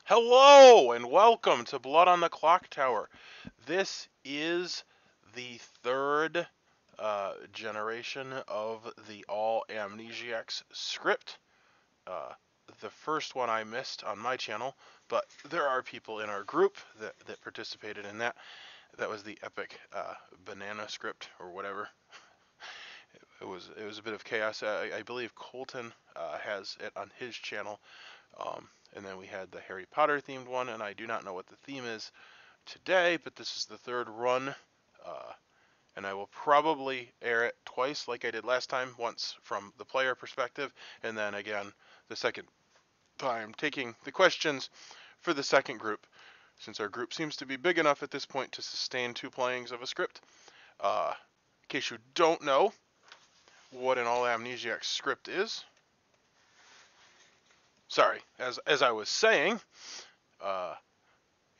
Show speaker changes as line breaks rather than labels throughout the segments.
Hello and welcome to Blood on the Clocktower. This is the third generation of the all Amnesiacs script. Uh, the first one I missed on my channel, but there are people in our group that participated in that. That was the epic banana script or whatever. It was a bit of chaos. I believe Colton has it on his channel. And then we had the Harry Potter themed one, and I do not know what the theme is today, but this is the third run, uh, and I will probably air it twice like I did last time, once from the player perspective, and then again the second time taking the questions for the second group, since our group seems to be big enough at this point to sustain two playings of a script. In case you don't know what an all Amnesiac script is, sorry, as I was saying, uh,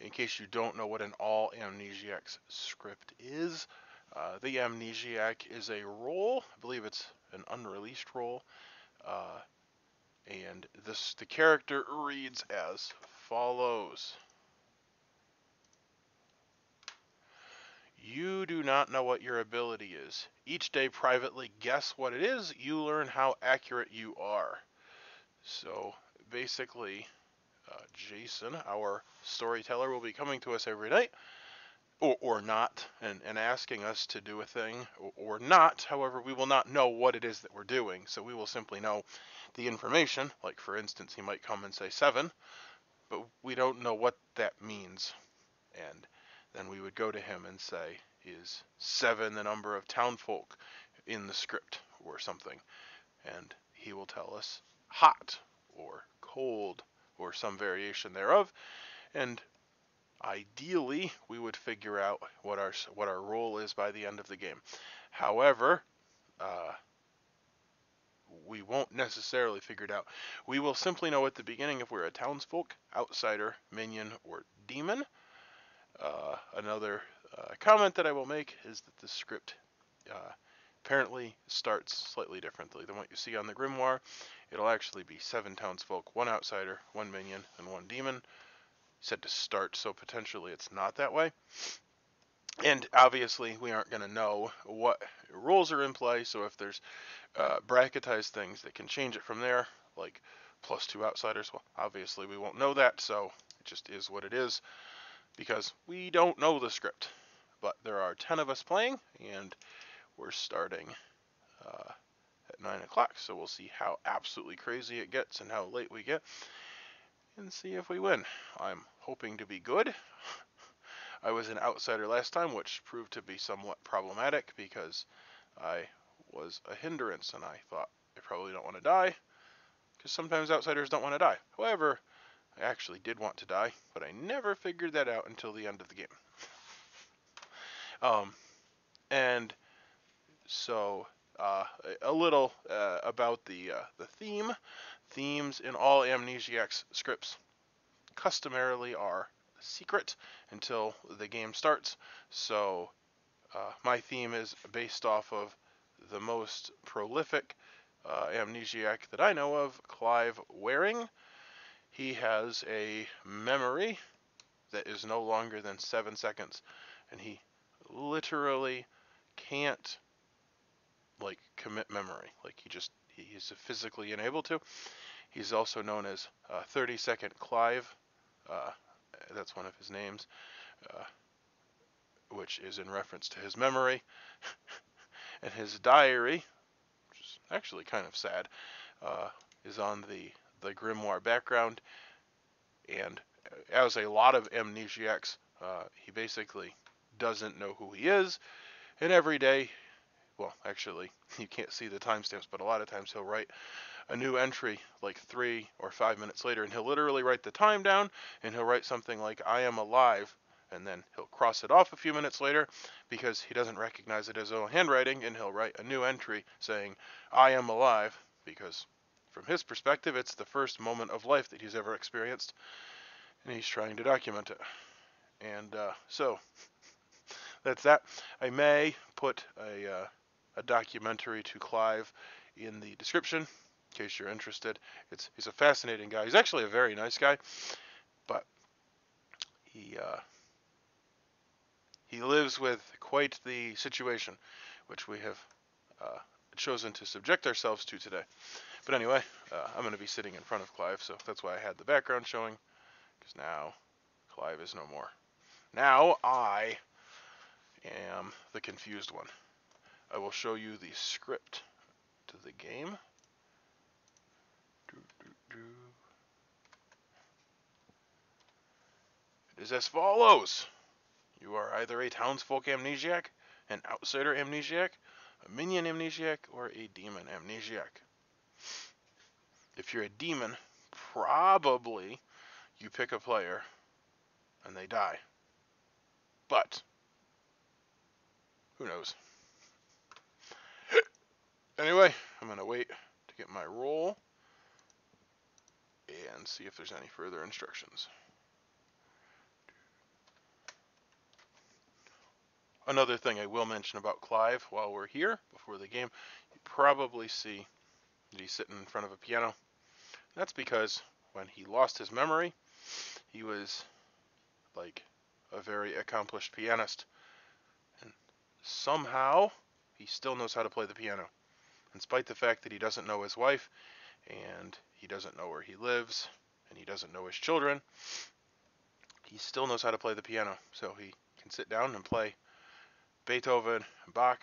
in case you don't know what an all Amnesiacs script is, the Amnesiac is a role. I believe it's an unreleased role. Uh, and the character reads as follows. You do not know what your ability is. Each day privately guess what it is. You learn how accurate you are. So basically, Jason, our storyteller, will be coming to us every night or not, and asking us to do a thing or not. However, we will not know what it is that we're doing, so we will simply know the information. Like, for instance, he might come and say 7, but we don't know what that means. And then we would go to him and say, is 7 the number of Townsfolk in the script or something? And he will tell us hot or cold or some variation thereof. And ideally, we would figure out what our role is by the end of the game. However, uh, we won't necessarily figure it out. We will simply know at the beginning if we're a townsfolk, outsider, minion, or demon. Another comment that I will make is that the script apparently starts slightly differently than what you see on the grimoire. It'll actually be 7 townsfolk, 1 outsider, 1 minion, and 1 demon. Said to start, so potentially it's not that way. And obviously, we aren't going to know what rules are in play, so if there's bracketized things that can change it from there, like +2 outsiders, well, obviously we won't know that, so it just is what it is, because we don't know the script. But there are 10 of us playing, and we're starting at 9 o'clock, so we'll see how absolutely crazy it gets and how late we get, and see if we win. I'm hoping to be good. I was an outsider last time, which proved to be somewhat problematic because I was a hindrance, and I thought I probably don't want to die, because sometimes outsiders don't want to die. However, I actually did want to die, but I never figured that out until the end of the game. And so a little about the theme. Themes in all Amnesiacs scripts customarily are secret until the game starts. So my theme is based off of the most prolific amnesiac that I know of, Clive Waring. He has a memory that is no longer than 7 seconds, and he literally can't like commit memory. Like he's physically unable to. He's also known as 30-second Clive. Uh, that's one of his names, uh, which is in reference to his memory. And his diary, which is actually kind of sad, is on the grimoire background. And as a lot of amnesiacs, he basically doesn't know who he is. And every day, well, actually, you can't see the timestamps, but a lot of times he'll write a new entry like 3 or 5 minutes later, and he'll literally write the time down, and he'll write something like, I am alive, and then he'll cross it off a few minutes later because he doesn't recognize it as his own handwriting, and he'll write a new entry saying, I am alive, because from his perspective, it's the first moment of life that he's ever experienced, and he's trying to document it. And so that's that. I may put a documentary to Clive in the description in case you're interested. He's a fascinating guy. He's actually a very nice guy. but he lives with quite the situation, which we have chosen to subject ourselves to today. But anyway, I'm going to be sitting in front of Clive, so that's why I had the background showing, because now Clive is no more. Now I am the confused one. I will show you the script to the game. It is as follows. You are either a Townsfolk Amnesiac, an Outsider Amnesiac, a Minion Amnesiac, or a Demon Amnesiac. If you're a Demon, probably you pick a player and they die. But who knows? Anyway, I'm going to wait to get my roll and see if there's any further instructions. Another thing I will mention about Clive while we're here, before the game, you probably see that he's sitting in front of a piano. That's because when he lost his memory, he was like a very accomplished pianist. And somehow, he still knows how to play the piano. In spite of the fact that he doesn't know his wife, and he doesn't know where he lives, and he doesn't know his children, he still knows how to play the piano. So he can sit down and play Beethoven and Bach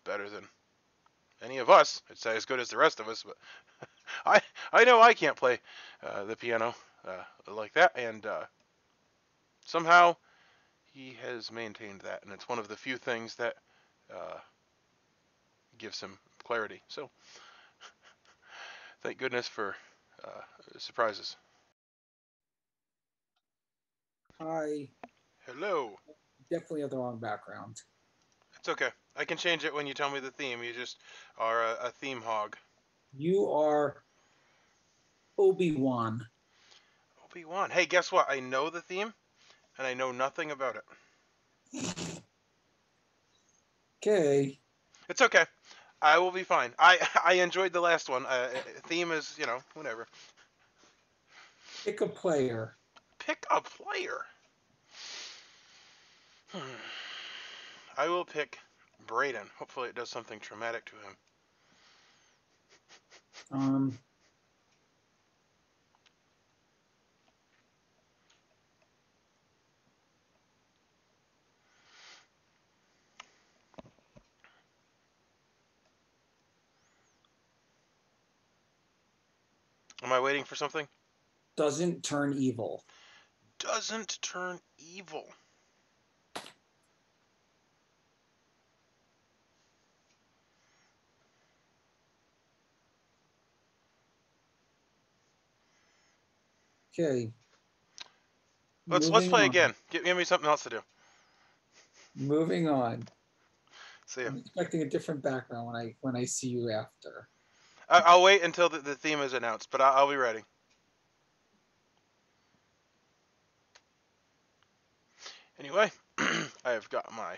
better than any of us. I'd say as good as the rest of us, but I know I can't play the piano like that, and somehow he has maintained that, and it's one of the few things that gives him clarity. So thank goodness for surprises.
I
Hello.
definitely have the wrong background.
It's okay. I can change it when you tell me the theme. You just are a theme hog.
You are Obi-Wan.
Obi-Wan. Hey, guess what? I know the theme, and I know nothing about it.
Okay.
It's okay. I will be fine. I enjoyed the last one. Theme is, whatever.
Pick a player.
Pick a player. I will pick Brayden. Hopefully it does something traumatic to him.
Um,
Am I waiting for something?
doesn't turn evil.
Doesn't turn evil.
Okay.
Let's
Moving
play
on.
again. Give me something else to do.
Moving on.
See ya.
I'm expecting a different background when I see you after.
I'll wait until the theme is announced, but I'll be ready. Anyway, I have got my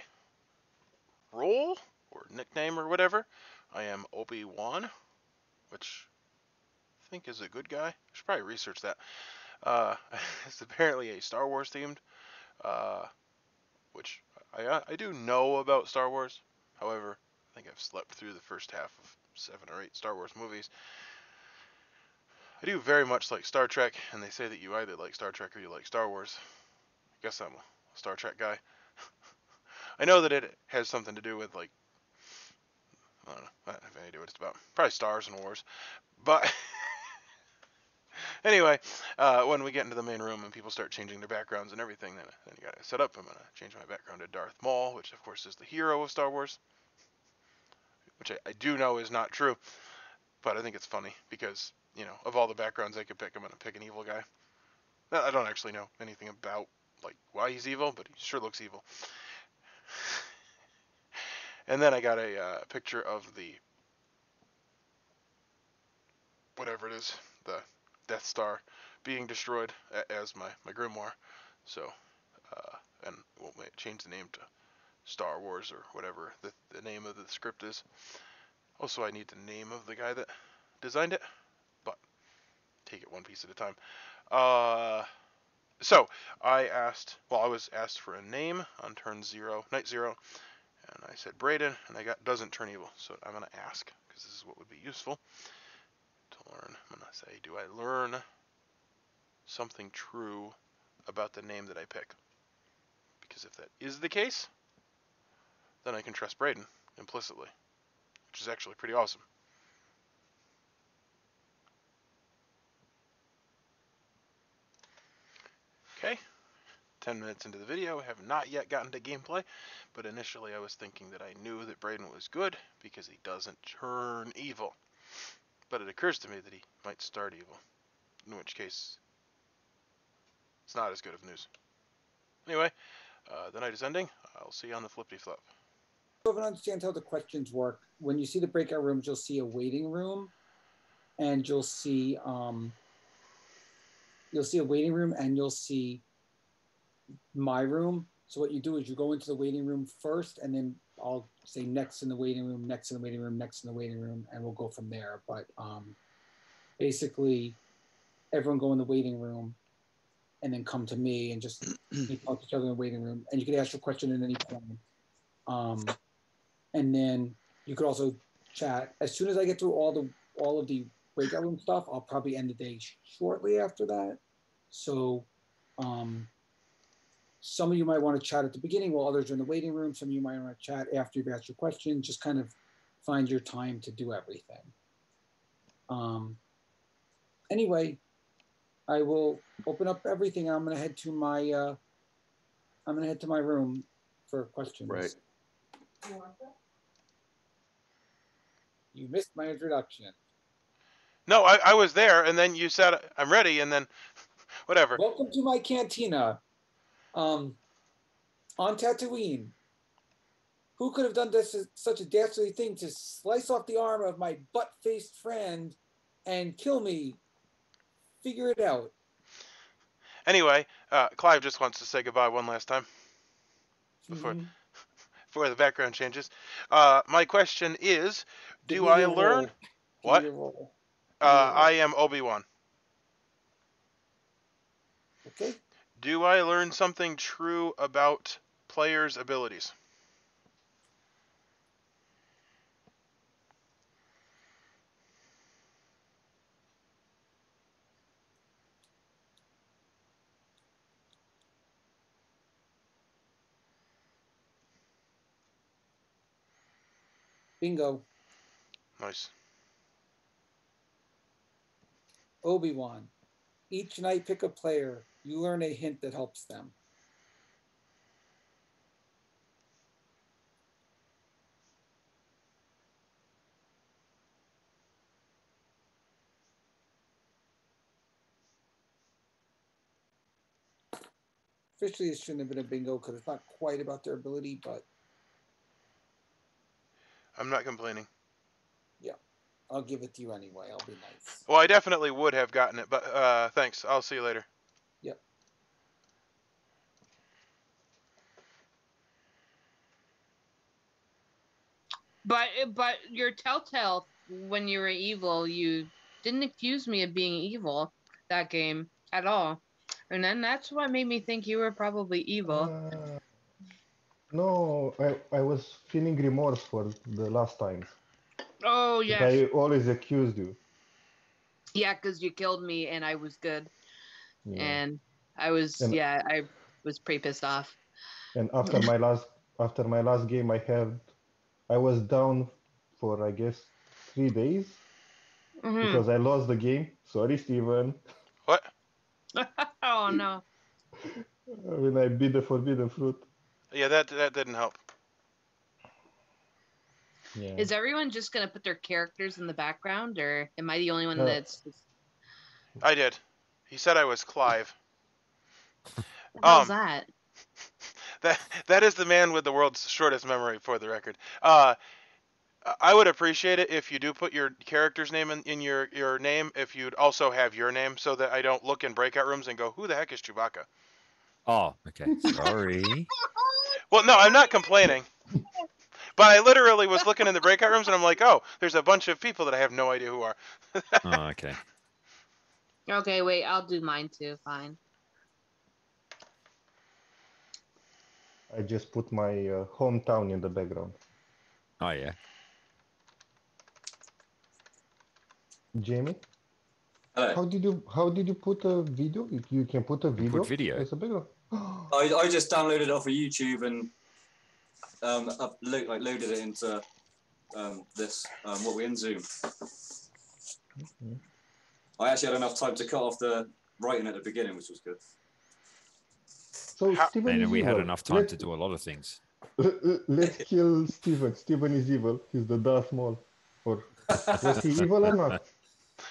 role or nickname or whatever. I am Obi-Wan, which I think is a good guy. I should probably research that. It's apparently a Star Wars themed, uh, which I do know about Star Wars. However, I think I've slept through the first half of 7 or 8 Star Wars movies. I do very much like Star Trek, and they say that you either like Star Trek or you like Star Wars. I guess I'm a Star Trek guy. I know that it has something to do with, like, I don't know, I don't have any idea what it's about. Probably stars and wars. But anyway, when we get into the main room and people start changing their backgrounds and everything, then you gotta set up. I'm gonna change my background to Darth Maul, which of course is the hero of Star Wars, which I do know is not true, but I think it's funny because, of all the backgrounds I could pick, I'm gonna pick an evil guy. I don't actually know anything about, like, why he's evil, but he sure looks evil. And then I got a picture of the, whatever it is, the Death Star being destroyed as my grimoire. So, and we'll change the name to Star Wars or whatever the name of the script is. Also, I need the name of the guy that designed it, but take it one piece at a time. So I was asked for a name on night 0, and I said Braden, and I got doesn't turn evil. So I'm going to ask, because this is what would be useful to learn. I'm going to say, do I learn something true about the name that I pick? Because if that is the case, then I can trust Braden implicitly, which is actually pretty awesome. Okay, 10 minutes into the video, I have not yet gotten to gameplay, but initially I was thinking that I knew that Braden was good because he doesn't turn evil. But it occurs to me that he might start evil, in which case it's not as good of news. Anyway, the night is ending. I'll see you on the flippity flop.
Everyone understands how the questions work. When you see the breakout rooms, you'll see a waiting room, and you'll see a waiting room, and you'll see my room. So what you do is you go into the waiting room first, and then I'll say next in the waiting room, next in the waiting room, next in the waiting room, and we'll go from there. But basically, everyone go in the waiting room, and then come to me and just keep talk to each other in the waiting room. And you can ask your question at any point. And then you could also chat. As soon as I get through all of the breakout room stuff, I'll probably end the day shortly after that. So some of you might want to chat at the beginning while others are in the waiting room. Some of you might want to chat after you've asked your question. Just kind of find your time to do everything. Anyway, I will open up everything. I'm gonna head to my room for questions.
Right.
You missed my introduction.
No, I was there, and then you said I'm ready, and then whatever.
Welcome to my cantina. On Tatooine. Who could have done such a dastardly thing to slice off the arm of my butt-faced friend and kill me? Figure it out.
Anyway, Clive just wants to say goodbye one last time before the background changes. My question is, do I learn what? I am Obi-Wan.
Okay.
Do I learn something true about players' abilities?
Bingo.
Nice.
Obi-Wan. Each night pick a player. You learn a hint that helps them. Officially, it shouldn't have been a bingo because it's not quite about their ability, but
I'm not complaining.
yeah, I'll give it to you anyway. I'll be nice.
Well, I definitely would have gotten it, but thanks. I'll see you later.
Yep.
But your telltale when you were evil, you didn't accuse me of being evil that game at all. And then that's what made me think you were probably evil.
No, I was feeling remorse for the last times.
Oh,
But
yes.
I always accused you.
Yeah, because you killed me and I was good.
Yeah.
And I was pretty pissed off.
And after my last game, I was down for I guess 3 days because I lost the game. Sorry, Steven.
What?
Oh no.
When I beat the forbidden fruit.
Yeah, that didn't help.
Yeah.
Is everyone just gonna put their characters in the background, or am I the only one that's?
I did. He said I was Clive.
How's that?
That is the man with the world's shortest memory, for the record. I would appreciate it if you do put your character's name in your name, if you'd also have your name, so that I don't look in breakout rooms and go, who the heck is Chewbacca?
Oh, okay. Sorry.
Well, no, I'm not complaining. But I literally was looking in the breakout rooms and I'm like, oh, there's a bunch of people that I have no idea who are.
Oh, okay.
Okay, wait, I'll do mine too. Fine.
I just put my hometown in the background.
Oh yeah.
Jamie,
Hello.
how did you put a video? You can put a
You
video,
put video.
as a background.
I just downloaded it off of YouTube and loaded it into this what we're in Zoom.
Mhm.
I actually had enough time to cut off the writing at the beginning, which was good.
So
How-
Steven
And
is
we had
evil.
enough time to do a lot of things.
Let's kill Steven. Steven is evil. He's the Darth Maul. Or was he evil or not?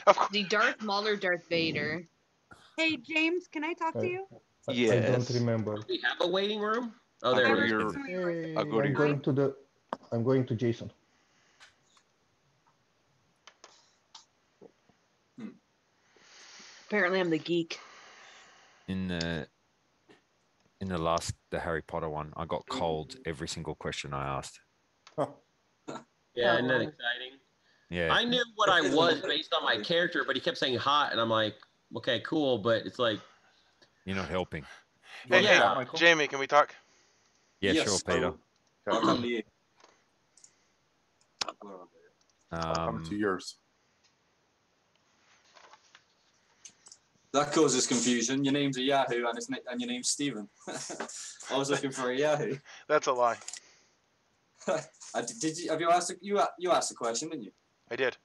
Of course.
The Darth Maul or Darth Vader?
Hey, James, can I talk to you?
I don't
Yes.
remember.
We have a waiting room. Oh,
I
there
have
we
a
go.
person we were
Hey,
I'll go to
I'm
your-
going to Jason.
Apparently, I'm the geek.
In the Harry Potter one, I got cold every single question I asked.
Yeah, isn't that
Oh.
exciting?
Yeah.
I knew what I was based on my character, but he kept saying hot, and I'm like, okay, cool, but it's like,
You're not helping.
Hey,
yeah.
hey, Jamie, can we talk?
Yeah,
Yes,
sure, Peter.
I'll come to you.
I'll come to yours.
That causes confusion. Your name's a Yahoo and your name's Stephen. I was looking for a Yahoo.
That's a lie.
Did you? Have you asked? You asked a question, didn't you?
I did.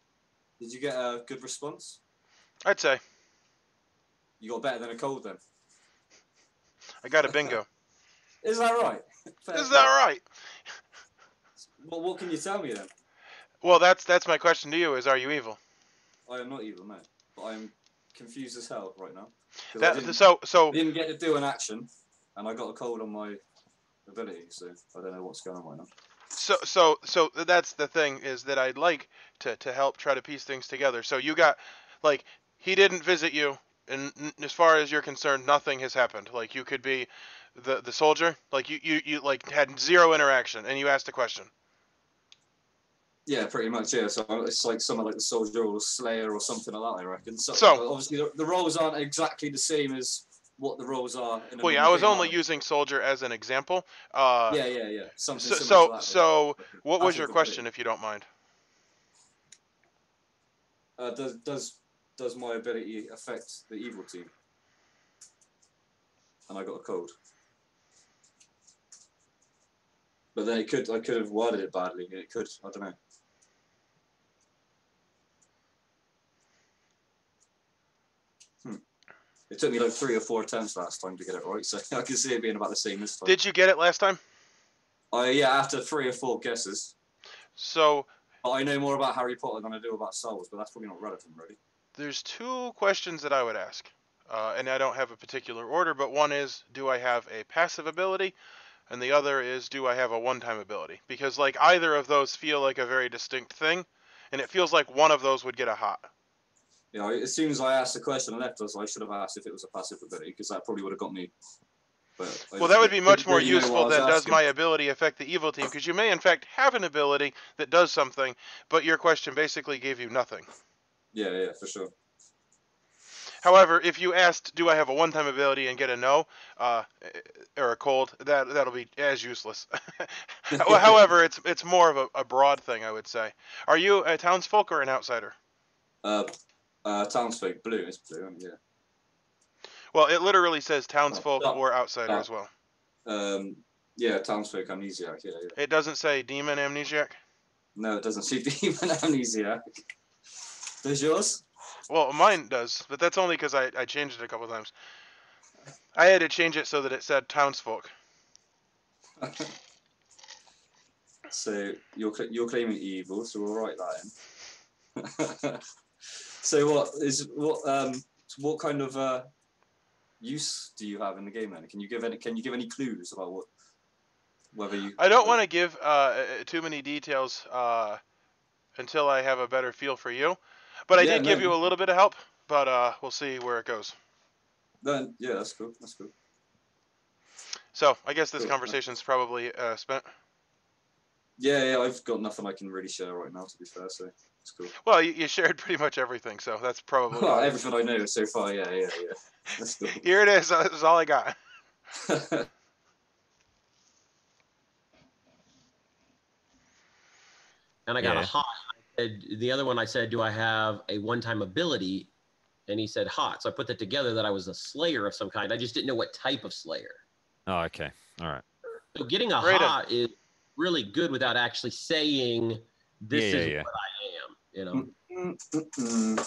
Did you get a good response?
I'd say.
You got better than a cold then.
I got a bingo.
Is that right?
Is that right?
Well, what can you tell me then?
Well, that's my question to you is, are you evil?
I am not evil, no, but I'm confused as hell right now. 'Cause I
So
didn't get to do an action, and I got a cold on my ability, so I don't know what's going on right now.
So that's the thing, is that I'd like to help try to piece things together. So you got, like, he didn't visit you, and as far as you're concerned, nothing has happened. Like, you could be the soldier, like you like had zero interaction, and you asked a question.
Yeah, pretty much. Yeah, so it's like someone like the soldier or the slayer or something like that, I reckon. So obviously the roles aren't exactly the same as what the roles are. In
Well, yeah, I was only using soldier as an example.
Yeah. Something similar to that.
So what was
Passive
your question, if you don't mind?
Does my ability affect the evil team? And I got a code. But then I could have worded it badly. It could, I don't know. It took me like 3 or 4 attempts last time to get it right, so I can see it being about the same this time.
Did you get it last time?
Yeah, after 3 or 4 guesses.
So
But I know more about Harry Potter than I do about Star Wars, but that's probably not relevant, really.
there's 2 questions that I would ask, and I don't have a particular order, but one is, do I have a passive ability? And the other is, do I have a one-time ability? Because, like, either of those feel like a very distinct thing, and it feels like one of those would get a hot.
You know, as soon as I asked the question and left us, I should have asked if it was a passive ability, because that probably would have got me. But
Well, that would be much more
really know what I
useful
was
than does
asking.
my ability affect the evil team, because you may in fact have an ability that does something, but your question basically gave you nothing.
Yeah, for sure.
However, if you asked, do I have a one-time ability, and get a no, or a cold, that'll be as useless. However, it's more of a broad thing, I would say. Are you a townsfolk or an outsider?
Townsfolk, blue, it's blue, yeah.
Well, it literally says townsfolk
Oh,
or outsider
oh.
as well.
Yeah, Townsfolk, Amnesiac, yeah.
It doesn't say demon amnesiac?
No, it doesn't see Demon Amnesiac. Does yours?
Well, mine does, but that's only because I changed it a couple times. I had to change it so that it said townsfolk.
So you're claiming evil, so we'll write that in. So what kind of use do you have in the game then? Can you give any clues about whether you?
I don't want to give too many details until I have a better feel for you, but I did give you a little bit of help. But we'll see where it goes.
Then yeah, that's cool.
So I guess this
Cool.
conversation's probably spent.
Yeah, I've got nothing I can really share right now, to be fair, so it's cool.
Well, you shared pretty much everything, so that's probably
Well,
why.
everything I know so far, yeah. That's cool.
Here it is. That's all I got.
and I got a
Yeah.
hot. The other one I said, do I have a one-time ability? And he said hot. So I put that together that I was a slayer of some kind. I just didn't know what type of slayer.
Oh, okay. All right.
So getting a
Right on.
hot is really good without actually saying this
Yeah,
is
yeah.
what I am. You know.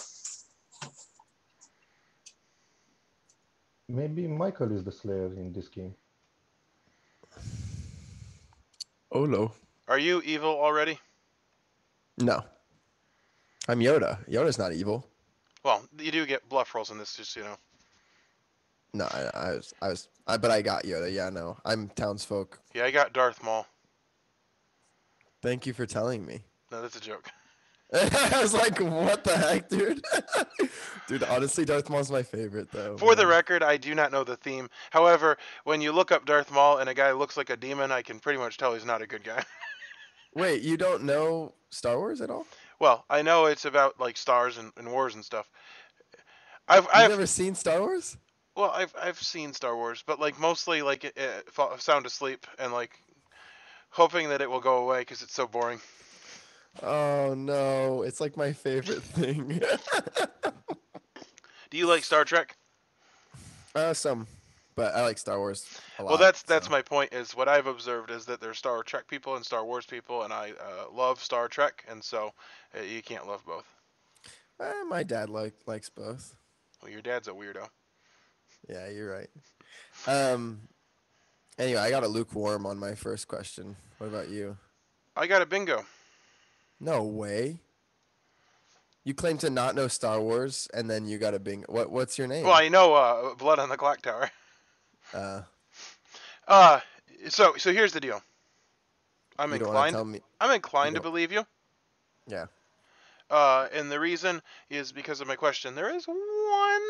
Maybe Michael is the Slayer in this game.
Oh no.
Are you evil already?
No. I'm Yoda. Yoda's not evil.
Well, you do get bluff rolls in this, just you know.
No, but I got Yoda. Yeah, no. I'm Townsfolk.
Yeah, I got Darth Maul.
Thank you for telling me.
No, that's a joke.
I was like, what the heck, dude? Dude, honestly, Darth Maul's my favorite, though.
For the
man.
record, I do not know the theme. However, when you look up Darth Maul and a guy looks like a demon, I can pretty much tell he's not a good guy.
Wait, you don't know Star Wars at all?
Well, I know it's about like stars and wars and stuff.
You've
I've
never seen Star Wars?
well, I've seen Star Wars, but like mostly like sound asleep and like hoping that it will go away because it's so boring.
Oh no, it's like my favorite thing.
Do you like Star Trek?
Some, but I like Star Wars a lot.
Well, that's
so.
my point. Is what I've observed is that there's Star Trek people and Star Wars people, and I love Star Trek, and so you can't love both.
My dad likes both.
Well, your dad's a weirdo.
Yeah, you're right. Anyway, I got a lukewarm on my first question. What about you?
I got a bingo.
No way. You claim to not know Star Wars, and then you got a bingo. What's your name?
Well, I know Blood on the Clocktower. So here's the deal. I'm
you don't wanna
inclined.
tell me.
I'm inclined to
don't-
believe you.
Yeah.
And the reason is because of my question. There is one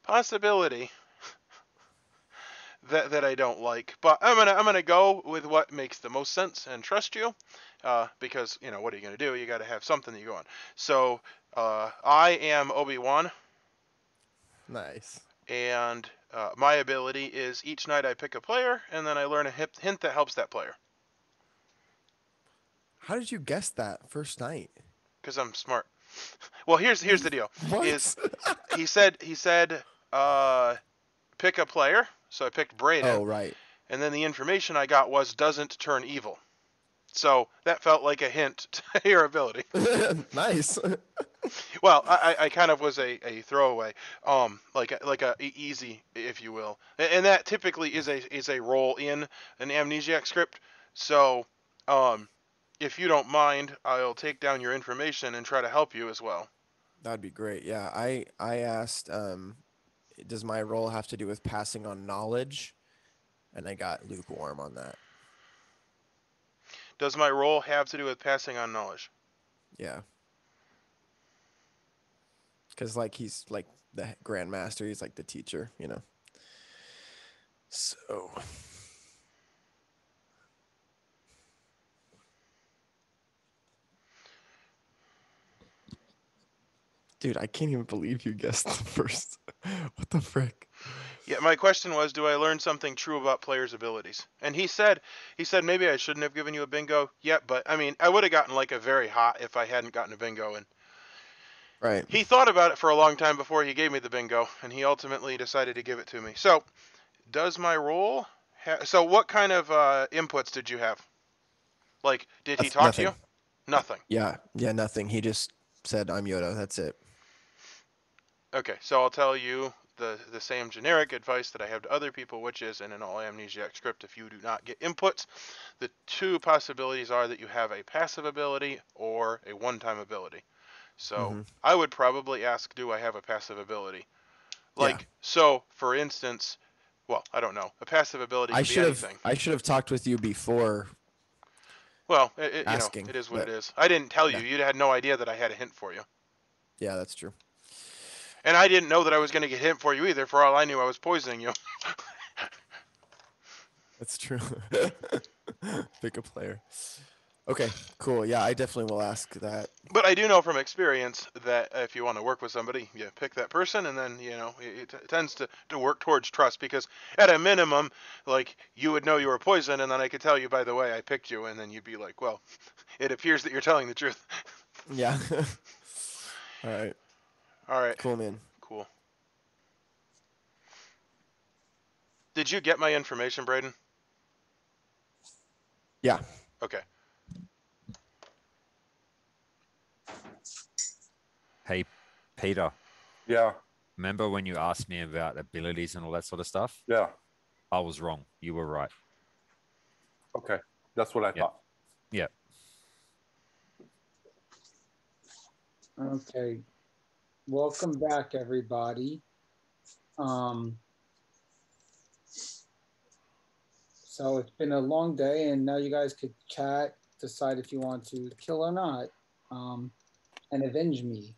possibility that I don't like, but I'm gonna go with what makes the most sense and trust you, because you know what are you gonna do? You got to have something that you go on. So I am Obi-Wan,
Nice.
and my ability is each night I pick a player, and then I learn a hint that helps that player.
How did you guess that first night?
Because I'm smart. Well, here's the deal.
What?
Is he said pick a player, so I picked Braden.
Oh, right.
And then the information I got was doesn't turn evil. So that felt like a hint to your ability.
Nice.
Well, I kind of was a throwaway, like a easy, if you will, and that typically is a role in an Amnesiac script. So, if you don't mind, I'll take down your information and try to help you as well.
That'd be great. Yeah, I asked, does my role have to do with passing on knowledge? And I got lukewarm on that.
Does my role have to do with passing on knowledge?
Yeah. Because like he's like the grandmaster, he's like the teacher, you know. So. Dude, I can't even believe you guessed the first. What the frick?
Yeah, my question was, do I learn something true about players' abilities? And he said maybe I shouldn't have given you a bingo yet, but I mean, I would have gotten like a very hot if I hadn't gotten a bingo. And
right.
He thought about it for a long time before he gave me the bingo, and he ultimately decided to give it to me. So, does my role? So, what kind of inputs did you have? Like, did he talk
nothing.
to you? Nothing.
Yeah, nothing. He just said, "I'm Yoda." That's it.
Okay, so I'll tell you the same generic advice that I have to other people, which is in an all Amnesiac script, if you do not get inputs, the two possibilities are that you have a passive ability or a one-time ability. So I would probably ask, do I have a passive ability? Like, so for instance, well, I don't know. A passive ability could be anything.
I should have talked with you before.
Well,
asking,
it is what it is. I didn't tell you.
Yeah.
You had no idea that I had a hint for you.
Yeah, that's true.
And I didn't know that I was going to get a hint for you either. For all I knew, I was poisoning you.
That's true. Pick a player. Okay, cool. Yeah, I definitely will ask that.
But I do know from experience that if you want to work with somebody, you pick that person, and then it tends to work towards trust, because at a minimum, like, you would know you were poisoned, and then I could tell you, by the way, I picked you, and then you'd be like, well, it appears that you're telling the truth.
Yeah. All right.
All right.
Cool, man.
Cool. Did you get my information, Braden?
Yeah.
Okay.
Hey, Peter.
Yeah.
Remember when you asked me about abilities and all that sort of stuff?
Yeah.
I was wrong. You were right.
Okay. That's what I thought.
Yeah.
Okay. Welcome back, everybody. So it's been a long day, and now you guys could chat, decide if you want to kill or not, and avenge me.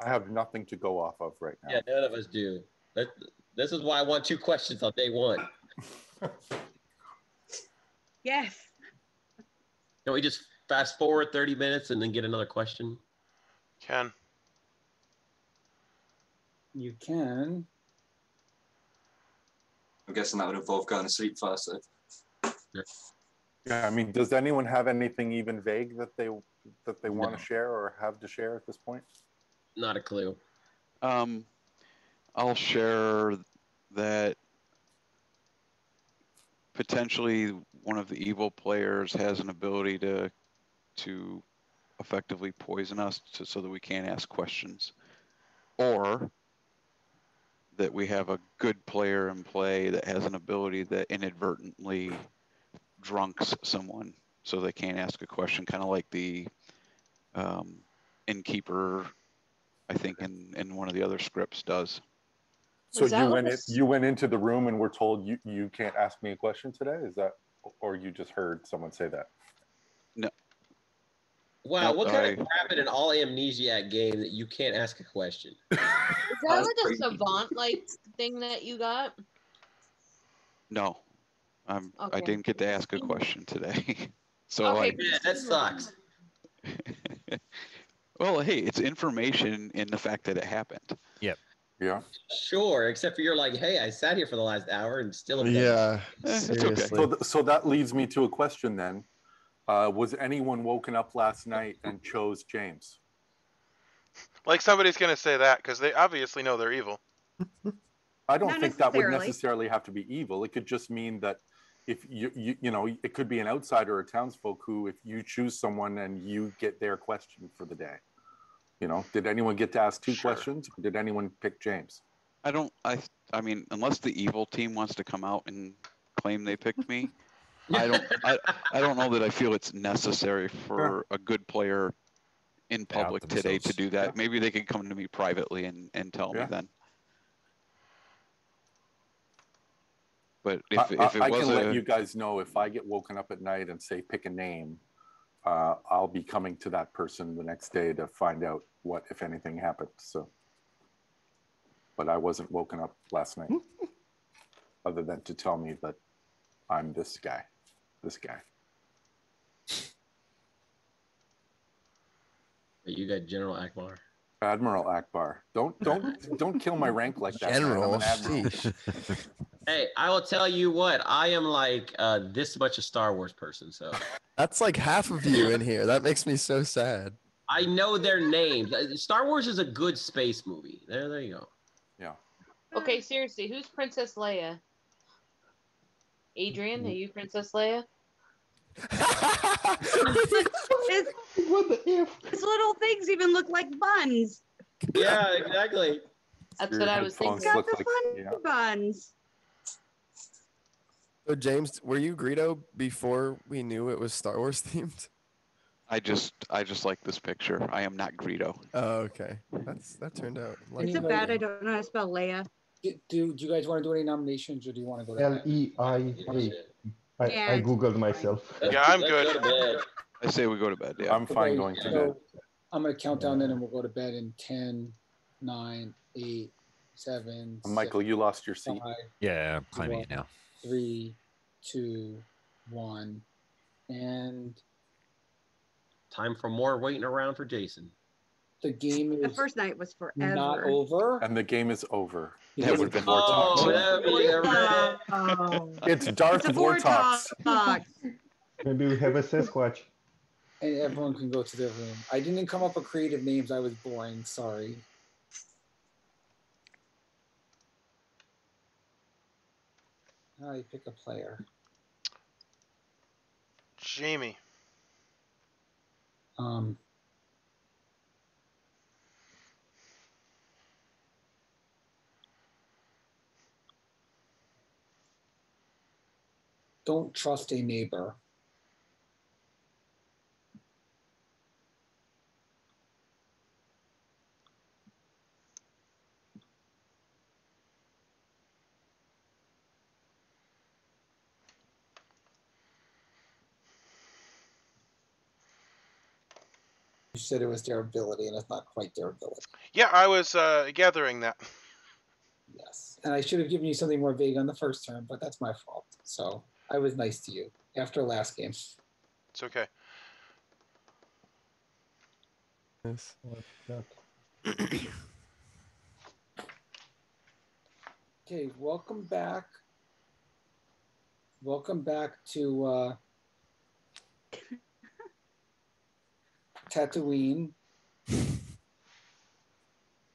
I have nothing to go off of right now.
Yeah, none of us do. This is why I want 2 questions on day 1.
Yes.
Can we just fast forward 30 minutes and then get another question?
Ken.
You can.
I'm guessing that would involve going to sleep first.
Yeah, I mean, does anyone have anything even vague that they want to share or have to share at this point?
Not a clue.
I'll share that potentially one of the evil players has an ability to effectively poison us so that we can't ask questions, or that we have a good player in play that has an ability that inadvertently drunks someone so they can't ask a question, kind of like the innkeeper, I think, in one of the other scripts does.
So you went into the room and were told you can't ask me a question today? Is that, or you just heard someone say that?
No.
Wow,
Nope,
what kind of crap in an all Amnesiac game that you can't ask a question?
Is that like a savant-like thing that you got?
No, I
Okay.
didn't get to ask a question today. So
Okay,
yeah, that sucks.
Well, hey, it's information in the fact that it happened.
Yep.
Yeah.
Sure, except for you're like, hey, I sat here for the last hour and still have done
Yeah,
seriously. So that leads me to a question then. Was anyone woken up last night and chose James?
Like, somebody's going to say that because they obviously know they're evil.
I don't think that would necessarily have to be evil. It could just mean that if you know, it could be an outsider or townsfolk who, if you choose someone and you get their question for the day. You know, did anyone get to ask 2 questions? Or did anyone pick James?
I mean, unless the evil team wants to come out and claim they picked me, I don't know that I feel it's necessary for a good player in public today to do that. Maybe they could come to me privately and tell me then. But if it was,
I can let you guys know if I get woken up at night and say pick a name, I'll be coming to that person the next day to find out what, if anything, happened. So, but I wasn't woken up last night, other than to tell me that I'm this guy.
You got General Akbar.
Admiral Akbar. Don't kill my rank like that.
General.
Man. I'm an admiral.
Hey, I will tell you what, I am like this much a Star Wars person, so.
That's like half of you in here. That makes me so sad.
I know their names. Star Wars is a good space movie. There you go.
Yeah.
Okay, seriously, who's Princess Leia? Adrian, are you Princess Leia?
His little things even look like buns.
Yeah, exactly.
That's what I was thinking.
It's got the fun buns.
So James, were you Greedo before we knew it was Star Wars themed?
I just like this picture. I am not Greedo.
Oh, okay. That turned out.
It's a bad. I don't know how to spell Leia.
Do you guys want to do any nominations, or do you want to go to
Leia. I googled myself.
Yeah, I'm good.
Go to bed.
I say we go to bed. Yeah,
I'm fine going to bed.
I'm going to count down then, and we'll go to bed in 10, 9, 8, 7.
Michael,
6,
you lost your seat.
5,
Yeah, I'm claiming it now.
3, 2, 1, and
Time for more waiting around for Jason.
the game
The
is
first night was forever.
not over.
And the game is over.
That would have been more talk.
Oh,
too.
that'd be a
Oh,
It's Darth
it's a board
Vortox.
talk.
Maybe we have a Sasquatch.
And everyone can go to their room. I didn't come up with creative names. I was boring. Sorry. I pick a player.
Jamie.
Don't trust a neighbor. You said it was their ability, and it's not quite their ability.
Yeah, I was gathering that.
Yes. And I should have given you something more vague on the first turn, but that's my fault. So I was nice to you after last game.
It's okay.
Yes.
What's that?
Okay, welcome back. Welcome back to Tatooine.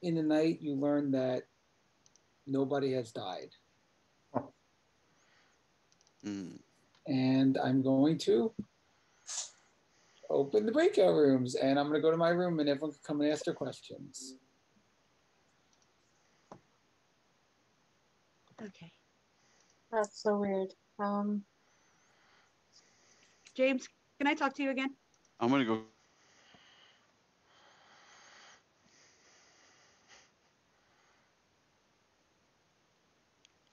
In the night, you learn that nobody has died.
Mm.
And I'm going to open the breakout rooms, and I'm going to go to my room, and everyone can come and ask their questions.
Okay.
That's so weird.
James, can I talk to you again?
I'm gonna go.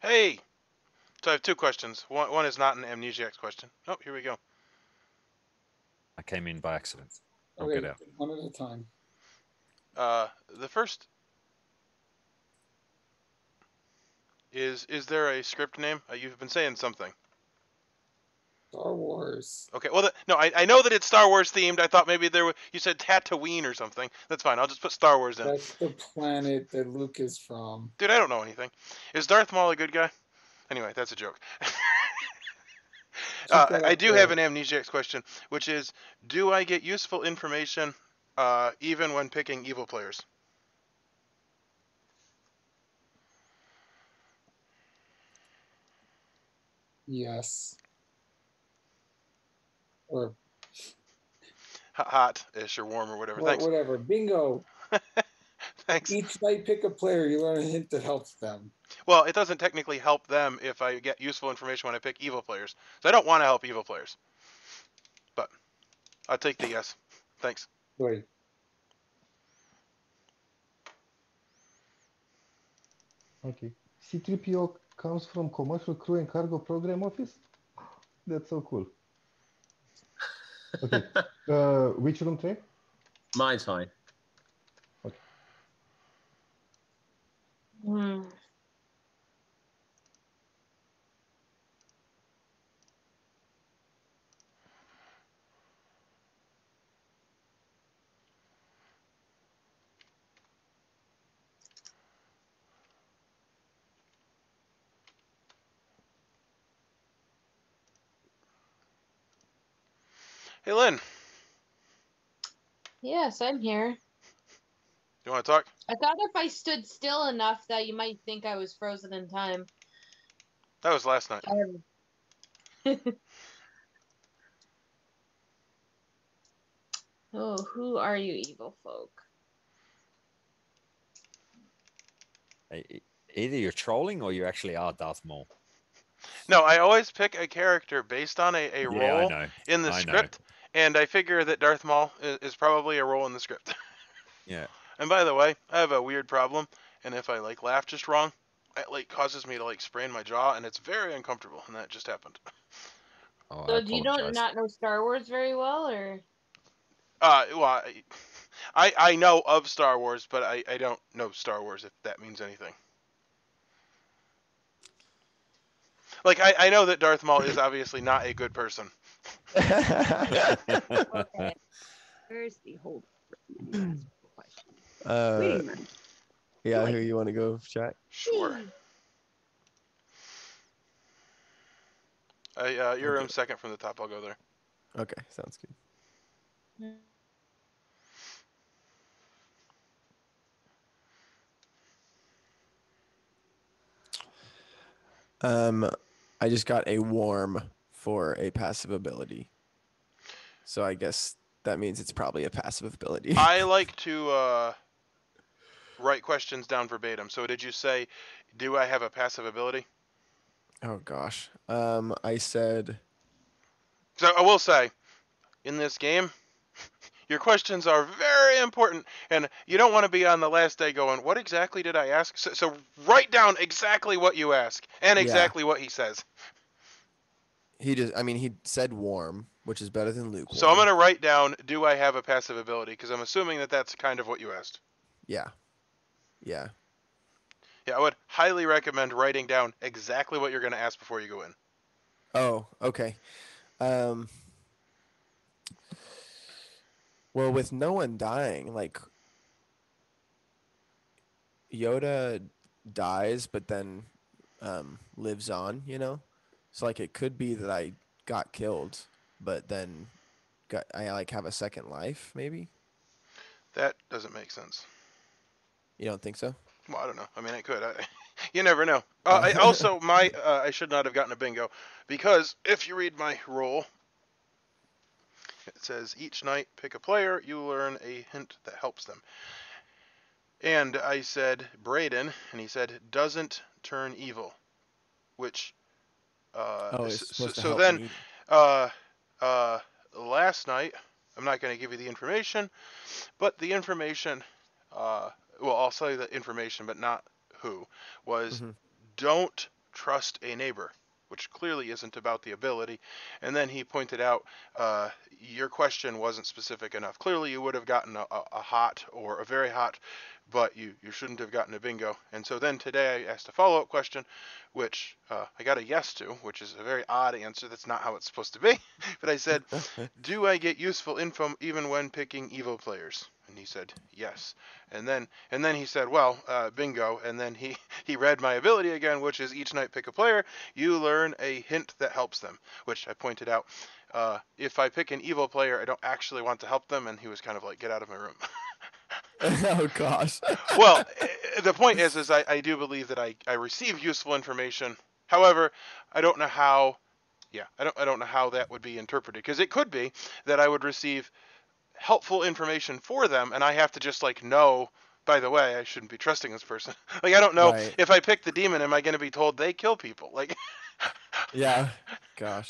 Hey! So I have two questions. One is not an Amnesiacs question. Oh, here we go.
I came in by accident. I'll
Okay,
get out.
one at a time.
The first is there a script name? You've been saying something.
Star Wars.
Okay, well, no, I know that it's Star Wars themed. I thought maybe you said Tatooine or something. That's fine. I'll just put Star Wars in.
That's the planet that Luke is from.
Dude, I don't know anything. Is Darth Maul a good guy? Anyway, that's a joke. I do have an Amnesiacs question, which is, do I get useful information even when picking evil players?
Yes. Or
Hot-ish or warm or whatever. Thanks.
whatever. Bingo.
Thanks.
Each night, pick a player. You learn a hint that helps them.
Well, it doesn't technically help them if I get useful information when I pick evil players. So I don't want to help evil players. But I'll take the yes. Thanks.
Wait.
Okay. C-3PO comes from Commercial Crew and Cargo Program Office? That's so cool. Okay. Which room, Trey?
Mine's fine.
Okay.
Hey, Lynn.
Yes, I'm here.
You want to talk?
I thought if I stood still enough that you might think I was frozen in time.
That was last night.
Oh, who are you, evil folk?
Either you're trolling or you actually are Darth Maul.
No, I always pick a character based on a
Yeah,
role
I know.
in the
I
script, and I figure that Darth Maul is probably a role in the script.
Yeah.
And by the way, I have a weird problem, and if I laugh just wrong, it causes me to sprain my jaw, and it's very uncomfortable, and that just happened.
Oh,
So
I
do you
apologize.
not know Star Wars very well, or?
Well, I know of Star Wars, but I don't know Star Wars, if that means anything. Like, I know that Darth Maul is obviously not a good person.
Okay. Where's the hold? Waiting room.
Yeah, who you want to go, Jack?
Sure. Your room second from the top. I'll go there.
Okay, sounds good. I just got a warm for a passive ability. So I guess that means it's probably a passive ability.
I like to write questions down verbatim. So did you say, do I have a passive ability?
Oh gosh. I said.
So I will say, in this game, your questions are very important, and you don't want to be on the last day going, what exactly did I ask? So write down exactly what you ask and exactly what he says.
He said warm, which is better than lukewarm.
So I'm going to write down, do I have a passive ability? Because I'm assuming that that's kind of what you asked.
Yeah. Yeah.
Yeah, I would highly recommend writing down exactly what you're going to ask before you go in.
Oh, okay. Well, with no one dying, like Yoda dies, but then lives on, you know? So like it could be that I got killed, but then I like have a second life, maybe?
That doesn't make sense.
You don't think so?
Well, I don't know. I mean, it could. You never know. I should not have gotten a bingo, because if you read my rule, it says each night pick a player, you learn a hint that helps them. And I said Braden, and he said doesn't turn evil, which
it's supposed to
so
help
then
me.
Last night, I'm not going to give you the information, but the information, well, I'll tell you the information, but not who, was don't trust a neighbor, which clearly isn't about the ability. And then he pointed out, your question wasn't specific enough. Clearly you would have gotten a hot or a very hot, but you shouldn't have gotten a bingo. And so then today I asked a follow-up question, which I got a yes to, which is a very odd answer. That's not how it's supposed to be. But I said, do I get useful info even when picking evil players? And he said, yes. And then he said, well, bingo. And then he read my ability again, which is each night pick a player. You learn a hint that helps them, which I pointed out. If I pick an evil player, I don't actually want to help them. And he was kind of like, get out of my room.
Oh, gosh.
Well, the point is I do believe that I receive useful information. However, I don't know how, I don't know how that would be interpreted. Because it could be that I would receive helpful information for them, and I have to just like know, by the way, I shouldn't be trusting this person. Like, I don't know if I pick the demon, am I going to be told they kill people? Like,
yeah, gosh.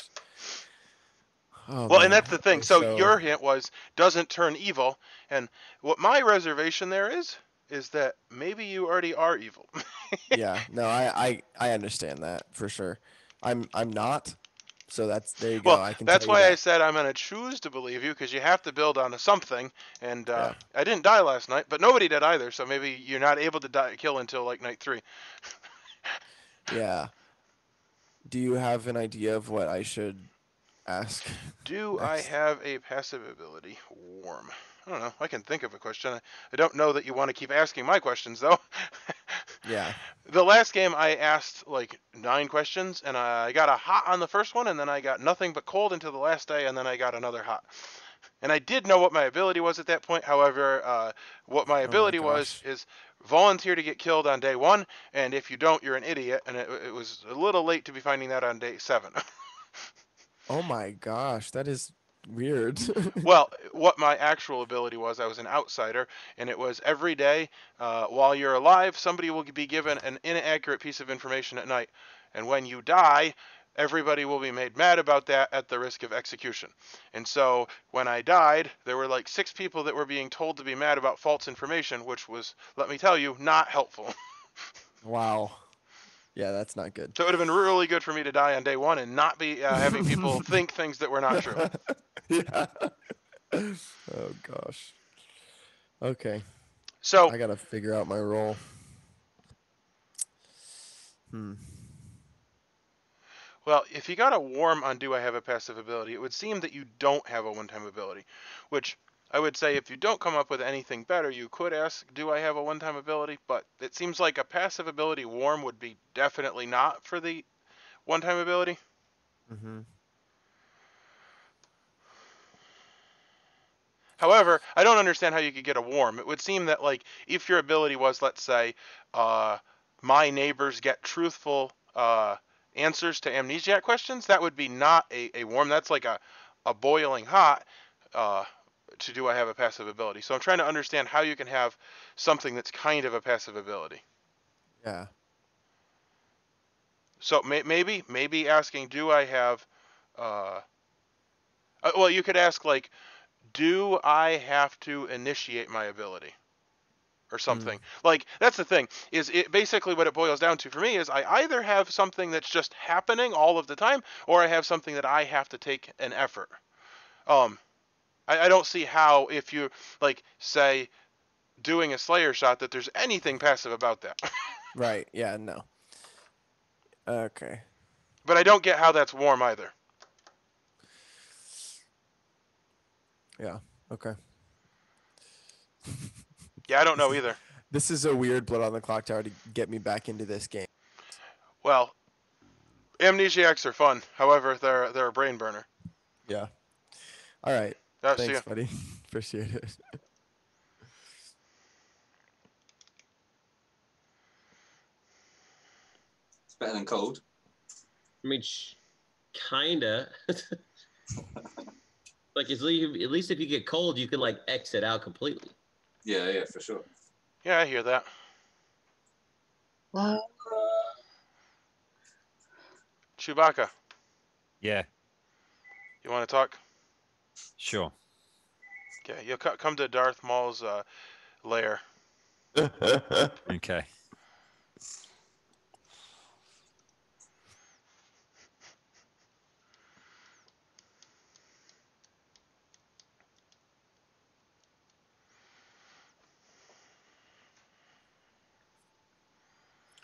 Oh,
well,
man.
and that's the thing.
Okay,
so your hint was doesn't turn evil, and what my reservation there is that maybe you already are evil.
Yeah, no, I understand that for sure. I'm not. So there you go.
Well,
I can
that's
tell you
why I
that.
said I'm going to choose to believe you, because you have to build on something. And I didn't die last night, but nobody did either. So maybe you're not able to kill until like night 3.
Yeah. Do you have an idea of what I should ask?
Do
next?
I have a passive ability? Warm. I don't know. I can think of a question. I don't know that you want to keep asking my questions, though.
Yeah.
The last game I asked like 9 questions, and I got a hot on the first one, and then I got nothing but cold until the last day, and then I got another hot. And I did know what my ability was at that point. However, what my ability was is volunteer to get killed on day 1, and if you don't, you're an idiot. And it was a little late to be finding that on day 7.
Oh my gosh, that is weird.
Well, what my actual ability was, I was an outsider, and it was every day while you're alive, somebody will be given an inaccurate piece of information at night. And when you die, everybody will be made mad about that at the risk of execution. And so when I died, there were like 6 people that were being told to be mad about false information, which was, let me tell you, not helpful.
Wow. Yeah, that's not good.
So it would have been really good for me to die on day 1 and not be having people think things that were not true.
Yeah. Oh gosh. Okay.
So
I gotta figure out my role.
Well, if you got a warm on do I have a passive ability, it would seem that you don't have a one-time ability, which I would say if you don't come up with anything better, you could ask, do I have a one-time ability? But it seems like a passive ability warm would be definitely not for the one-time ability.
Mm-hmm.
However, I don't understand how you could get a warm. It would seem that, like, if your ability was, let's say, my neighbors get truthful answers to Amnesiac questions, that would be not a warm. That's like a boiling hot to do I have a passive ability. So I'm trying to understand how you can have something that's kind of a passive ability.
Yeah.
So maybe asking, do I have, well, you could ask, like, do I have to initiate my ability? Or something. Like, that's the thing, is it basically what it boils down to for me is I either have something that's just happening all of the time, or I have something that I have to take an effort. I don't see how, if you, like, say, doing a Slayer shot, that there's anything passive about that.
Right. Yeah. No. Okay.
But I don't get how that's warm either.
Yeah. Okay.
Yeah, I don't know either.
This is a weird blood on the clock tower to get me back into this game.
Well, Amnesiacs are fun. However, they're a brain burner.
Yeah. All right.
That's
Thanks,
you.
buddy. Appreciate it.
It's better than cold.
I mean, kinda. Like at least if you get cold, you can like exit out completely.
Yeah, for sure.
Yeah, I hear that. Chewbacca,
Yeah,
you want to talk?
sure.
Okay, you'll come to Darth Maul's lair.
Okay.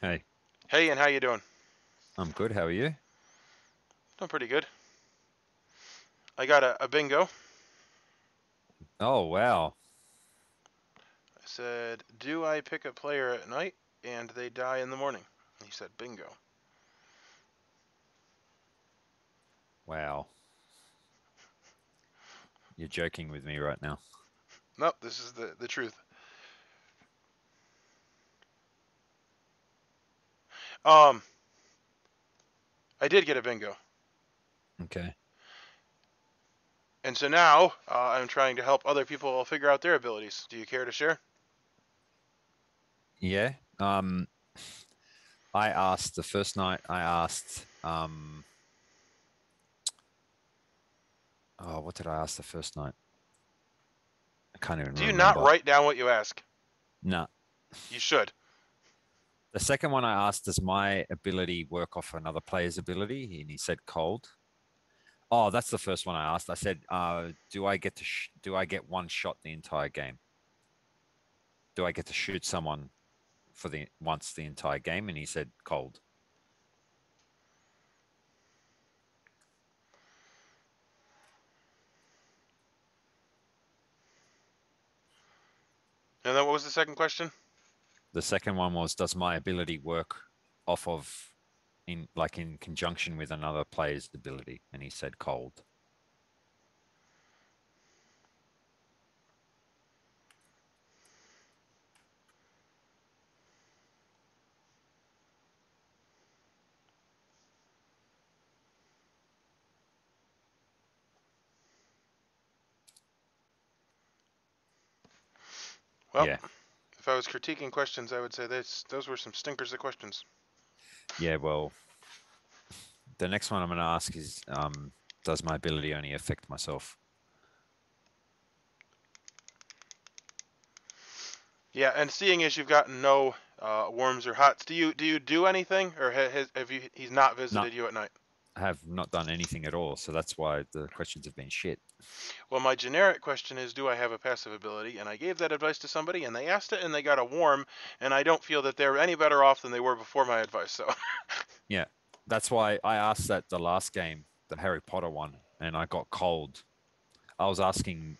Hey,
Hey, and how you doing?
I'm good. How are you?
Doing pretty good. I got a bingo.
Oh, wow.
I said, do I pick a player at night and they die in the morning? And he said, bingo.
Wow. You're joking with me right now.
Nope, this is the truth. I did get a bingo.
Okay.
And so now I'm trying to help other people figure out their abilities. Do you care to share?
Yeah. I asked the first night, what did I ask the first night? I can't even
Do you
remember.
not write down what you ask?
No.
You should.
The second one I asked, does my ability work off another player's ability? And he said cold. Oh, that's the first one I asked. I said, do I get one shot the entire game? Do I get to shoot someone for once the entire game? And he said cold.
And then what was the second question?
The second one was, does my ability work off of in conjunction with another player's ability? And he said cold.
Well,
yeah.
if I was critiquing questions, I would say those were some stinkers of questions.
Yeah, well, the next one I'm going to ask is, does my ability only affect myself?
Yeah, and seeing as you've gotten no worms or hots, do you do anything, or he's not visited you at night?
I have not done anything at all, so that's why the questions have been shit.
Well, my generic question is, do I have a passive ability? And I gave that advice to somebody, and they asked it, and they got a warm, and I don't feel that they're any better off than they were before my advice. So.
Yeah, That's why I asked that the last game, the Harry Potter one, and I got cold. I was asking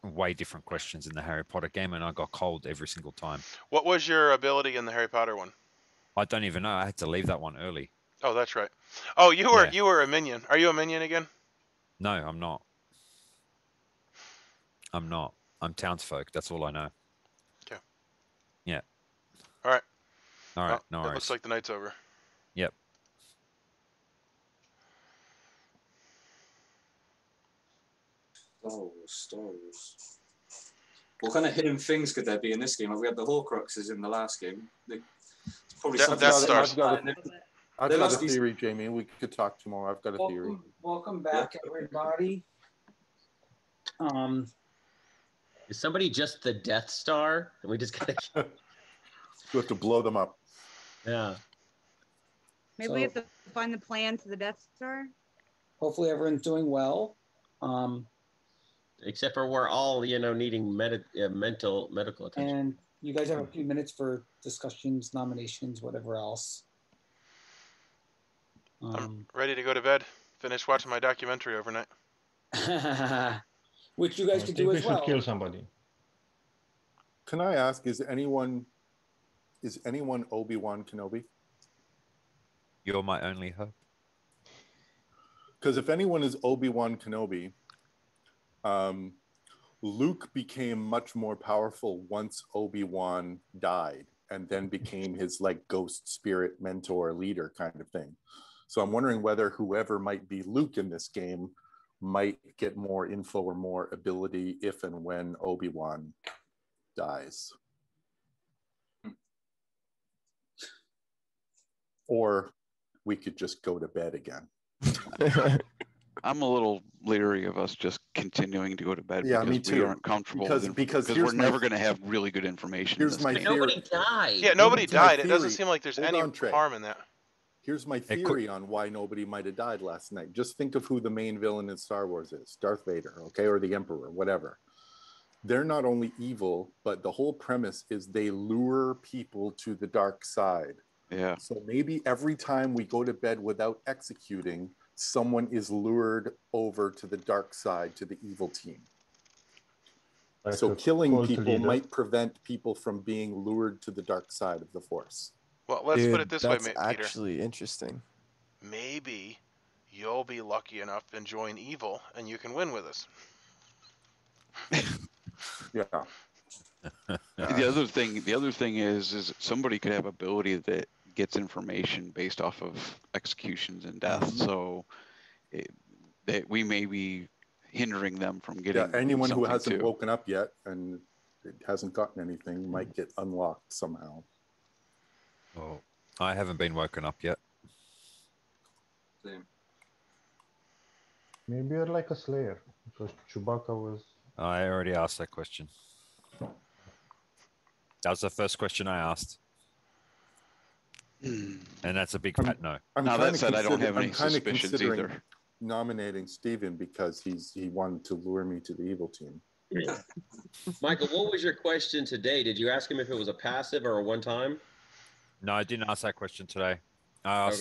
way different questions in the Harry Potter game, and I got cold every single time.
What was your ability in the Harry Potter one?
I don't even know. I had to leave that one early.
Oh, that's right. Oh, you were
Yeah.
you were a minion. Are you a minion again?
No, I'm not. I'm not. I'm Townsfolk. That's all I know.
Okay.
Yeah.
All right.
All right.
Well,
No
it
worries.
looks like the night's over.
Yep.
Star Wars. What kind of hidden things could there be in this game? Like we had the Horcruxes in the last game. It's probably
Death
something
Stars.
I've
There
got a
must be-
theory, Jamie. We could talk tomorrow. I've got a theory.
Welcome back, everybody.
Is somebody just the Death Star? And we just gotta.
You have to blow them up.
Yeah.
Maybe we have to find the plan to the Death Star.
Hopefully, everyone's doing well.
Except for we're all, needing medical attention.
And you guys have a few minutes for discussions, nominations, whatever else.
I'm ready to go to bed. Finish watching my documentary overnight.
Which you guys could do
we
as
should
well.
kill somebody.
Can I ask, is anyone Obi-Wan Kenobi?
You're my only hope.
Because if anyone is Obi-Wan Kenobi, Luke became much more powerful once Obi-Wan died, and then became his ghost spirit mentor leader kind of thing. So I'm wondering whether whoever might be Luke in this game might get more info or more ability if and when Obi-Wan dies. Or we could just go to bed again.
I'm a little leery of us just continuing to go to bed
Yeah,
because
me
we
too.
aren't comfortable
Because
we're never going to have really good information.
Here's
in this
my
game.
theory.
Nobody died.
Yeah, nobody
Here's my
died. It doesn't
theory.
seem like there's
Hold
any
on, Trey.
harm in that.
Here's my theory on why nobody might have died last night. Just think of who the main villain in Star Wars is. Darth Vader, okay? Or the Emperor, whatever. They're not only evil, but the whole premise is they lure people to the dark side.
Yeah.
So maybe every time we go to bed without executing, someone is lured over to the dark side, to the evil team. So killing people might prevent people from being lured to the dark side of the Force.
Well, let's put it this way,
That's
Peter.
actually interesting.
Maybe you'll be lucky enough and join evil, and you can win with us.
Yeah.
The other thing is somebody could have ability that gets information based off of executions and death. So that we may be hindering them from getting.
Yeah, anyone who
something
hasn't
too.
woken up yet and it hasn't gotten anything might get unlocked somehow.
Oh, I haven't been woken up yet.
Same.
Maybe you're like a Slayer, because Chewbacca was...
I already asked that question. That was the first question I asked. And that's a big fat no.
Now that said, I don't have any
I'm kind of
suspicions
considering
either.
nominating Steven because he wanted to lure me to the evil team.
Michael, what was your question today? Did you ask him if it was a passive or a one-time?
No, I didn't ask that question today. I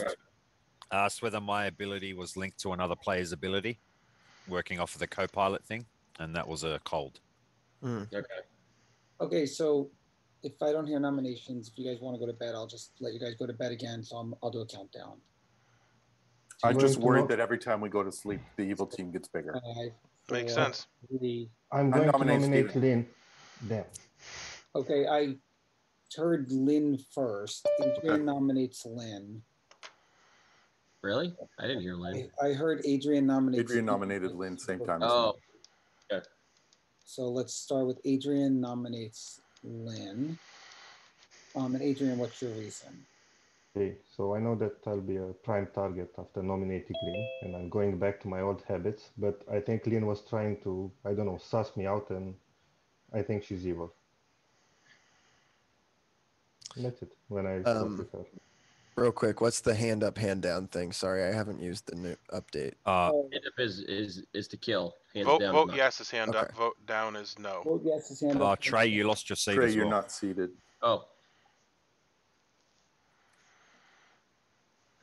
asked whether my ability was linked to another player's ability, working off of the co-pilot thing, and that was a cold.
Okay.
Okay, so if I don't hear nominations, if you guys want to go to bed, I'll just let you guys go to bed again. So I'll do a countdown.
I'm just worried that every time we go to sleep, the evil team gets bigger.
Makes sense.
I'm going to nominate Lynn. Then.
Okay, I heard Lynn first. Adrian nominates Lynn.
Really? I didn't hear Lynn.
I heard Adrian nominates.
Adrian nominated Lynn same time as me.
Oh, okay.
So let's start with Adrian nominates Lynn. And Adrian, what's your reason?
Okay, so I know that I'll be a prime target after nominating Lynn, and I'm going back to my old habits, but I think Lynn was trying to, I don't know, suss me out, and I think she's evil. And that's it, when I talk with her.
Real quick, what's the hand up, hand down thing? Sorry, I haven't used the new update.
Hand up is to kill. Hands
Vote,
down.
vote
not.
yes is hand
Okay.
up. Vote down is no.
Vote yes is hand up.
Trey, you lost your seat
Trey,
as
you're
well.
not seated.
Oh.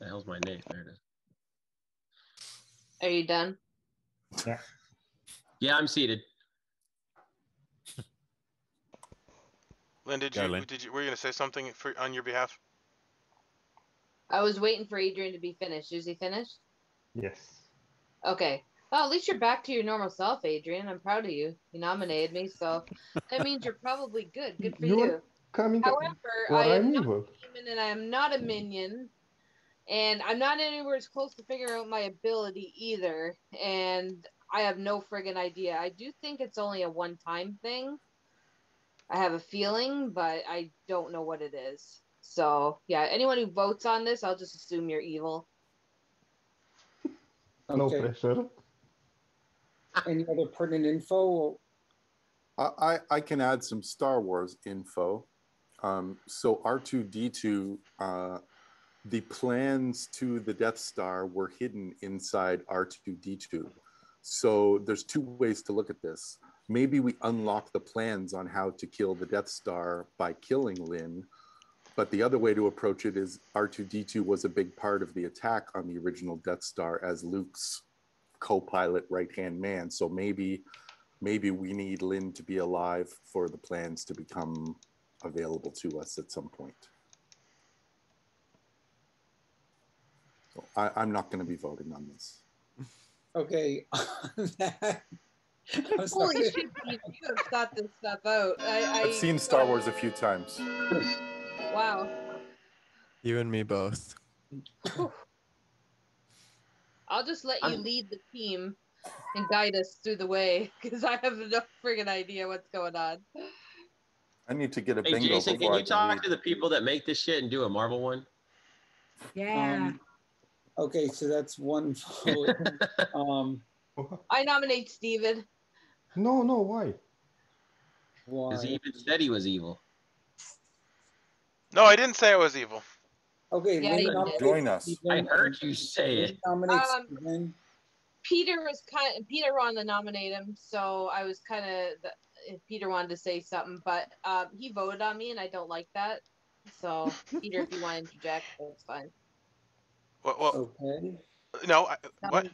The hell's my name? There it is.
Are you done?
Yeah.
Yeah, I'm seated.
Lynn,
Go, Lynn.
were you gonna say something on your behalf?
I was waiting for Adrian to be finished. Is he finished?
Yes.
Okay. Well, at least you're back to your normal self, Adrian. I'm proud of you. You nominated me, so that means you're probably good. Good for
You're
you.
coming.
However,
Or
I am
I'm
not
evil.
a demon and I am not a minion. And I'm not anywhere as close to figuring out my ability either. And I have no friggin' idea. I do think it's only a one-time thing. I have a feeling, but I don't know what it is. So, yeah, anyone who votes on this, I'll just assume you're evil.
No
Okay.
pressure.
Any other pertinent info?
I can add some Star Wars info. So R2D2, the plans to the Death Star were hidden inside R2D2. So there's two ways to look at this. Maybe we unlock the plans on how to kill the Death Star by killing Lynn. But the other way to approach it is R2D2 was a big part of the attack on the original Death Star as Luke's co-pilot right-hand man. So maybe we need Lynn to be alive for the plans to become available to us at some point. So I'm not going to be voting on this.
Okay. I'm sorry.
Holy shit, Steve, you have thought this stuff out.
I've seen Star Wars a few times.
Wow.
You and me both.
I'll just let you lead the team and guide us through the way, because I have no friggin' idea what's going on.
I need to get a
Hey,
bingo
Jason,
before
can
I
you
can
talk
read.
to the people that make this shit and do a Marvel one?
Yeah.
Okay, so that's one vote.
I nominate Steven.
No, why?
Because he
Why?
even said he was evil.
No, I didn't say I was evil.
Okay,
Yeah,
Lynn
you
nominates
did.
Join us.
I
Stephen,
heard you say
Lynn
it.
nominates Stephen.
Peter wanted to nominate him, so I was kind of Peter wanted to say something, but he voted on me, and I don't like that. So Peter, if you want to interject, that's fine.
Well,
Okay.
no. What?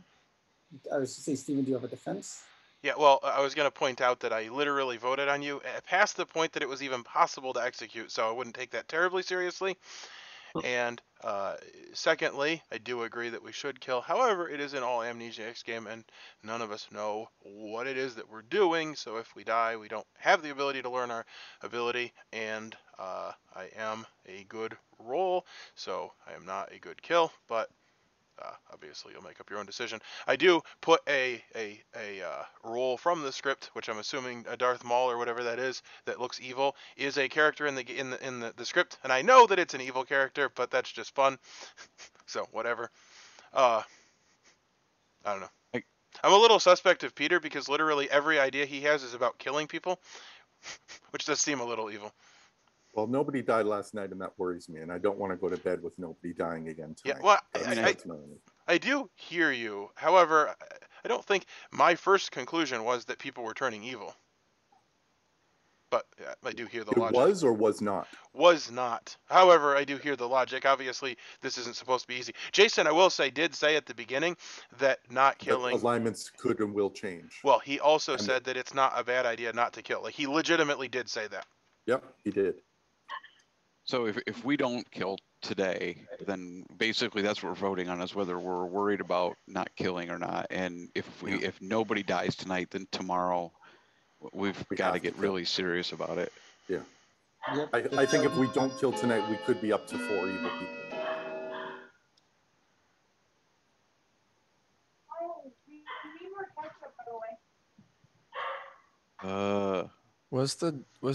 I was to say, Stephen, do you have a defense?
Yeah, well, I was going to point out that I literally voted on you past the point that it was even possible to execute, so I wouldn't take that terribly seriously. And secondly, I do agree that we should kill. However, it is an all Amnesiacs game, and none of us know what it is that we're doing, so if we die, we don't have the ability to learn our ability, and I am a good roll, so I am not a good kill, but obviously, you'll make up your own decision. I do put a role from the script, which I'm assuming a Darth Maul or whatever that is that looks evil is a character in the script, and I know that it's an evil character, but that's just fun. So whatever. I don't know. I'm a little suspect of Peter because literally every idea he has is about killing people, which does seem a little evil.
Well, nobody died last night, and that worries me. And I don't want to go to bed with nobody dying again tonight.
Yeah, well,
I
I do hear you. However, I don't think my first conclusion was that people were turning evil. But I do hear the logic.
Was or was not?
Was not. However, I do hear the logic. Obviously, this isn't supposed to be easy. Jason, I will say, did say at the beginning that not killing...
That alignments could and will change.
Well, he also said that it's not a bad idea not to kill. Like, he legitimately did say that.
Yep, he did.
So if we don't kill today, then basically that's what we're voting on, is whether we're worried about not killing or not. And if nobody dies tonight, then tomorrow we got to get really serious about it.
Yeah.
Yep.
I think if we don't kill tonight, we could be up to 4 evil people.
Was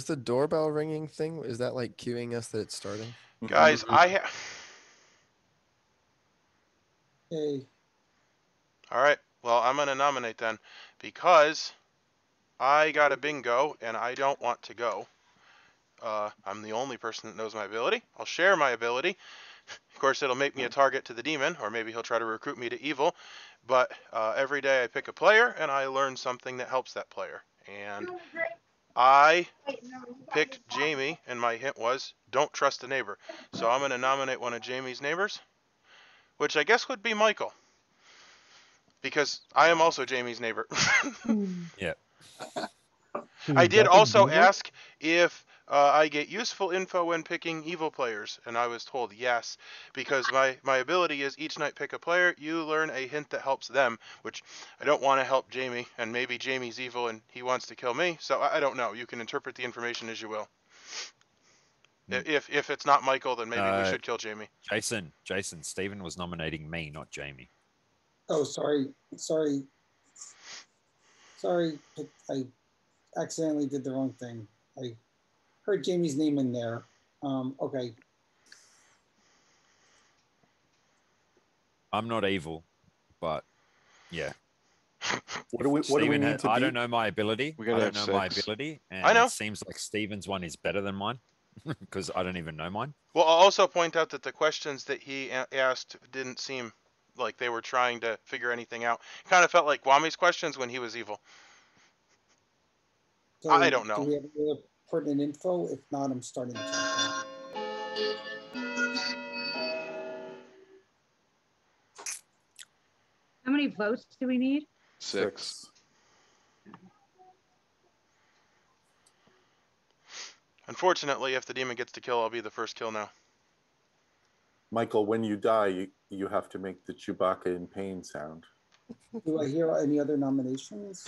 the doorbell ringing thing? Is that like cueing us that it's starting?
Guys, I
Hey.
All right. Well, I'm going to nominate then because I got a bingo and I don't want to go. I'm the only person that knows my ability. I'll share my ability. Of course, it'll make me a target to the demon, or maybe he'll try to recruit me to evil. But every day I pick a player and I learn something that helps that player. And I picked Jamie, and my hint was don't trust a neighbor. So I'm going to nominate one of Jamie's neighbors, which I guess would be Michael, because I am also Jamie's neighbor.
Yeah.
I
Is
did
that a
also
bingo?
ask if I get useful info when picking evil players, and I was told yes, because my ability is each night pick a player, you learn a hint that helps them, which I don't want to help Jamie, and maybe Jamie's evil and he wants to kill me, so I don't know. You can interpret the information as you will. If it's not Michael, then maybe we should kill Jamie.
Jason, Stephen was nominating me, not Jamie.
Oh, sorry. I accidentally did the wrong thing. I heard Jamie's name in there. Okay.
I'm not evil, but yeah.
What do we
Steven
need to
I
be?
don't know my ability.
We
I
gotta
don't
have
know my
6.
ability, and
I know.
it seems like Steven's one is better than mine because I don't even know mine.
Well, I'll also point out that the questions that he asked didn't seem like they were trying to figure anything out. Kind of felt like Kwami's questions when he was evil.
So
I don't know.
Do we have any other pertinent info? If not, I'm starting the countdown.
How many votes do we need?
6.
Unfortunately, if the demon gets to kill, I'll be the first kill now.
Michael, when you die, you have to make the Chewbacca in pain sound.
Do I hear any other nominations?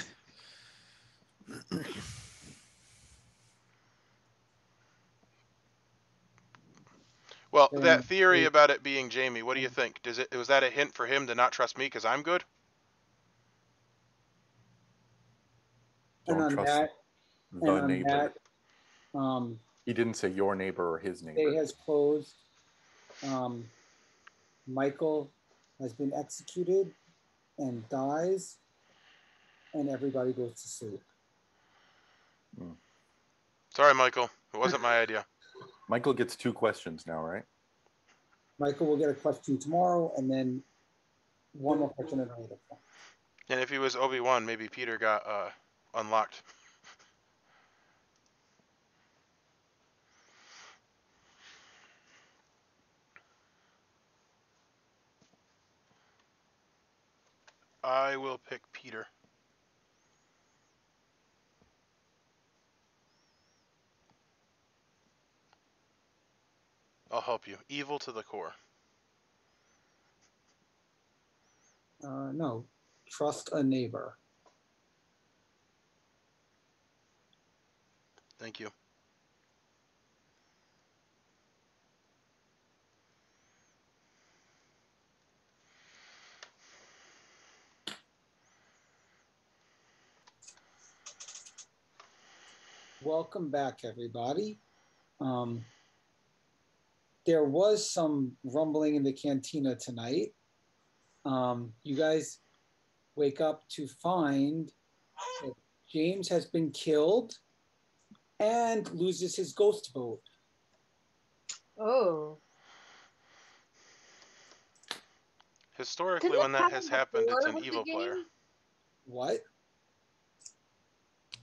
Well, that theory about it being Jamie, what do you think? Was that a hint for him to not trust me because I'm good?
And
Don't
on
trust
that,
the neighbor.
that,
He didn't say your neighbor or his
day
neighbor.
has closed. Michael has been executed and dies, and everybody goes to sleep.
Sorry, Michael. It wasn't my idea.
Michael gets 2 questions now, right?
Michael will get a question tomorrow, and then one more question at another point.
And if he was Obi-Wan, maybe Peter got unlocked. I will pick Peter. I'll help you. Evil to the core.
No, trust a neighbor.
Thank you.
Welcome back, everybody. There was some rumbling in the cantina tonight. You guys wake up to find that James has been killed and loses his ghost vote.
Oh.
Historically, when that has happened, it's an evil player.
What?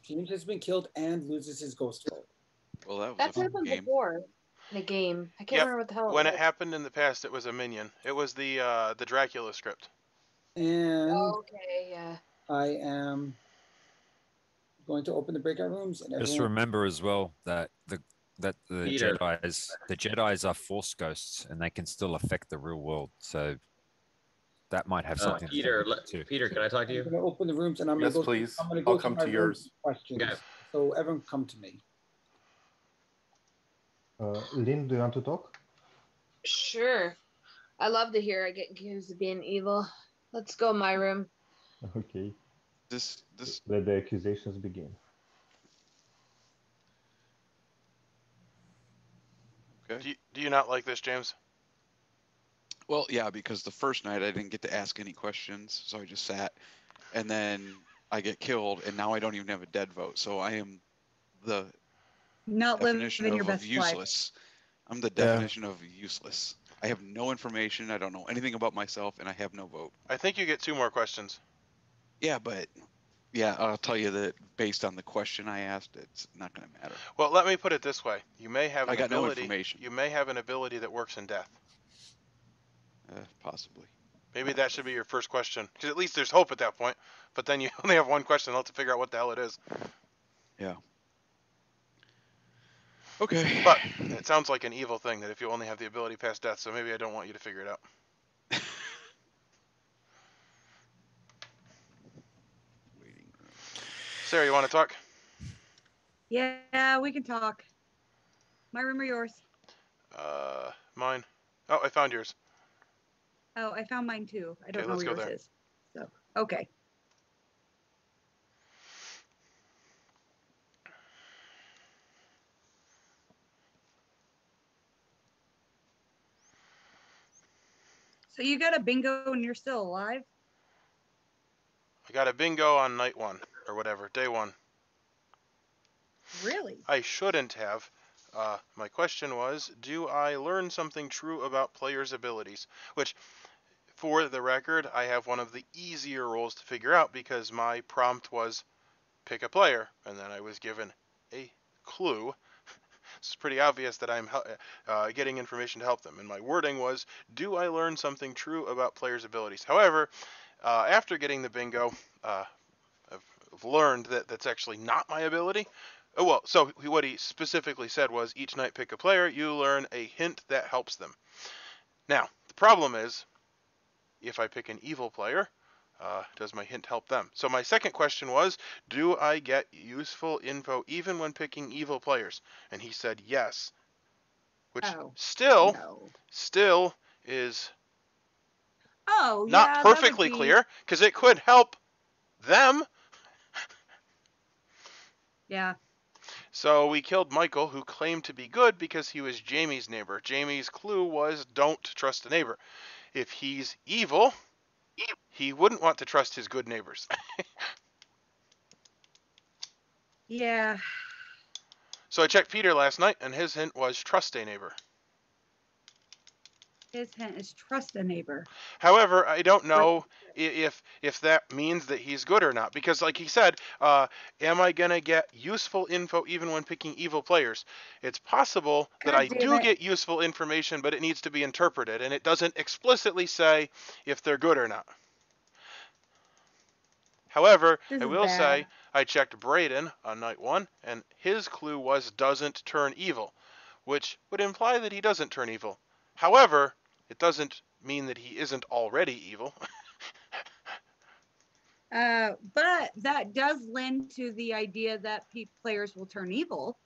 James has been killed and loses his ghost vote.
Well, that was
That's
a fun
happened
game.
before in a game. I can't remember what the hell
When
it
it
was.
happened in the past, it was a minion. It was the Dracula script.
And
Okay, yeah.
I am going to open the breakout rooms, and
Just
everyone.
remember as well that the
Peter.
Jedis are force ghosts and they can still affect the real world. So that might have something to do
Peter,
with it too.
Peter, can I talk to
I'm
you?
going to open the rooms, and I'm
Yes,
going to go.
please.
I'm going to
I'll
go
come
through
to
my
yours.
questions.
Okay.
So everyone, come to me.
Lynn, do you want to talk?
Sure. I love to hear I get accused of being evil. Let's go my room.
Okay.
This
Let the accusations begin.
okay.
Do you not like this, James?
Well, yeah, because the first night I didn't get to ask any questions, so I just sat, and then I get killed, and now I don't even have a dead vote. So I am the
Not
definition
living your
of
best life.
useless. I'm the definition of useless. I have no information. I don't know anything about myself, and I have no vote.
I think you get 2 more questions.
Yeah, but yeah, I'll tell you that based on the question I asked, it's not going to matter.
Well, let me put it this way: you may have
I
an
got no
ability.
information.
You may have an ability that works in death.
Possibly.
Maybe that should be your first question, because at least there's hope at that point. But then you only have one question. I'll have to figure out what the hell it is.
Yeah. Okay.
But it sounds like an evil thing that if you only have the ability past death, so maybe I don't want you to figure it out.
Waiting room.
Sarah, you want to talk?
Yeah, we can talk. My room or yours?
Mine. Oh, I found yours.
Oh, I found mine too. I don't
Okay,
know
let's
where
go
yours
there.
is. So, okay. So you got a bingo and you're still alive?
I got a bingo on night 1, or whatever, day 1.
Really?
I shouldn't have. My question was, do I learn something true about players' abilities? Which, for the record, I have one of the easier roles to figure out because my prompt was pick a player, and then I was given a clue. It's pretty obvious that I'm getting information to help them. And my wording was, do I learn something true about players' abilities? However, after getting the bingo, I've learned that that's actually not my ability. Oh, well, so what he specifically said was, each night pick a player, you learn a hint that helps them. Now, the problem is, if I pick an evil player, does my hint help them? So my second question was, do I get useful info even when picking evil players? And he said yes, which still is not
yeah,
perfectly clear, because it could help them.
Yeah.
So we killed Michael, who claimed to be good because he was Jamie's neighbor. Jamie's clue was, don't trust a neighbor. If he's evil, he wouldn't want to trust his good neighbors.
Yeah.
So I checked Peter last night, and his hint was trust a neighbor.
His hint is trust a neighbor.
However, I don't know if that means that he's good or not, because like he said, am I gonna get useful info even when picking evil players? It's possible that I do get useful information, but it needs to be interpreted, and it doesn't explicitly say if they're good or not. However, I will say I checked Braden on night 1, and his clue was doesn't turn evil, which would imply that he doesn't turn evil. However, it doesn't mean that he isn't already evil.
But that does lend to the idea that players will turn evil.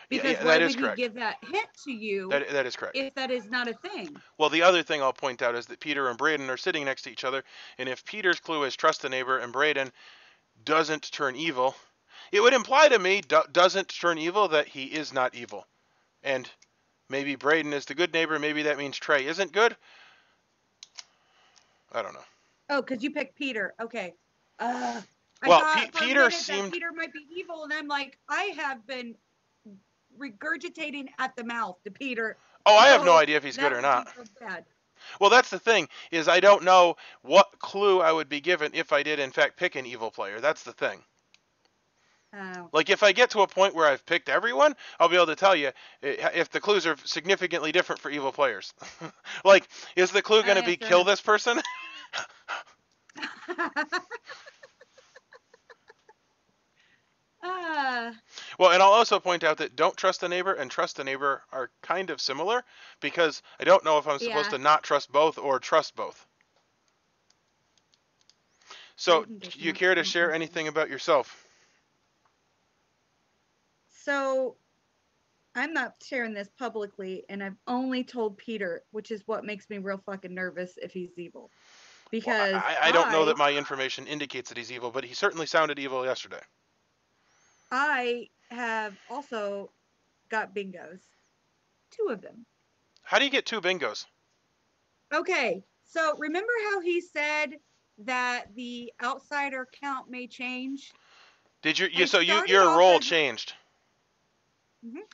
Because
yeah,
why would he give that hint to you?
That is correct.
If that is not a thing.
Well, the other thing I'll point out is that Peter and Braden are sitting next to each other, and if Peter's clue is trust a neighbor and Braden doesn't turn evil, it would imply to me doesn't turn evil that he is not evil. And maybe Braden is the good neighbor, maybe that means Trey isn't good. I don't know.
Oh, because you picked Peter. Okay. I
well,
thought
Peter seemed...
that Peter might be evil, and I'm like, I have been regurgitating at the mouth to Peter.
Oh, I have no idea if he's good or not.
So bad.
Well, that's the thing, is I don't know what clue I would be given if I did in fact pick an evil player. That's the thing.
Oh.
Like, if I get to a point where I've picked everyone, I'll be able to tell you if the clues are significantly different for evil players. Like, is the clue going to be kill this person? Well, and I'll also point out that don't trust a neighbor and trust a neighbor are kind of similar, because I don't know if I'm supposed to not trust both or trust both. So, do you care to share anything about yourself?
So, I'm not sharing this publicly, and I've only told Peter, which is what makes me real fucking nervous if he's evil. Because
well, I don't know that my information indicates that he's evil, but he certainly sounded evil yesterday.
I have also got bingos. 2 of them.
How do you get 2 bingos?
Okay, so remember how he said that the outsider count may change?
Did your role changed?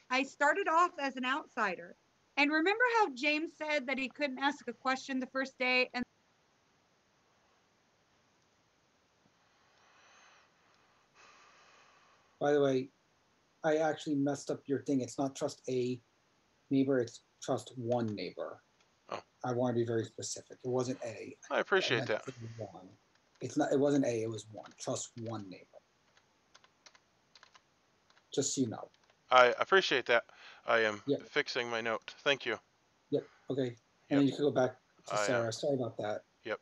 I started off as an outsider. And remember how James said that he couldn't ask a question the first day? And
by the way, I actually messed up your thing. It's not trust a neighbor, it's trust one neighbor.
Oh.
I want to be very specific. It wasn't A.
I appreciate
meant
that.
to say 1. It's not. It wasn't A. It was 1. Trust one neighbor. Just so you know.
I appreciate that. I am
Yep.
fixing my note. Thank you.
Yep. Okay. And
Yep.
then you can go back to
I
Sarah. Sorry about that.
Yep.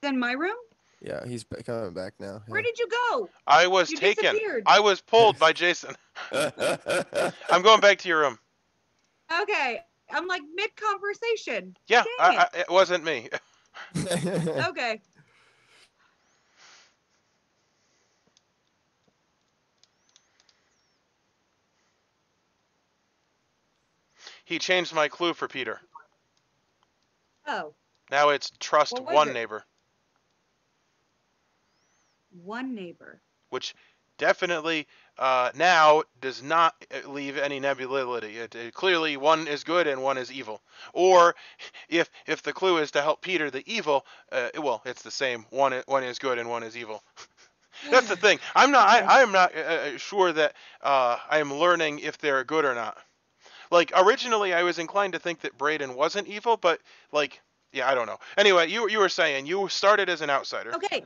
In my room?
Yeah, he's coming back now.
Where did you go?
I was
You
taken.
disappeared.
I was pulled by Jason. I'm going back to your room.
Okay. I'm like mid conversation.
Yeah,
Dang it.
it wasn't me.
Okay.
He changed my clue for Peter.
Oh.
Now it's trust
What was
one
it?
neighbor,
One neighbor.
which definitely now does not leave any nebulity. It clearly one is good and one is evil. Or if the clue is to help Peter the evil, well, it's the same. One is good and one is evil. That's the thing. I'm not.
Okay.
I am not sure that I am learning if they're good or not. Like originally, I was inclined to think that Braden wasn't evil, but like, yeah, I don't know. Anyway, you were saying you started as an outsider.
Okay.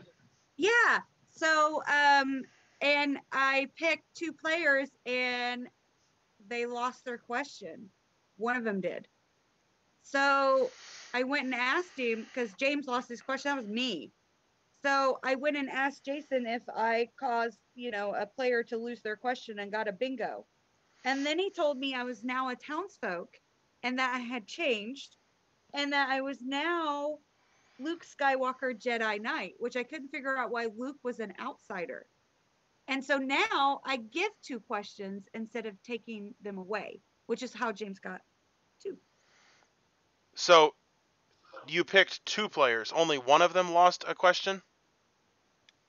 Yeah. So and I picked 2 players and they lost their question. One of them did. So I went and asked him because James lost his question. That was me. So I went and asked Jason if I caused, a player to lose their question and got a bingo. And then he told me I was now a townsfolk and that I had changed and that I was now Luke Skywalker Jedi Knight, which I couldn't figure out why Luke was an outsider. And so now I give 2 questions instead of taking them away, which is how James got 2.
So you picked 2 players. Only one of them lost a question.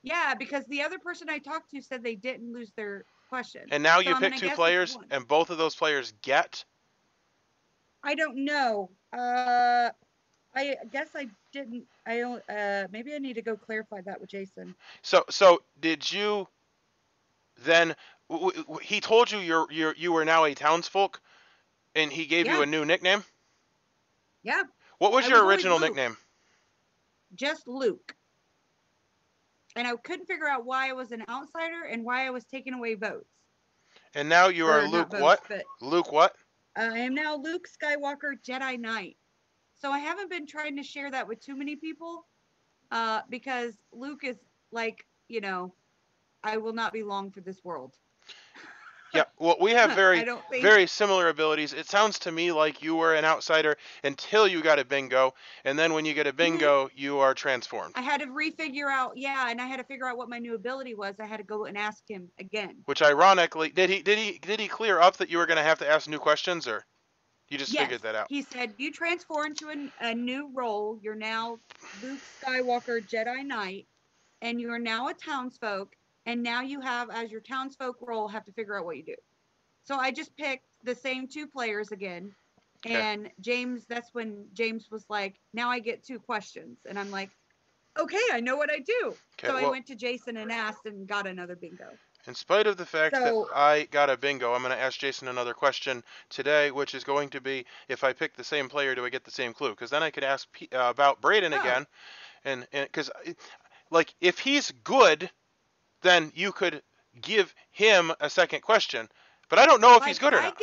Yeah, because the other person I talked to said they didn't lose their question.
And now
So
you
I'm
pick
gonna
2
guess it's
players,
1.
and both of those players get.
I don't know. I guess I didn't. I don't. Maybe I need to go clarify that with Jason.
So did you then? He told you you were now a townsfolk, and he gave you
Yeah.
a new nickname.
Yeah.
What was
I
your
was always
original
Luke.
nickname?
Just Luke. And I couldn't figure out why I was an outsider and why I was taking away votes.
And now you are
Or not
Luke
votes,
what?
but
Luke what?
I am now Luke Skywalker Jedi Knight. So I haven't been trying to share that with too many people because Luke is like, I will not be long for this world.
Yeah, well, we have
I don't think.
very similar abilities. It sounds to me like you were an outsider until you got a bingo, and then when you get a bingo, you are transformed.
I had to refigure out, and I had to figure out what my new ability was. I had to go and ask him again.
Which ironically, did he clear up that you were going to have to ask new questions, or you just figured that out?
He said you transform into a new role. You're now Luke Skywalker Jedi Knight, and you are now a townsfolk. And now you have, as your townsfolk role, have to figure out what you do. So I just picked the same 2 players again.
Okay.
And James, that's when James was like, now I get 2 questions. And I'm like, okay, I know what I do.
Okay,
So
well,
I went to Jason and asked and got another bingo.
In spite of the fact that
So
I got a bingo, I'm going to ask Jason another question today, which is going to be, if I pick the same player, do I get the same clue? Because then I could ask about Braden again, and because like if he's good, then you could give him a second question. But I don't know if he's good or not.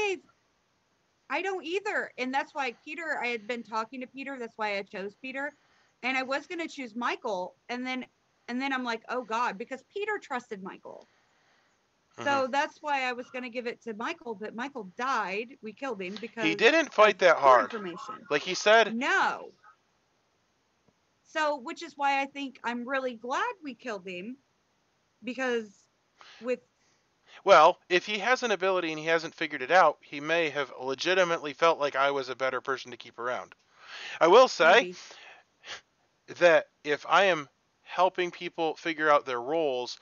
I don't either. And that's why Peter, I had been talking to Peter. That's why I chose Peter. And I was going to choose Michael. And then I'm like, oh God, because Peter trusted Michael. So that's why I was going to give it to Michael, but Michael died. We killed him because
he didn't fight that hard. Like he said.
No. So, which is why I think I'm really glad we killed him, because
well, if he has an ability and he hasn't figured it out, he may have legitimately felt like I was a better person to keep around. I will say that if I am helping people figure out their roles,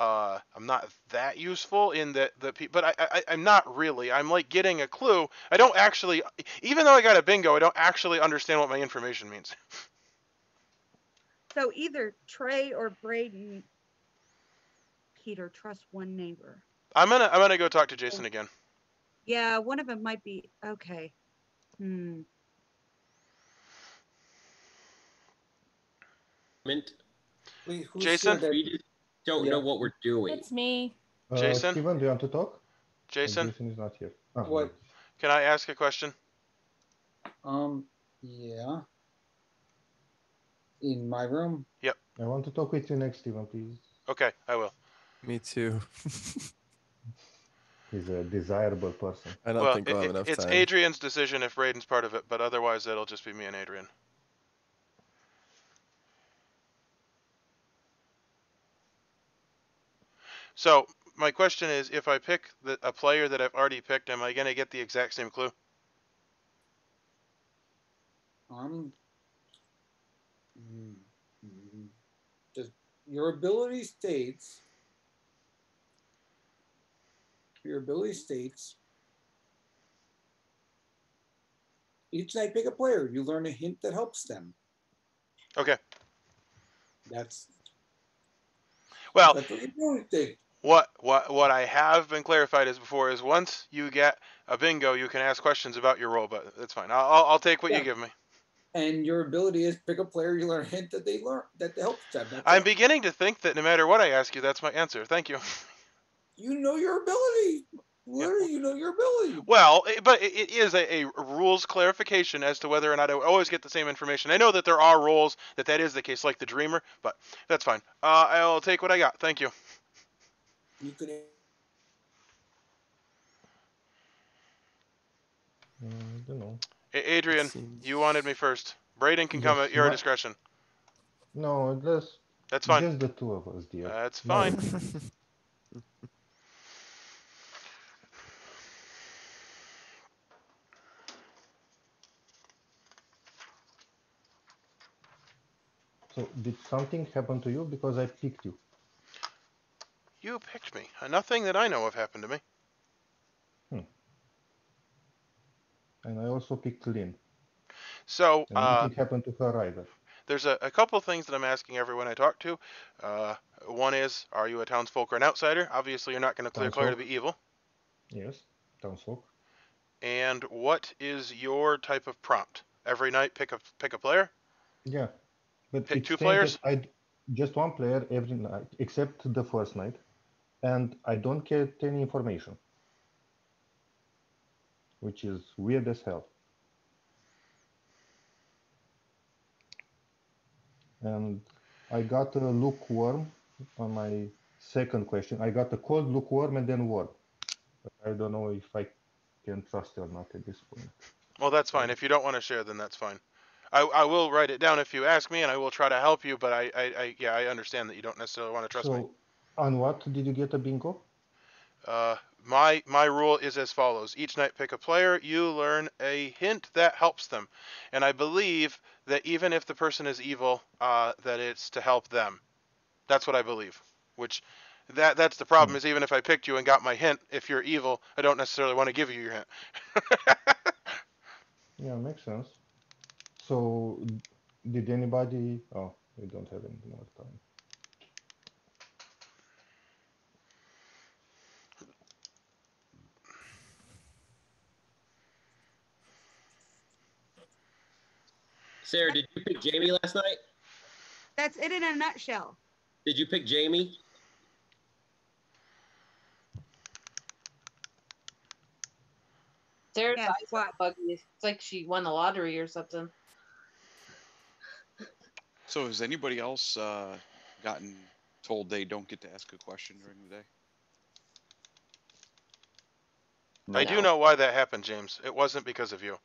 I'm not that useful in that but I'm not really. I'm like getting a clue. I don't actually, even though I got a bingo, I don't actually understand what my information means.
So either Trey or Braden. Peter, trust one neighbor.
I'm gonna go talk to Jason again.
Yeah, one of them might be okay.
Mint.
Wait, who's
Jason?
here that-
We just don't know what we're doing.
It's me.
Jason?
Steven, do you want to talk?
Jason?
Jason is not here. Oh,
What?
right.
Can I ask a question?
Yeah. In my room?
Yep.
I want to talk with you next, Steven, please.
Okay, I will.
Me too.
He's a desirable person.
I don't think we'll have enough
it's
time.
Adrian's decision if Raiden's part of it, but otherwise it'll just be me and Adrian. So my question is, if I pick a player that I've already picked, am I going to get the exact same clue?
Just your ability states. Each night, pick a player. You learn a hint that helps them.
Okay.
That's
well.
That's what your ability state.
What I have been clarified as before is once you get a bingo, you can ask questions about your role, but that's fine. I'll take what you give me.
And your ability is pick a player. You learn a hint that they learn that helps them.
I'm beginning to think that no matter what I ask you, that's my answer. Thank you.
You know your ability. Literally, you know your ability.
Well, but it is a rules clarification as to whether or not I always get the same information. I know that there are rules that is the case, like the Dreamer, but that's fine. I'll take what I got. Thank you.
You could.
I don't know.
Adrian, you wanted me first. Braden can come at your discretion.
No,
that's fine.
Just the two of us, dear.
That's fine.
So, did something happen to you because I picked you?
You picked me. Nothing that I know of happened to me.
And I also picked Lynn.
So,
and nothing happened to her either.
There's a couple things that I'm asking everyone I talk to. One is, are you a townsfolk or an outsider? Obviously, you're not going to clear to be evil.
Yes, townsfolk.
And what is your type of prompt? Every night, pick a player.
Yeah, but
pick
it's
two players.
Just one player every night, except the first night, and I don't get any information, which is weird as hell. And I got a lukewarm on my second question. I got a cold, lukewarm, and then warm. But I don't know if I can trust it or not at this point.
Well, that's fine. If you don't want to share, then that's fine. I will write it down if you ask me, and I will try to help you. But I understand that you don't necessarily want to trust me.
So, on what did you get a bingo?
My rule is as follows. Each night pick a player, you learn a hint that helps them. And I believe that even if the person is evil, that it's to help them. That's what I believe. Which that's the problem is even if I picked you and got my hint, if you're evil, I don't necessarily want to give you your hint.
Yeah, makes sense. So, did anybody... Oh, we don't have any more time.
Sarah, did you pick Jamie last night?
That's it in a nutshell.
Did you pick Jamie?
Sarah's eyes got buggy. It's like she won the lottery or something.
So has anybody else gotten told they don't get to ask a question during the day?
I do know why that happened, James. It wasn't because of you.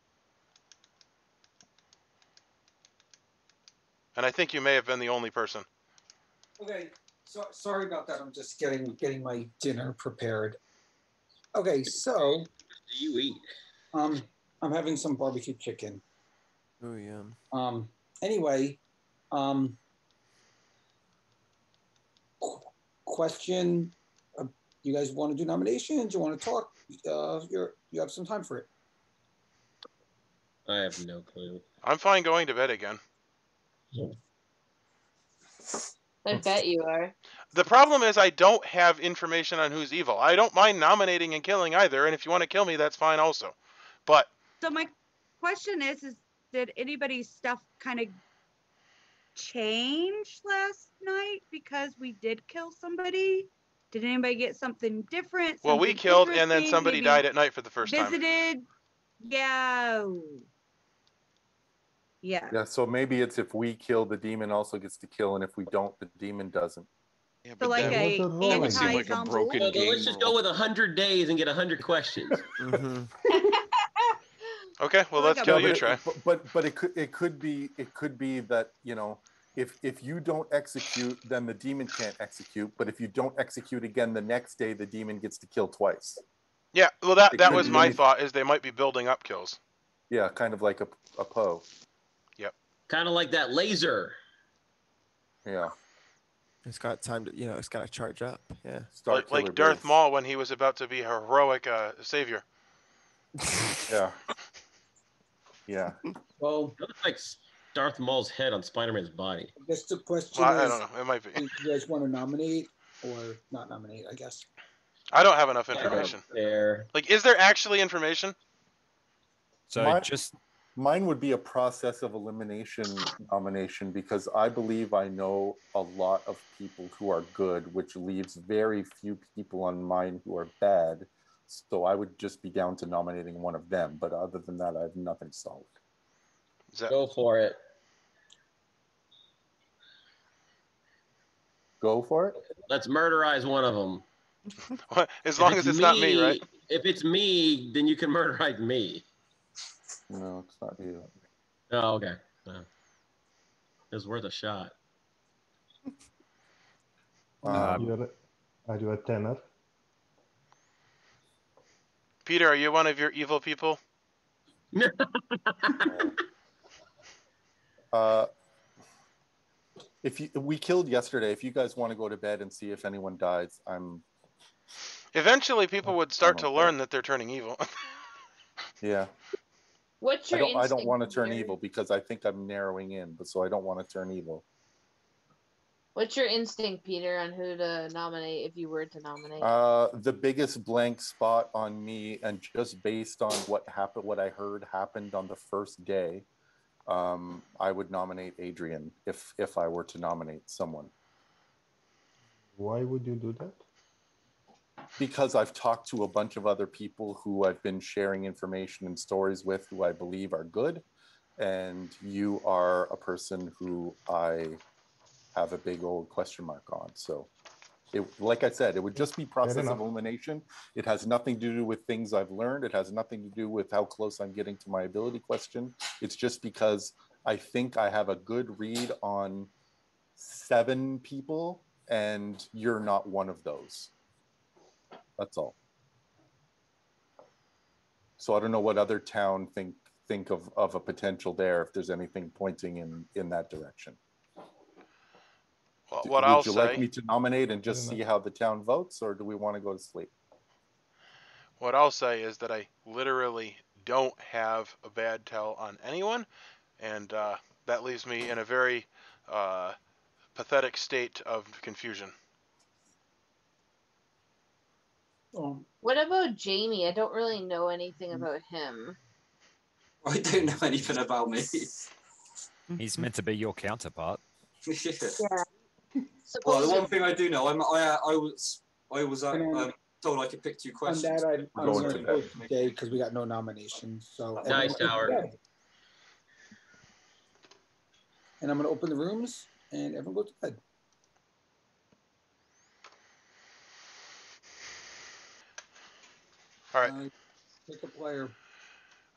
And I think you may have been the only person.
Okay, so sorry about that. I'm just getting my dinner prepared. Okay, so
what do you eat?
I'm having some barbecue chicken.
Oh yeah.
Anyway, question. You guys want to do nominations? You want to talk? You have some time for it.
I have no clue.
I'm fine going to bed again.
I bet you are.
The problem is I don't have information on who's evil. I don't mind nominating and killing either, and if you want to kill me, that's fine also. But
So my question is did anybody's stuff kind of change last night because we did kill somebody? Did anybody get something different?
well, we
something
killed and then
interesting,
somebody
maybe
died at night for the first time.
visited? Yeah. Yeah.
Yeah, so maybe it's if we kill, the demon also gets to kill, and if we don't, the demon doesn't.
Yeah,
So
but
like
that,
What's
a
the rule
that would seem like a
anti-Tom
broken
rule?
So
game
let's just
rule.
go with 100 days and get 100 questions.
Mm-hmm.
Okay, well,
Like
let's
a-
kill
No,
you, Trey.
But it could be that, you know, if you don't execute, then the demon can't execute. But if you don't execute again the next day, the demon gets to kill twice.
Yeah, well,
It
that
could
was
be
my
anything.
thought, is they might be building up kills.
Yeah, kind of like a Poe.
Kind of like that laser.
Yeah.
It's got time to, it's got to charge up. Yeah.
Star Killer
Like Darth
base.
Maul when he was about to be a heroic savior.
Yeah. Yeah.
Well,
It looks like Darth Maul's head on Spider-Man's body.
I guess the question
Well, I
is,
don't know. It might be.
do you guys want to nominate or not nominate? I guess.
I don't have enough
I don't
information.
care.
Like, is there actually information?
So
Mine would be a process of elimination nomination, because I believe I know a lot of people who are good, which leaves very few people on mine who are bad. So I would just be down to nominating one of them. But other than that, I have nothing solid.
Is that,
Go for it.
Go for it.
Let's murderize one of them.
as long as it's not me, right?
If it's me, then you can murderize me.
No, it's not you.
Oh, okay. It's worth a shot.
I do a tenor.
Peter, are you one of your evil people?
We killed yesterday. If you guys want to go to bed and see if anyone dies,
Eventually, people would start to
okay.
learn that they're turning evil.
Yeah.
What's your
I don't
instinct,
want to turn
Peter?
evil because I think I'm narrowing in, but so I don't want to turn evil.
What's your instinct, Peter, on who to nominate if you were to nominate?
The biggest blank spot on me, and just based on what I heard happened on the first day, I would nominate Adrian if I were to nominate someone.
Why would you do that?
Because I've talked to a bunch of other people who I've been sharing information and stories with, who I believe are good, and you are a person who I have a big old question mark on. So, like I said, it would just be process of elimination. It has nothing to do with things I've learned. It has nothing to do with how close I'm getting to my ability question. It's just because I think I have a good read on 7 people, and you're not one of those. That's all. So I don't know what other town think of a potential there, if there's anything pointing in that direction.
Well,
Would you like me to nominate and just see how the town votes, or do we want to go to sleep?
What I'll say is that I literally don't have a bad tell on anyone, and that leaves me in a very pathetic state of confusion.
What about Jamie? I don't really know anything about him.
I don't know anything about me.
He's meant to be your counterpart.
Yeah.
Well,
the one thing I do know, I was told I could pick 2
On
questions.
that, I'm going to vote today because we got no nominations. So
Nice,
everyone goes to
Howard.
bed. And I'm going to open the rooms, and everyone goes to bed.
All right.
Pick a player.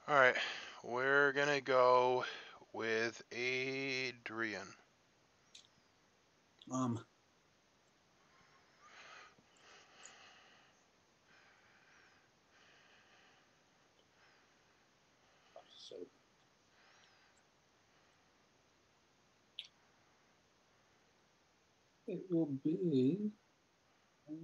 All right. We're going to go with Adrian.
It will be I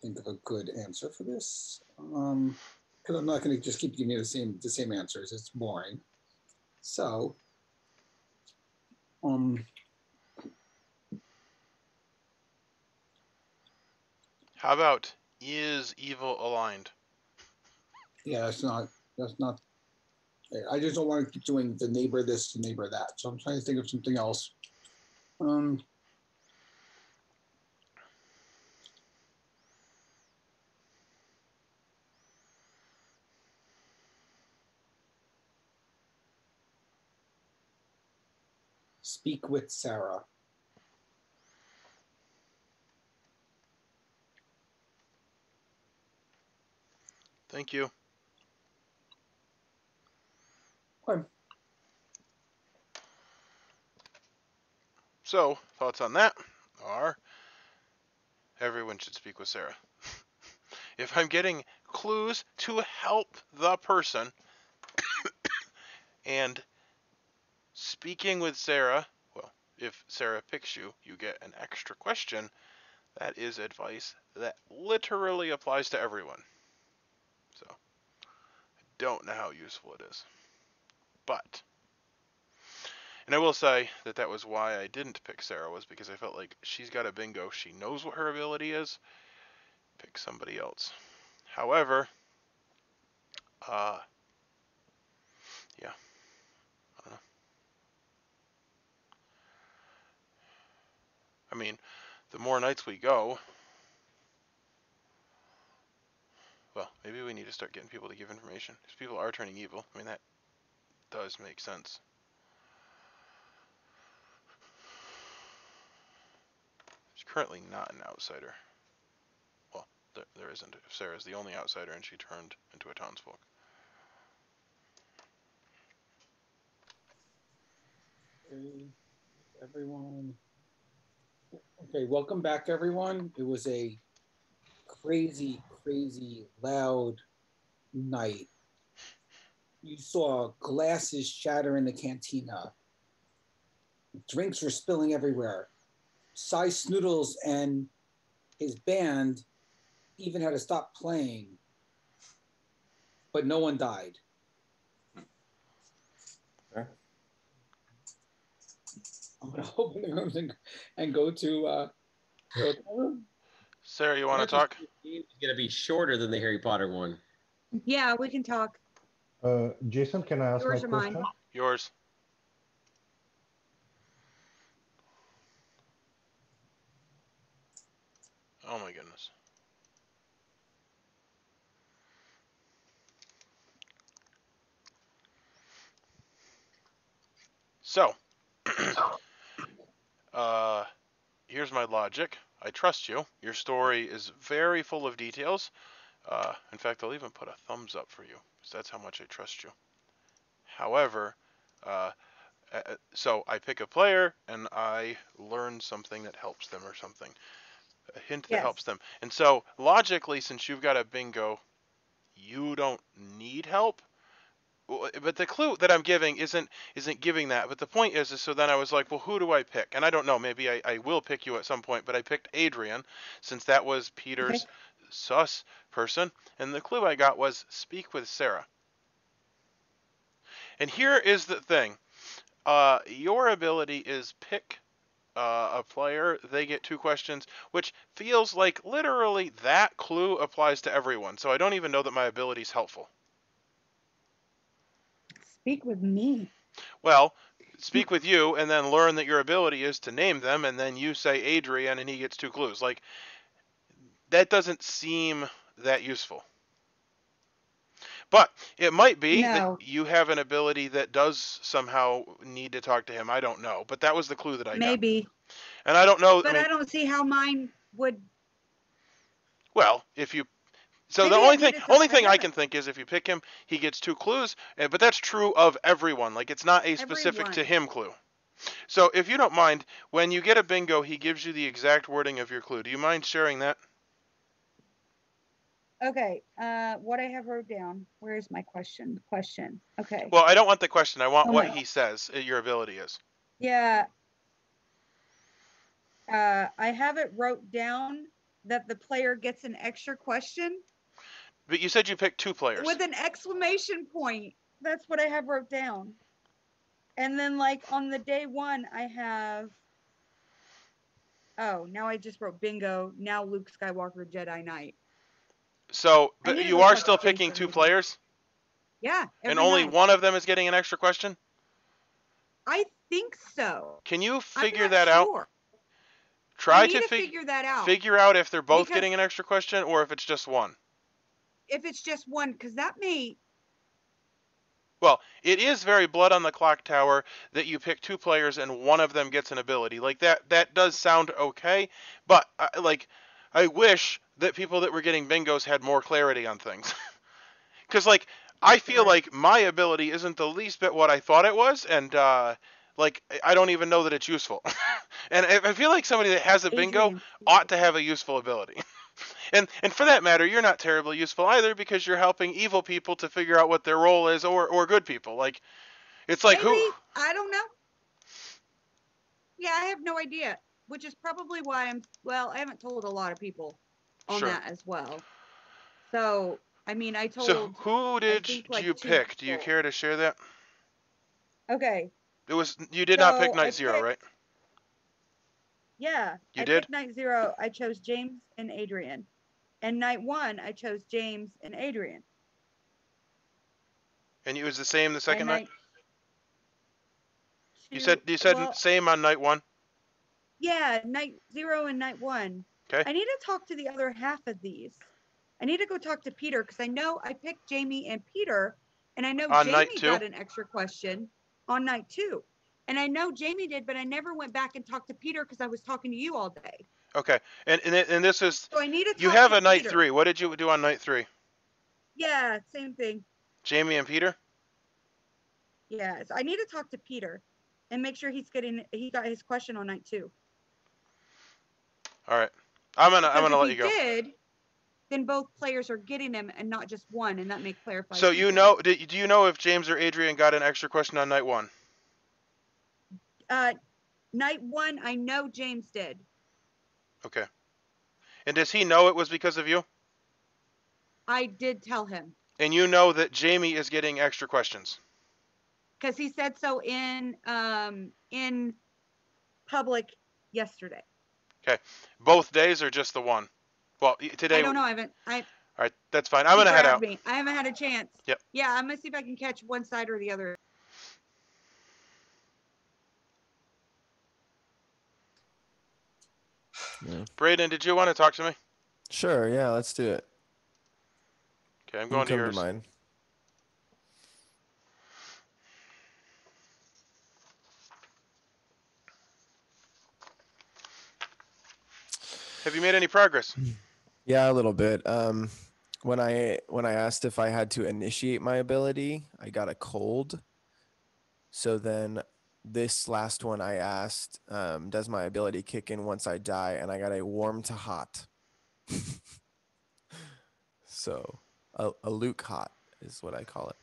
think of a good answer for this. Because I'm not going to just keep giving you the same answers. It's boring. So,
How about is evil aligned?
yeah, that's not. I just don't want to keep doing the neighbor this, the neighbor that. So I'm trying to think of something else. Speak with Sarah.
Thank you.
Okay.
So, thoughts on that are everyone should speak with Sarah. If I'm getting clues to help the person and speaking with Sarah, well, if Sarah picks you, you get an extra question. That is advice that literally applies to everyone. So, I don't know how useful it is. But, and I will say that was why I didn't pick Sarah, was because I felt like she's got a bingo. She knows what her ability is. Pick somebody else. However, yeah, I don't know. I mean, the more nights we go, well, maybe we need to start getting people to give information. Because people are turning evil. I mean, that does make sense. She's currently not an outsider. Well, there isn't. If Sarah's the only outsider and she turned into a townsfolk.
Okay, everyone. Okay, welcome back, everyone. It was a crazy, loud night. You saw glasses shatter in the cantina. Drinks were spilling everywhere. Cy Snoodles and his band even had to stop playing, but no one died.
Okay.
I'm going to open the room and go to
Sarah, you want to talk?
It's going to be shorter than the Harry Potter one.
Yeah, we can talk.
Jason, can I ask
Yours
my
or mine?
question?
Yours. Oh my goodness. So, here's my logic. I trust you. Your story is very full of details. In fact, I'll even put a thumbs up for you, because that's how much I trust you. However, so I pick a player and I learn something that helps them or something. A hint that helps them. And so, logically, since you've got a bingo, you don't need help. But the clue that I'm giving isn't giving that. But the point is so then I was like, well, who do I pick? And I don't know. Maybe I will pick you at some point. But I picked Adrian, since that was Peter's sus person. And the clue I got was speak with Sarah. And here is the thing. Your ability is pick a player. They get 2 questions, which feels like literally that clue applies to everyone. So I don't even know that my ability is helpful.
Speak with me.
Well, speak with you and then learn that your ability is to name them, and then you say Adrian and he gets 2 clues. Like, that doesn't seem that useful. But it might be that you have an ability that does somehow need to talk to him. I don't know. But that was the clue that I got.
Maybe.
And I don't know.
But I don't see how mine would.
Well, if you. So
Maybe
the only thing I can think is if you pick him, he gets 2 clues. But that's true of everyone. Like, it's not a specific to him clue. So, if you don't mind, when you get a bingo, he gives you the exact wording of your clue. Do you mind sharing that?
Okay. What I have wrote down. Where is my question? Question. Okay.
Well, I don't want the question. I want
Oh,
what
no.
he says your ability is.
Yeah. I have it wrote down that the player gets an extra question
But you said you picked 2 players.
with an exclamation point. That's what I have wrote down. And then, like, on the day 1, I have. Oh, now I just wrote bingo. Now Luke Skywalker Jedi Knight.
So,
I need
but
to
you
go
are
talk to
still picking
Jason
2
maybe.
players?
Yeah.
And
every
only
night.
one of them is getting an extra question?
I think so.
Can you
I'm
figure
not
that out?
sure. I
Try
need
to
to figure that out.
figure out if they're both
Because
getting an extra question or if it's just one.
if it's just one, because that may.
Well, it is very blood on the Clocktower that you pick 2 players and one of them gets an ability. Like that does sound okay, but I wish that people that were getting bingos had more clarity on things. Cuz like I feel
Right.
like my ability isn't the least bit what I thought it was, and like I don't even know that it's useful. And I feel like somebody that has a bingo
Adrian.
ought to have a useful ability. And for that matter, you're not terribly useful either because you're helping evil people to figure out what their role is, or good people. Like it's like
Maybe,
who?
I don't know. Yeah, I have no idea, which is probably why I haven't told a lot of people on
Sure.
that as well. So, I mean, I
So
told,
who
I
did
think, like
you
2
pick? Do you
people.
care to share that?
Okay.
It was you did not pick
So I
Night Zero, right?
Yeah,
You
I
did?
picked night 0. I chose James and Adrian. And night 1, I chose James and Adrian.
And it was the same the second
And
night.
night 2,
You said
well,
same on night 1.
yeah, night 0 and night 1.
Okay.
I need to talk to the other half of these. I need to go talk to Peter because I know I picked Jamie and Peter, and I know
On night
Jamie
2?
got an extra question on night 2. And I know Jamie did, but I never went back and talked to Peter because I was talking to you all day.
Okay. And this is
So I need to talk
you have
to
a night
Peter.
3. What did you do on night 3?
Yeah, same thing.
Jamie and Peter?
Yeah, so I need to talk to Peter and make sure he got his question on night 2.
All right. I'm gonna
Because if
let
he
you go.
did, then both players are getting him and not just one, and that may clarify.
So you know, do you know if James or Adrian got an extra question on night 1?
Night 1, I know James did.
Okay. And does he know it was because of you?
I did tell him.
And you know that Jamie is getting extra questions.
Because he said so in public yesterday.
Okay. Both days or just the one? Well, today.
I don't know.
All right, that's fine. I'm gonna head out.
I haven't had a chance.
Yep.
Yeah, I'm gonna see if I can catch one side or the other.
Yeah.
Braden, did you want to talk to me?
Sure. Yeah. Let's do it.
Okay, I'm
You
going
can
to
come
yours.
to mine.
Have you made any progress?
Yeah, a little bit. When I asked if I had to initiate my ability, I got a cold. So then this last one I asked, does my ability kick in once I die? And I got a warm to hot. So a Luke hot is what I call it.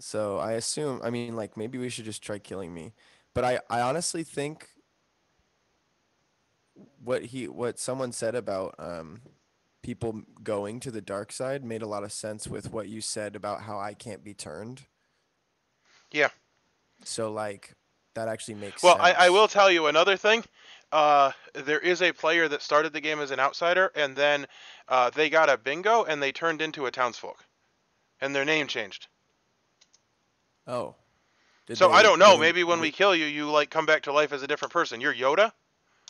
So I assume, I mean, like maybe we should just try killing me. But I honestly think what someone said about people going to the dark side made a lot of sense with what you said about how I can't be turned.
Yeah.
So like that actually makes
well,
sense.
I will tell you another thing. There is a player that started the game as an outsider, and then they got a bingo, and they turned into a Townsfolk, and their name changed.
Oh.
So I don't know. Maybe when we kill you, you like come back to life as a different person. You're Yoda?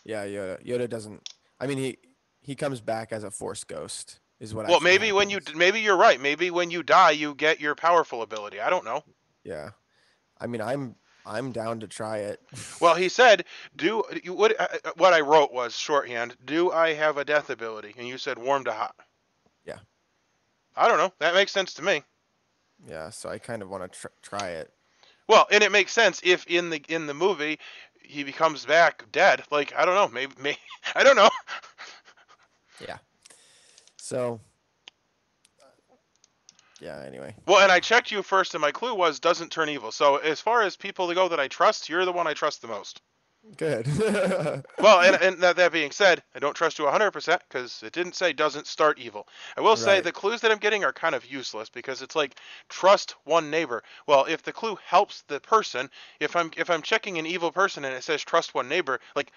Yeah, Yoda. Yoda doesn't. I mean, he comes back as a Force ghost, is what.
Well,
actually
maybe
happens.
maybe you're right. Maybe when you die, you get your powerful ability. I don't know.
Yeah, I mean, I'm down to try it.
Well, he said, what I wrote was shorthand. Do I have a death ability? And you said warm to hot.
Yeah.
I don't know. That makes sense to me.
Yeah, so I kind of want to try it.
Well, and it makes sense if in the movie he becomes back dead. Like, I don't know, maybe I don't know.
Yeah. So, yeah. Anyway.
Well, and I checked you first, and my clue was doesn't turn evil. So as far as people to go that I trust, you're the one I trust the most.
Good.
Well, and that being said, I don't trust you 100% because it didn't say doesn't start evil. I will say
Right.
the clues that I'm getting are kind of useless because it's like trust one neighbor. Well, if the clue helps the person, if I'm checking an evil person and it says trust one neighbor, like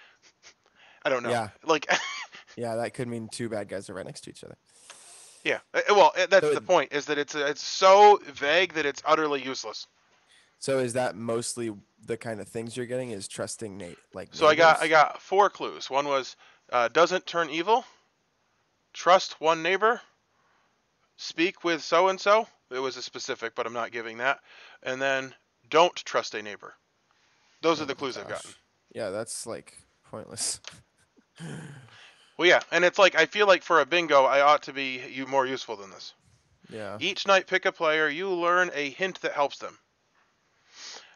I don't know,
Yeah.
like
Yeah, that could mean two bad guys are right next to each other.
yeah. Well, that's
So
the point is that it's so vague that it's utterly useless.
So is that mostly the kind of things you're getting? Is trusting Nate like
So I
neighbors?
got 4 clues. One was doesn't turn evil, trust one neighbor, speak with so and so. It was a specific, but I'm not giving that. And then don't trust a neighbor. Those are
Oh
the clues I've
gosh.
gotten.
Yeah, that's like pointless.
Well, yeah, and it's like I feel like for a bingo, I ought to be more useful than this.
Yeah.
Each night, pick a player. You learn a hint that helps them.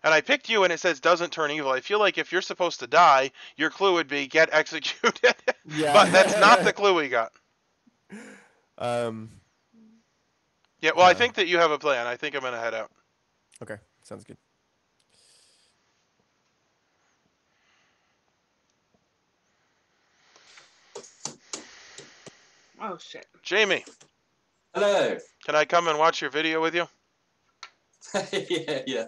And I picked you, and it says doesn't turn evil. I feel like if you're supposed to die, your clue would be get executed.
Yeah.
But that's not the clue we got.
Um.
Yeah, well, I think that you have a plan. I think I'm going to head out.
Okay, sounds good.
Oh shit.
Jamie,
Hello.
can I come and watch your video with you?
Yeah.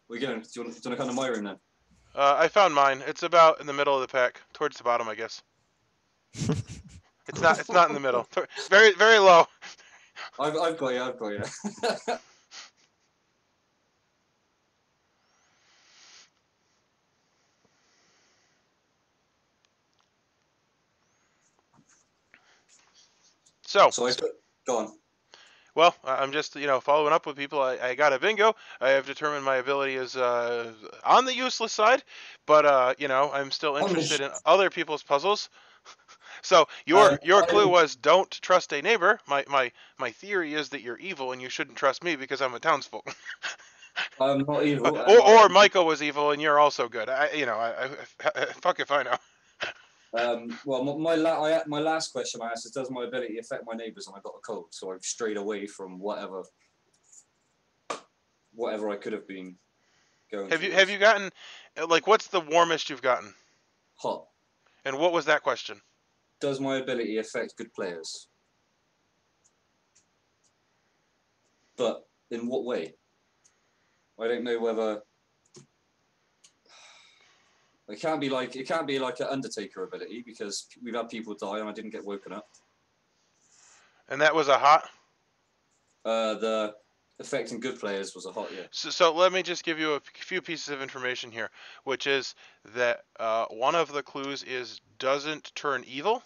We're going. Do you want to come to my room then?
I found mine. It's about in the middle of the pack, towards the bottom, I guess. It's not in the middle. Very, very low.
I've got you.
So
go on.
Well, I'm just following up with people. I got a bingo. I have determined my ability is on the useless side, but I'm still interested in other people's puzzles. So your clue was don't trust a neighbor. My theory is that you're evil and you shouldn't trust me because I'm a townsfolk.
I'm not evil.
or Michael was evil and you're also good. Fuck if I know.
Well, my last question I asked is, does my ability affect my neighbours? And I got a cold, so I've strayed away from whatever I could have been going.
Have you gotten what's the warmest you've gotten?
Hot.
And what was that question?
Does my ability affect good players? But in what way? I don't know whether it can't be like an Undertaker ability because we've had people die and I didn't get woken up.
And that was a hot?
The affecting good players was a hot, yeah.
So let me just give you a few pieces of information here, which is that one of the clues is doesn't turn evil.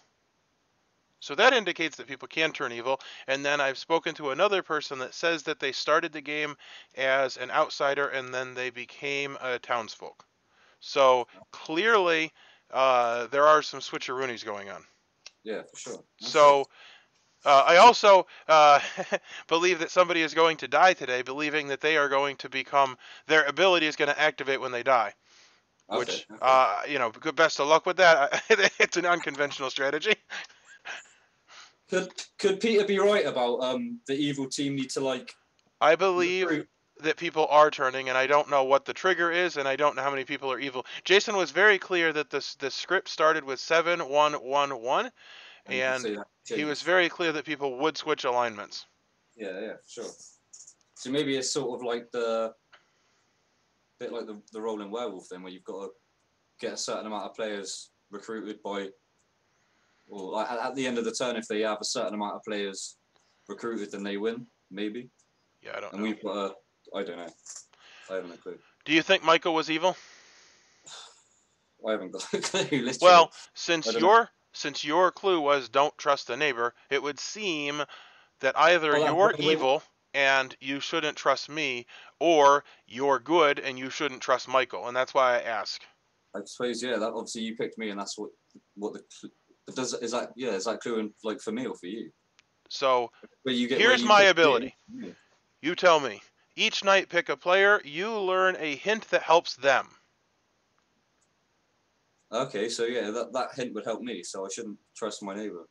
So that indicates that people can turn evil. And then I've spoken to another person that says that they started the game as an outsider and then they became a townsfolk. So clearly there are some switcheroonies going on.
Yeah, for sure.
So I also believe that somebody is going to die today, believing that they are going to become, their ability is going to activate when they die. Which, good best of luck with that. It's an unconventional strategy.
Could Peter be right about the evil team need to
I believe that people are turning, and I don't know what the trigger is, and I don't know how many people are evil. Jason was very clear that the script started with 7111, and he was very clear that people would switch alignments.
Yeah, sure. So maybe it's sort of like the rolling werewolf then, where you've got to get a certain amount of players recruited by, or at the end of the turn, if they have a certain amount of players recruited, then they win. Maybe.
Yeah, I don't know.
And we've got I don't know. I haven't a clue.
Do you think Michael was evil?
I haven't got a clue. Literally.
Well, since your clue was don't trust a neighbor, it would seem that either you're evil and you shouldn't trust me, or you're good and you shouldn't trust Michael, and that's why I ask.
I suppose, yeah. That obviously you picked me, and that's what the. But is that clue for me or for you?
So here's my ability. You tell me, Each night pick a player. You learn a hint that helps them.
Okay, so yeah, that hint would help me, so I shouldn't trust my neighbor.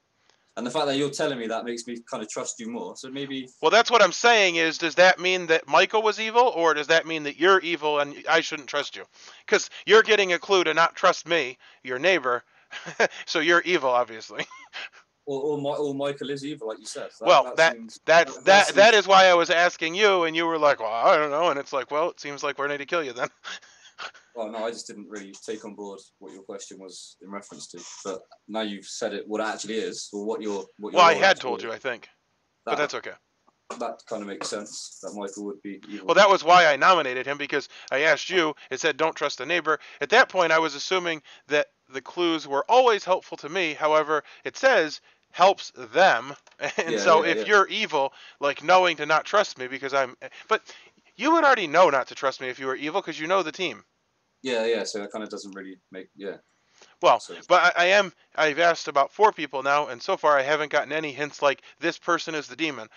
And the fact that you're telling me that makes me kind of trust you more. So maybe.
Well, that's what I'm saying is, does that mean that Michael was evil, or does that mean that you're evil and I shouldn't trust you? Because you're getting a clue to not trust me, your neighbor, so you're evil, obviously.
Or Michael is evil, like you said.
Well,
That seems.
that is why I was asking you, and you were like, well, I don't know, and it's like, well, it seems like we're ready to kill you then.
Well, no, I just didn't really take on board what your question was in reference to. But now you've said it, what it actually is, or what your
Well, I had told you, I think, but that's okay.
That kind of makes sense. That Michael would be evil.
Well, that was why I nominated him, because I asked you. It said don't trust the neighbor. At that point, I was assuming that the clues were always helpful to me. However, it says helps them, and
Yeah,
so
yeah,
if
yeah.
you're evil, like knowing to not trust me because I'm, but you would already know not to trust me if you were evil because you know the team.
Yeah. So that kind of doesn't really make
Well,
So
but I've asked about 4 people now, and so far I haven't gotten any hints like this person is the demon.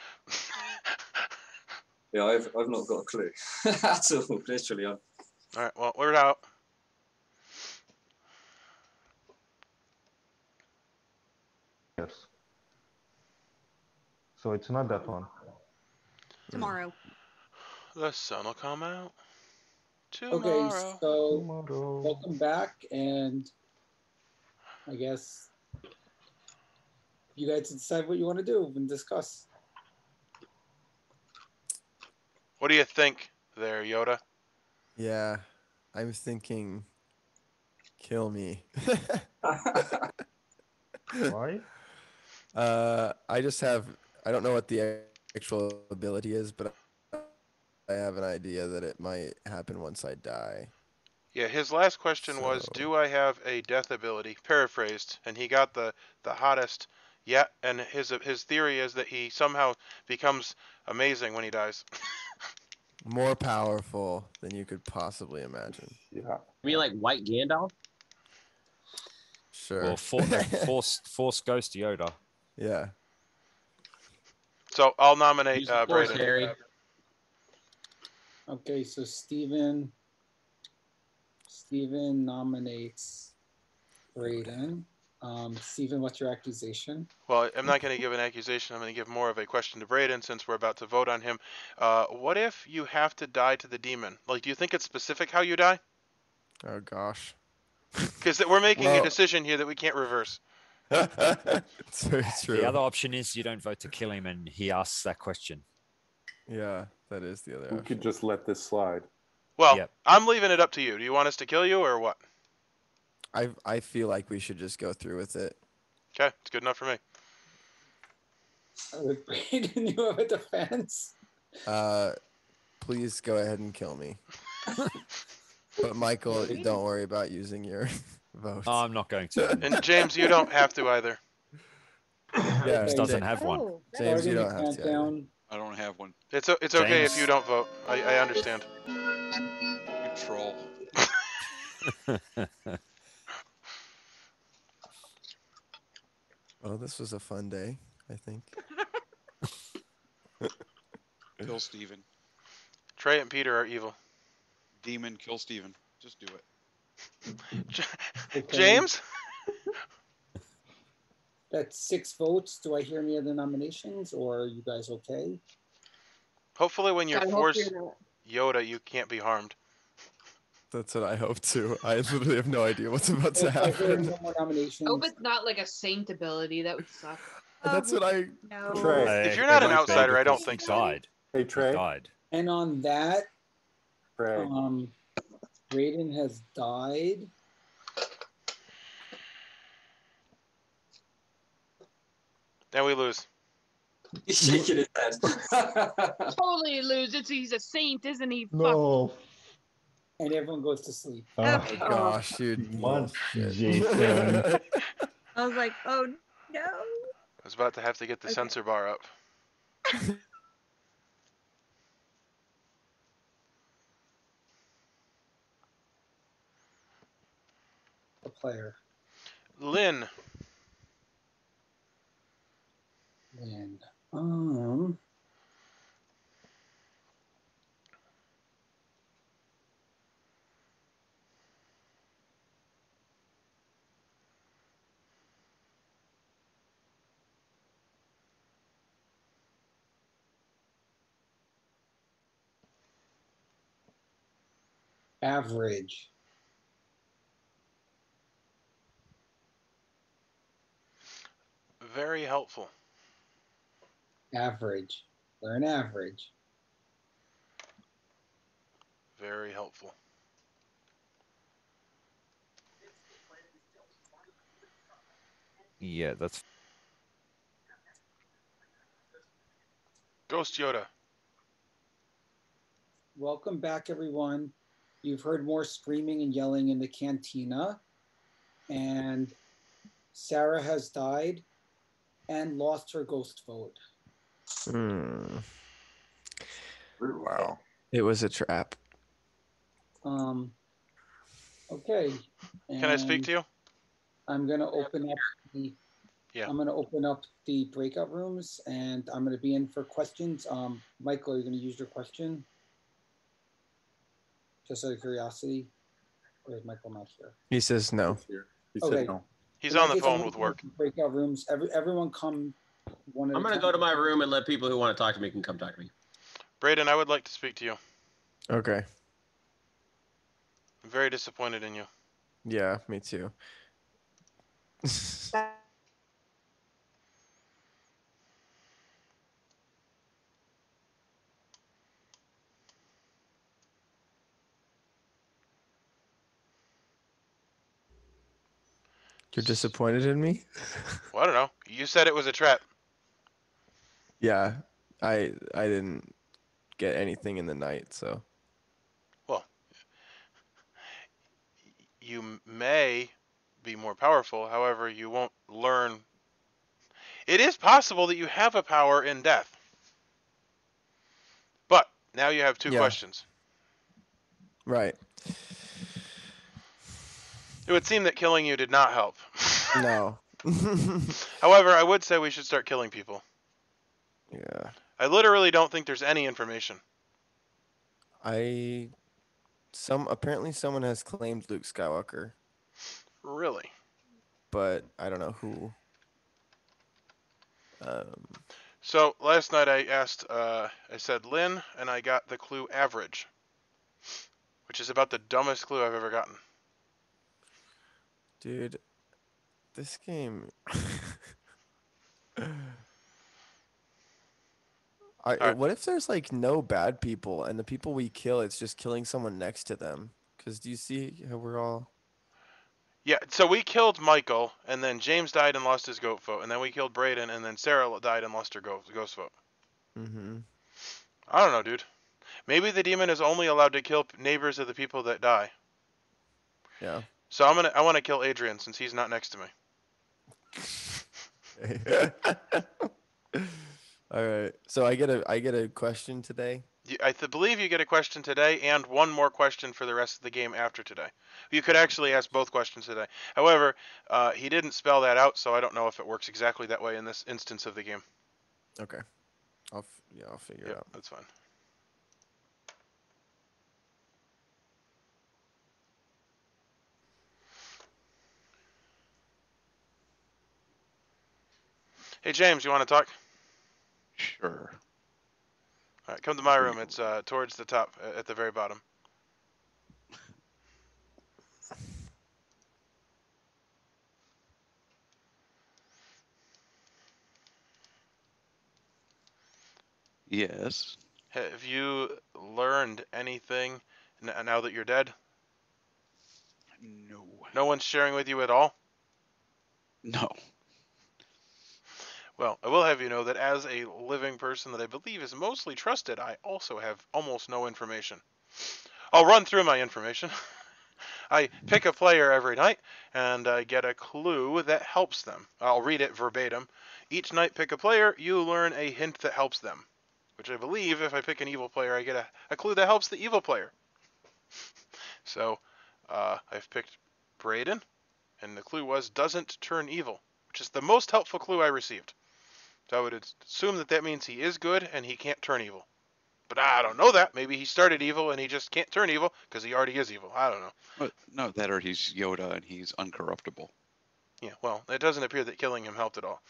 yeah, I've not got a clue at all. Literally,
All right, well, we're out.
Yes. So it's not that one.
Tomorrow.
The sun will come out
Okay,
tomorrow.
so
Tomorrow.
welcome back, and I guess you guys decide what you want to do and discuss.
What do you think there, Yoda?
Yeah, I'm thinking, kill me.
Why?
I just have, I don't know what the actual ability is, but I have an idea that it might happen once I die.
Yeah, his last question was,
So-
do I have a death ability? Paraphrased, and he got the hottest. Yeah, and his theory is that he somehow becomes amazing when he dies.
More powerful than you could possibly imagine.
Yeah.
You mean like White Gandalf?
Sure.
Well, force Ghost Yoda.
Yeah.
So I'll nominate
Use the Force,
Brayden.
Harry.
Okay, so Steven nominates Brayden. Steven, what's your accusation?
Well, I'm not going to give an accusation. I'm going to give more of a question to Brayden since we're about to vote on him. What if you have to die to the demon? Like, do you think it's specific how you die?
Oh gosh.
Because we're making a
Well-
decision here that we can't reverse.
It's very true.
The other option is you don't vote to kill him, and he asks that question.
Yeah, that is the other
We
option.
could just let this slide.
Well,
Yep.
I'm leaving it up to you. Do you want us to kill you or what?
I feel like we should just go through with it.
Okay, it's good enough for me.
With Brayden, you have a defense?
Please go ahead and kill me. But Michael, don't worry about using your vote.
I'm not going to.
And James, you don't have to either.
Yeah,
James doesn't
Ja-
have one.
Oh,
James, you
Starting the
don't have to. either.
countdown.
I don't have one.
It's okay if
James.
you don't vote. I understand.
You troll.
Well, this was a fun day, I think.
Kill Steven.
Trey and Peter are evil.
Demon, kill Steven. Just do it.
Okay.
James?
That's 6 votes. Do I hear any other nominations, or are you guys okay?
Hopefully when you're
I hope
forced
you're not.
Yoda, you can't be harmed.
That's what I hope too. I literally have no idea what's about to
If I hear
happen.
no more
I
nominations,
hope it's not like a saint ability. That would suck.
That's what I.
No.
Trey.
If you're not
It
an
might be
outsider, I don't
because
think
he
so.
died.
Hey,
He
Trey.
died.
and on that,
Trey.
Brayden has died.
Then we lose.
He's shaking his head.
Totally lose. He's a saint, isn't he? Fuck.
No.
And everyone goes to sleep.
Ah,
Oh gosh, dude.
Munch,
Shit.
Jason.
I was like, oh no.
I was about to have to get the
Okay.
censor bar up.
The player.
Lynn.
And Average.
Very helpful.
Average. Learn average.
Very helpful.
Yeah, that's
Ghost Yoda.
Welcome back, everyone. You've heard more screaming and yelling in the cantina, and Sarah has died and lost her ghost vote.
Wow.
It was a trap.
Okay.
Can I speak to you?
I'm gonna open up the.
Yeah.
I'm gonna open up the breakout rooms, and I'm gonna be in for questions. Michael, are you gonna use your question? Just out of curiosity, or is Michael not here?
He says no.
He
Okay.
said no.
He's
In that
on the
case, I'm
phone
gonna
with
open
work.
up the breakout rooms. Everyone come one at
I'm
a
gonna
time.
go to my room and let people who want to talk to me can come talk to me.
Braden, I would like to speak to you.
Okay.
I'm very disappointed in you.
Yeah, me too. You're disappointed in me?
Well, I don't know. You said it was a trap.
Yeah, I didn't get anything in the night, so.
Well, you may be more powerful. However, you won't learn. It is possible that you have a power in death. But now you have two questions.
Right.
It would seem that killing you did not help.
No.
However, I would say we should start killing people.
Yeah.
I literally don't think there's any information.
Apparently someone has claimed Luke Skywalker,
Really?
but I don't know who.
So last night I asked, I said Lynn, and I got the clue average, which is about the dumbest clue I've ever gotten.
Dude, this game. What if there's like no bad people and the people we kill, it's just killing someone next to them? Because do you see how we're all.
Yeah, so we killed Michael, and then James died and lost his goat vote, and then we killed Braden, and then Sarah died and lost her ghost vote.
Mm-hmm.
I don't know, dude. Maybe the demon is only allowed to kill neighbors of the people that die.
Yeah.
So I want to kill Adrian since he's not next to me.
All right. So I get a question today.
I believe you get a question today and one more question for the rest of the game after today. You could actually ask both questions today. However, he didn't spell that out, so I don't know if it works exactly that way in this instance of the game.
Okay. I'll figure it out.
That's fine. Hey, James, you want to talk?
Sure.
All right, come to my room. It's towards the top, at the very bottom.
Yes.
Have you learned anything now that you're dead?
No.
No one's sharing with you at all?
No.
Well, I will have you know that as a living person that I believe is mostly trusted, I also have almost no information. I'll run through my information. I pick a player every night, and I get a clue that helps them. I'll read it verbatim. Each night pick a player, you learn a hint that helps them. Which I believe if I pick an evil player, I get a clue that helps the evil player. So, I've picked Braden, and the clue was doesn't turn evil, which is the most helpful clue I received. So I would assume that means he is good and he can't turn evil. But I don't know that. Maybe he started evil and he just can't turn evil because he already is evil. I don't know.
No, that or he's Yoda and he's uncorruptible.
Yeah, well, it doesn't appear that killing him helped at all.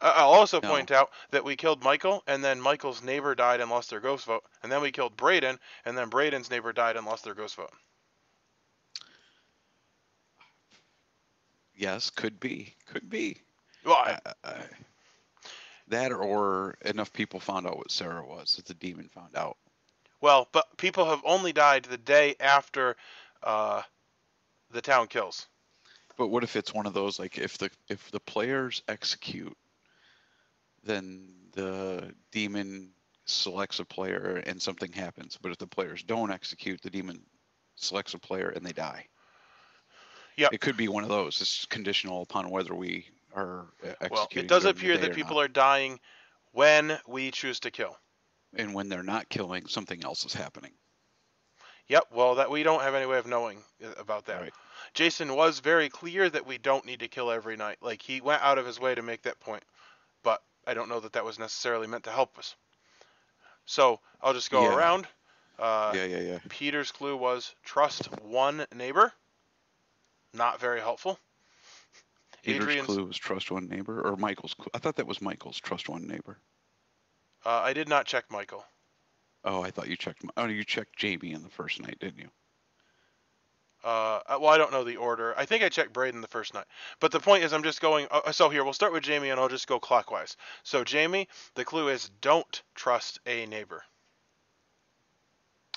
I'll also
No.
point out that we killed Michael, and then Michael's neighbor died and lost their ghost vote, and then we killed Braden, and then Braden's neighbor died and lost their ghost vote.
Yes, could be.
Well,
That or enough people found out what Sarah was that the demon found out.
well, but people have only died the day after the town kills.
But what if it's one of those, like if the players execute, then the demon selects a player and something happens. But if the players don't execute, the demon selects a player and they die.
Yep.
It could be one of those. It's conditional upon whether we are executing.
Well, it does
during the
appear
day
that
or
people
not.
are dying when we choose to kill.
And when they're not killing, something else is happening.
Yep, well, that we don't have any way of knowing about that.
Right.
Jason was very clear that we don't need to kill every night. Like, he went out of his way to make that point. But I don't know that that was necessarily meant to help us. So, I'll just go
Yeah.
around.
Yeah.
Peter's clue was trust one neighbor. Not very helpful.
Peter's
Adrian's
clue was trust one neighbor, or Michael's clue. I thought that was Michael's trust one neighbor.
I did not check Michael.
Oh, I thought you checked. Oh, you checked Jamie in the first night, didn't you?
Well, I don't know the order. I think I checked Braden the first night. But the point is, I'm just going. So here, we'll start with Jamie, and I'll just go clockwise. So Jamie, the clue is don't trust a neighbor.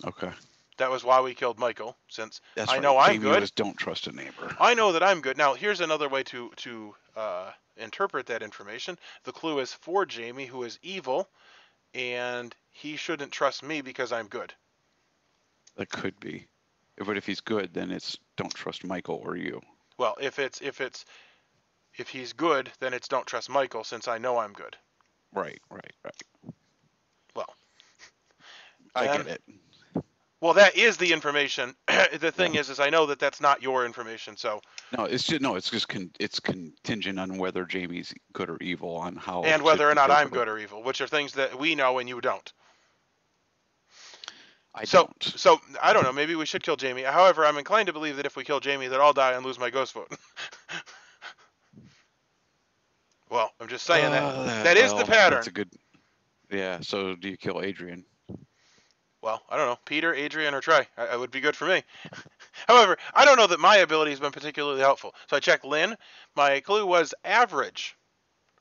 Okay.
That was why we killed Michael, since
That's
I
right.
know I'm
Jamie
good.
was don't trust a neighbor.
I know that I'm good. Now, here's another way to interpret that information. The clue is for Jamie, who is evil, and he shouldn't trust me because I'm good.
That could be. But if he's good, then it's don't trust Michael or you.
Well, if he's good, then it's don't trust Michael, since I know I'm good.
Right.
Well,
I get it.
Well, that is the information. The thing is I know that that's not your information. So
No, it's just it's contingent on whether Jamie's good or evil, on how
and
to
whether or not I'm
interpret
good or evil, which are things that we know and you don't.
I don't.
So I don't know. Maybe we should kill Jamie. However, I'm inclined to believe that if we kill Jamie, that I'll die and lose my ghost vote. Well, I'm just saying that is the pattern.
That's a good. Yeah. So do you kill Adrian?
Well, I don't know. Peter, Adrian, or Trey. It would be good for me. However, I don't know that my ability has been particularly helpful. So I checked Lynn. My clue was average,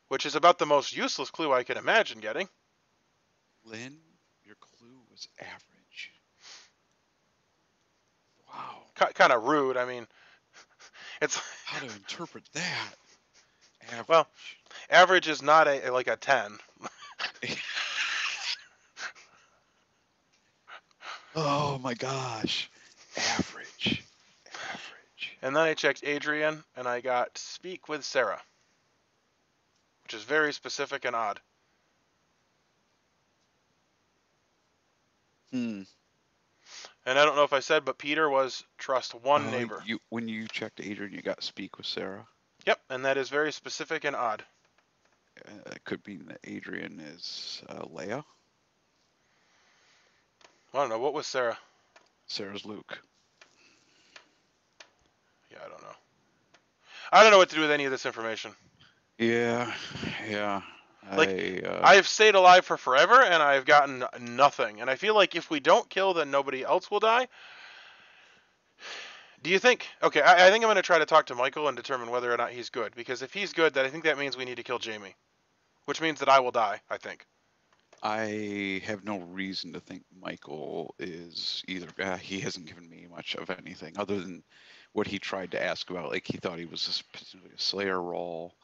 which is about the most useless clue I can imagine getting.
Lynn, your clue was average. Wow.
Kind of rude. I mean, it's
how to interpret that. Average.
Well, average is not like a 10.
Oh my gosh. Average.
And then I checked Adrian, and I got speak with Sarah, which is very specific and odd. And I don't know if I said, but Peter was trust one neighbor.
When you checked Adrian, you got speak with Sarah.
Yep, and that is very specific and odd.
It could mean that Adrian is Leia.
I don't know. What was Sarah?
Sarah's Luke.
Yeah, I don't know. I don't know what to do with any of this information.
Yeah.
I've stayed alive for forever, and I've gotten nothing. And I feel like if we don't kill, then nobody else will die. Do you think... Okay, I think I'm going to try to talk to Michael and determine whether or not he's good. Because if he's good, then I think that means we need to kill Jamie. Which means that I will die, I think.
I have no reason to think Michael is either... he hasn't given me much of anything other than what he tried to ask about. Like, he thought he was a Slayer role.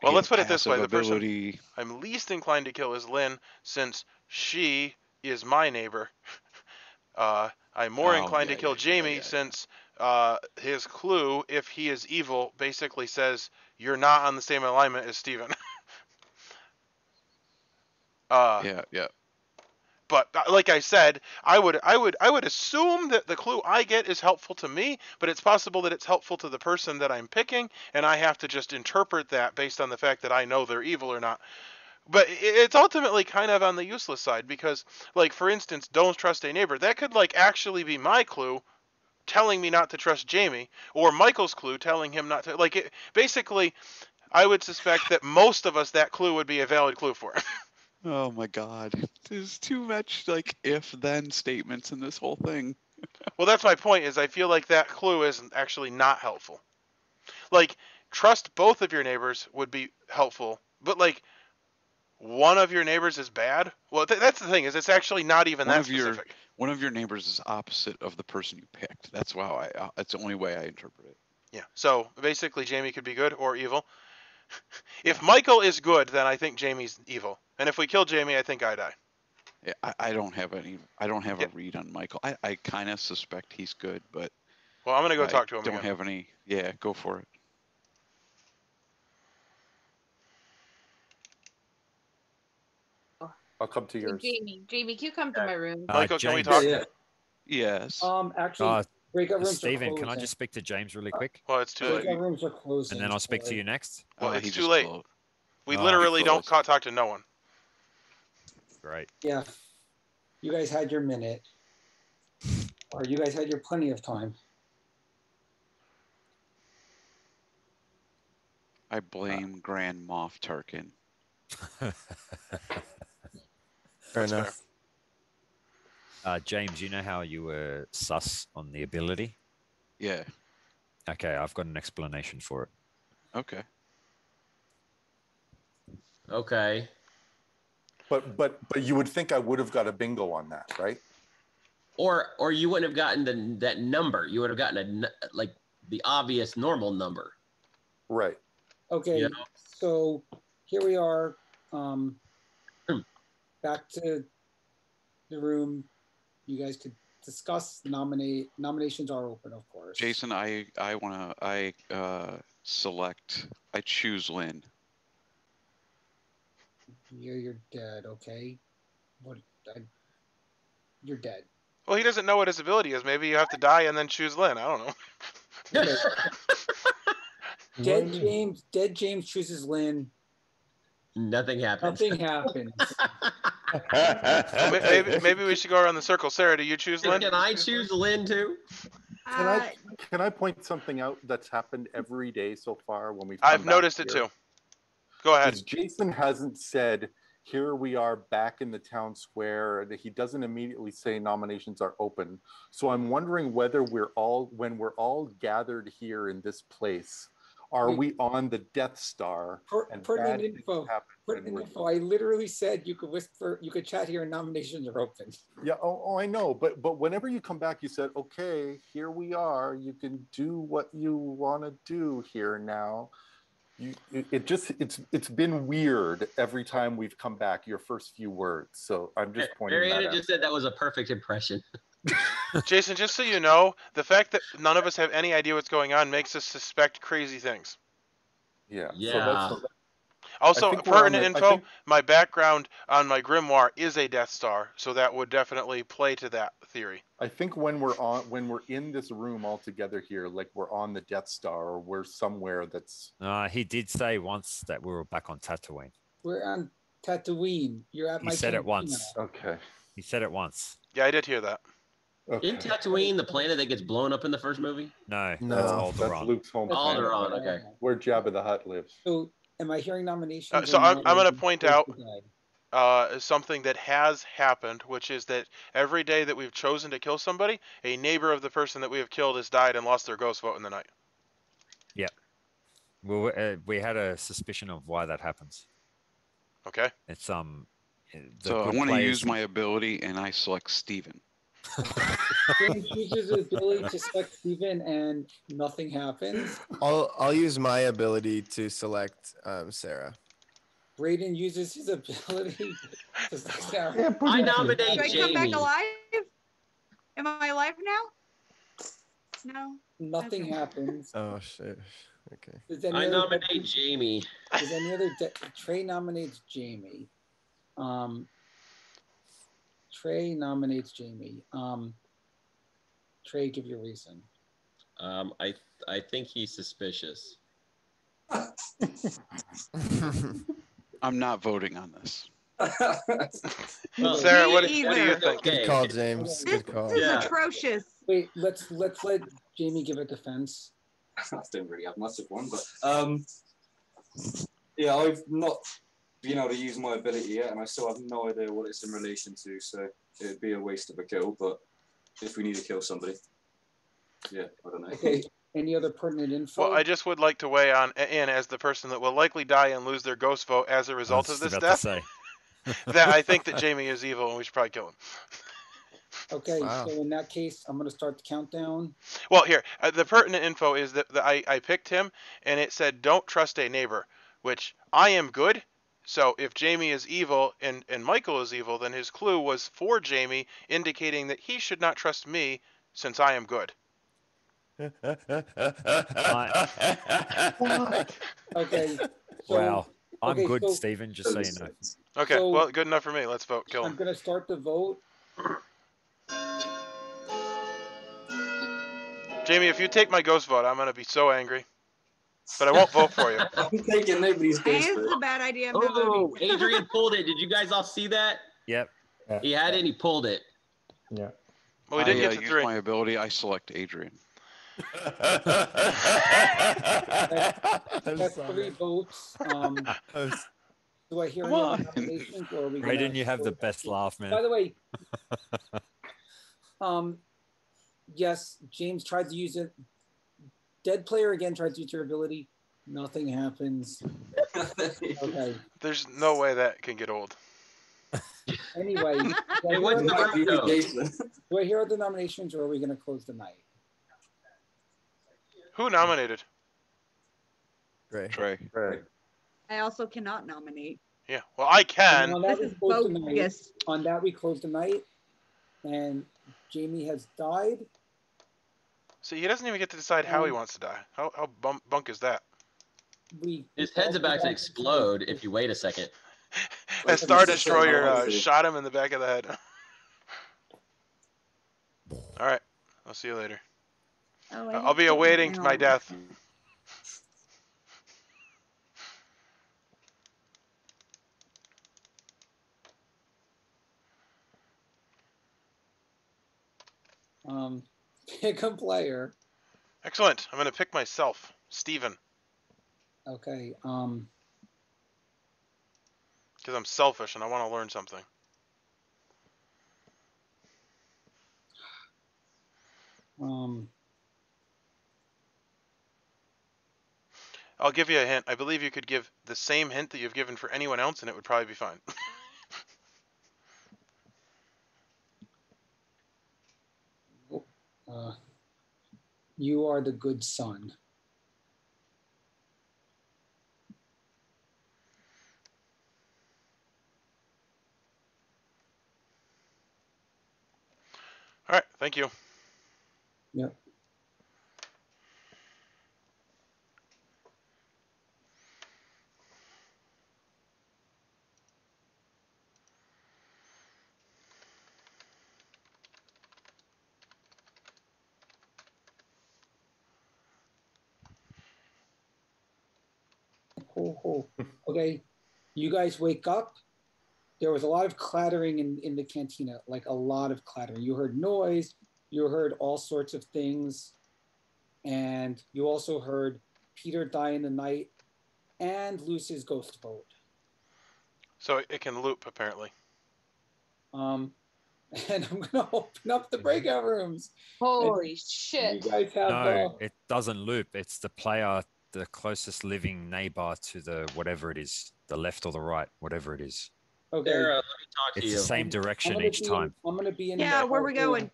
Well, let's put it this way. The person I'm least inclined to kill is Lynn, since she is my neighbor. I'm more inclined to kill Jamie, since his clue, if he is evil, basically says you're not on the same alignment as Steven.
Yeah.
But like I said, I would assume that the clue I get is helpful to me, but it's possible that it's helpful to the person that I'm picking, and I have to just interpret that based on the fact that I know they're evil or not. But it's ultimately kind of on the useless side, because, like, for instance, don't trust a neighbor. That could, like, actually be my clue telling me not to trust Jamie, or Michael's clue telling him not to. Like, basically, I would suspect that most of us that clue would be a valid clue for.
Oh my God. There's too much like if-then statements in this whole thing.
Well, that's my point. Is I feel like that clue is actually not helpful. Like, trust both of your neighbors would be helpful, but like one of your neighbors is bad. Well, that's the thing, is it's actually not even that specific.
One of your neighbors is opposite of the person you picked. That's how that's the only way I interpret it.
Yeah. So basically, Jamie could be good or evil. If Michael is good, then I think Jamie's evil, and if we kill Jamie, I think I die.
Yeah, I don't have any. I don't have
Yep.
a read on Michael. I kind of suspect he's good, but
Well, I'm gonna go
I
talk to him
don't
again.
have any. Yeah, go for it.
I'll come to yours.
Jamie, can you come to my room?
Michael, can we
James.
talk?
Yeah.
Yes.
Actually, breakout rooms are
Stephen,
closing.
can I just speak to James really quick?
Well, it's too late.
Breakout rooms are closing.
And then I'll speak to you next?
Well,
he
it's too
just
late.
closed.
We
Oh.
literally
He
don't
closed.
talk to no one.
Great.
Yeah. You guys had your minute. Or you guys had your plenty of time.
I blame Grand Moff Tarkin.
Fair
That's
enough.
James, you know how you were sus on the ability?
Yeah.
Okay, I've got an explanation for it.
Okay.
Okay.
But you would think I would have got a bingo on that, right?
Or you wouldn't have gotten that number. You would have gotten like the obvious normal number.
Right.
Okay,
Yeah.
so here we are. Back to the room. You guys could discuss. Nominations are open, of course.
Jason, I select. I choose Lynn.
You're dead. Okay. You're dead.
Well, he doesn't know what his ability is. Maybe you have to die and then choose Lynn. I don't know.
Okay. Dead James chooses Lynn.
Nothing happens.
Nothing happens.
Well, maybe we should go around the circle. Sarah, do you choose Lynn?
Can I choose Lynn too?
Can I point something out that's happened every day so far when we've
I've noticed it too. Go ahead.
Jason hasn't said, here we are back in the town square. He doesn't immediately say nominations are open. So I'm wondering whether when we're all gathered here in this place, are we on the Death Star?
Pertinent info. I literally said you could whisper, you could chat here and nominations are open.
Yeah, I know. But whenever you come back, you said, okay, here we are. You can do what you want to do here now. It's been weird every time we've come back, your first few words. So I'm just pointing that
Mariana
out.
just said that was a perfect impression.
Jason, just so you know, the fact that none of us have any idea what's going on makes us suspect crazy things.
Yeah.
Yeah.
Also, pertinent info, my background on my grimoire is a Death Star, so that would definitely play to that theory.
I think when we're in this room all together here, like we're on the Death Star or we're somewhere that's...
He did say once that we were back on Tatooine.
We're on Tatooine. You're at my
He said it
cantina.
once.
Okay.
He said it once.
Yeah, I did hear that.
Okay.
Isn't Tatooine the planet that gets blown up in the first movie?
No,
That's
Alderaan.
Luke's home planet.
Alderaan, okay.
Where Jabba the Hutt lives.
So, am I hearing nominations?
So I'm going to point out something that has happened, which is that every day that we've chosen to kill somebody, a neighbor of the person that we have killed has died and lost their ghost vote in the night.
Yeah. Well, we had a suspicion of why that happens.
Okay.
It's
So I want to use my ability, and I select Steven.
James uses his ability to select Steven and nothing happens.
I'll use my ability to select Sarah.
Braden uses his ability to select Sarah.
Yeah,
I nominate
Do I
Jamie.
come back alive? Am I alive now? No.
Nothing happens.
Oh shit. Okay.
I nominate Jamie.
Does any other Trey nominates Jamie. Trey nominates Jamie. Trey, give your reason.
I think he's suspicious.
I'm not voting on this.
Well,
Sarah, what do you think?
Good call, James. Good call.
This is atrocious.
Wait, let's let Jamie give a defense.
I don't really have much of one, but Yeah, I've not been able to use my ability yet, and I still have no idea what it's in relation to, so it'd be a waste of a kill, but if we need to kill somebody, yeah, I don't know.
Okay. Any other pertinent info?
Well, I just would like to weigh in as the person that will likely die and lose their ghost vote as a
I was
result of
just
this
about
death.
to say.
That I think that Jamie is evil and we should probably kill him.
Okay,
Wow.
so in that case, I'm going to start the countdown.
Well, here, the pertinent info is that I picked him, and it said, don't trust a neighbor, which I am good. So if Jamie is evil and Michael is evil, then his clue was for Jamie, indicating that he should not trust me since I am good.
Okay. So,
Wow. I'm
okay,
good,
so
Stephen, just so you know.
Okay,
So-
well, good enough for me. Let's vote. Kill
I'm
him.
going to start the vote.
Jamie, if you take my ghost vote, I'm going to be so angry. But I won't vote for you.
I'm taking nobody's
Hey,
ghost
this is
vote.
a bad idea. I'm not
Oh,
voting.
Adrian pulled it. Did you guys all see that?
Yep.
He had it and he pulled it.
Yeah.
Well, we did get to
use
3.
my ability. I select Adrian.
That's 3 votes. Do I hear
Come
any
on.
other nominations, or are we
Brayden,
gonna
you have the
vote?
best laugh, man.
By the way, yes, James tried to use it. Dead player again tried to use your ability. Nothing happens. Okay.
There's no way that can get old.
Anyway,
Hey, what's the
Might be
vote?
Jason.
do I hear other nominations, or are we going to close the night?
Who nominated?
Great.
Trey.
Right.
I also cannot nominate.
Yeah, well, I
And
can.
on that,
This
we
is
close the night.
bogus.
On that, we close the night, and Jamie has died.
See, he doesn't even get to decide how he wants to die. How bunk is that?
His head's about to explode if you wait a second.
A Star Destroyer shot him in the back of the head. All right, I'll see you later.
Oh,
I'll be awaiting my death.
Pick a player.
Excellent. I'm going to pick myself, Steven,
Okay.
because I'm selfish and I want to learn something. I'll give you a hint. I believe you could give the same hint that you've given for anyone else, and it would probably be fine.
You are the good son.
All right, thank you.
Yep. Okay, you guys wake up. There was a lot of clattering in the cantina, like a lot of clattering. You heard noise, you heard all sorts of things, and you also heard Peter die in the night and lose his ghost vote.
So it can loop, apparently.
And I'm gonna open up the breakout rooms.
Holy
You
shit.
guys have
No, it doesn't loop. It's the player, the closest living neighbor to the whatever it is, the left or the right, whatever it is.
okay.
Sarah, let me talk to
It's
you.
the same direction
gonna
each
be
time.
I'm gonna be in.
Yeah,
my
where we
room.
going?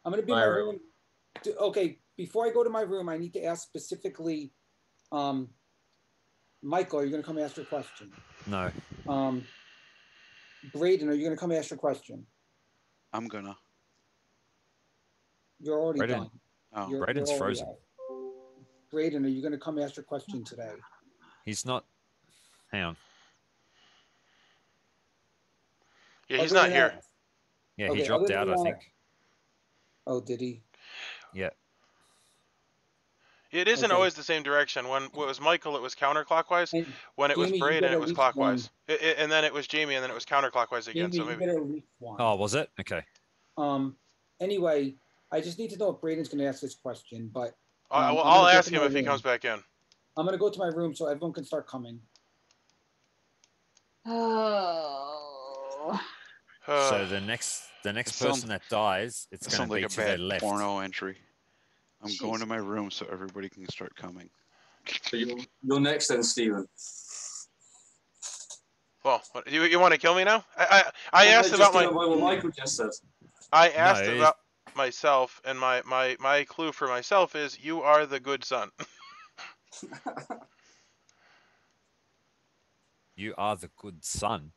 I'm gonna be in
My
my
room.
room. Okay, before I go to my room, I need to ask specifically, Michael, are you gonna come ask your question?
No.
Brayden, are you gonna come ask your question?
I'm gonna.
You're already
Brayden.
done.
Oh,
Brayden's
already
frozen.
out. Brayden, are you gonna come ask your question today?
He's not. Hang on.
Yeah, he's
Other
not
than
here.
that-
Yeah,
Okay,
he dropped
other
out,
than
I
that-
think.
Oh, did he?
Yeah.
It isn't
Okay.
always the same direction. When it was Michael, it was counterclockwise.
And
When it was
Jamie, you
Brayden,
get
it
at
was
least
clockwise. And then it was Jamie, and then it was counterclockwise again.
Jamie,
So
you
maybe.
get at least one.
Oh, was it? Okay.
Anyway, I just need to know if Brayden's gonna ask this question, but
Well,
I'm
I'll
gonna go
ask
to
him
my
if he
room.
comes back in.
I'm gonna go to my room so everyone can start coming.
Oh.
So the next person that dies, it's
That
going
sounds
to
like
be
a
to their
bad
left.
porno entry. I'm going to
Jeez.
my room so everybody can start coming.
So you're next then, Stephen.
Well, you want to kill me now? I
Well,
asked
no,
about
just
my.
going by what Michael just said.
I asked
No,
about myself, and my clue for myself is you are the good son.
you are the good son.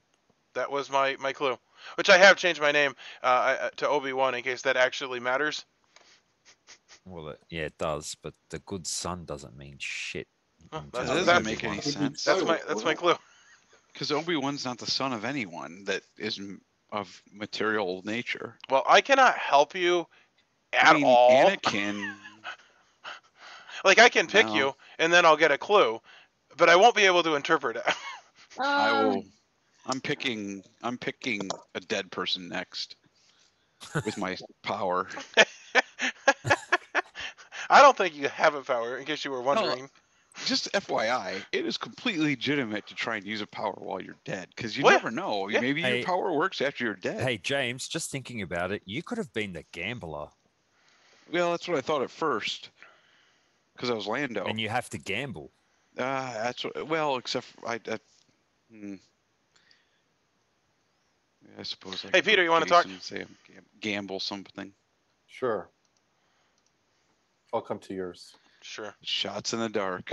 That was my clue, which I have changed my name to Obi-Wan in case that actually matters.
Well, yeah, it does, but the good son doesn't mean shit.
Huh,
in
that's
That
terms of
doesn't
that,
make any
Obi-Wan.
sense.
that's my clue.
Because Obi-Wan's not the son of anyone that is of material nature.
Well, I cannot help you
I
at
mean,
all.
Anakin.
Like I can pick
No,
you, and then I'll get a clue, but I won't be able to interpret it.
I will. I'm picking a dead person next with my power.
I don't think you have a power, in case you were
No,
wondering.
just FYI, it is completely legitimate to try and use a power while you're dead because you
Well,
never know.
yeah.
Maybe your
Hey-
power works after you're dead.
Hey, James, just thinking about it, you could have been the gambler,
Well, that's what I thought at first because I was Lando.
and you have to gamble.
That's what, well, except for, I suppose I
Hey,
could
Peter,
go
you wanna talk?
Jason and say I'm gamble something.
Sure. I'll come to yours.
Sure.
Shots in the dark.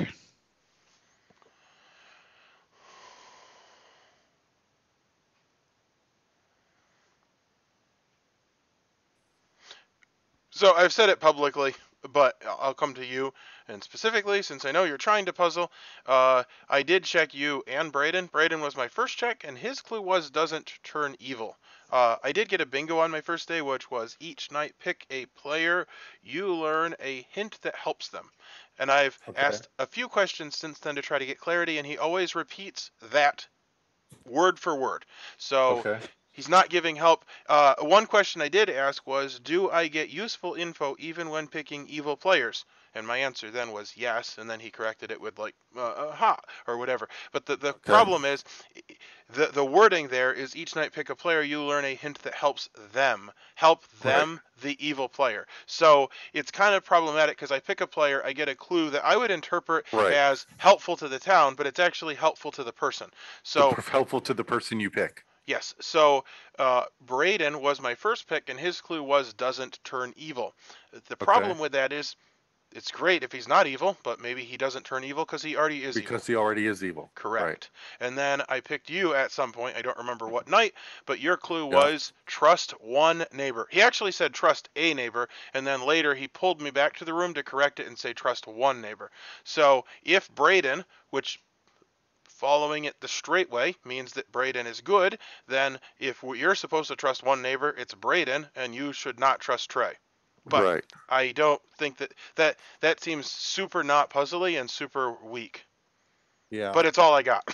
So I've said it publicly, but I'll come to you, and specifically, since I know you're trying to puzzle, I did check you and Braden. Braden was my first check, and his clue was doesn't turn evil. I did get a bingo on my first day, which was each night pick a player. You learn a hint that helps them. And I've asked a few questions since then to try to get clarity, and he always repeats that word for word. So
Okay.
he's not giving help. One question I did ask was, do I get useful info even when picking evil players? And my answer then was yes, and then he corrected it with like, ha, or whatever. But the problem is, the wording there is each night pick a player, you learn a hint that helps them. Help them, the evil player. So it's kind of problematic because I pick a player, I get a clue that I would interpret as helpful to the town, but it's actually helpful to the person. So
helpful to the person you pick.
yes. So Braden was my first pick, and his clue was doesn't turn evil. The problem with that is it's great if he's not evil, but maybe he doesn't turn evil because he already is evil.
Because he already is evil.
Correct.
Right.
And then I picked you at some point. I don't remember what night, but your clue was trust one neighbor. He actually said trust a neighbor, and then later he pulled me back to the room to correct it and say trust one neighbor. So if Braden, which following it the straight way means that Braden is good, then if you're supposed to trust one neighbor, it's Braden, and you should not trust Trey. But I don't think that seems super not puzzly and super weak.
Yeah.
But it's all I got.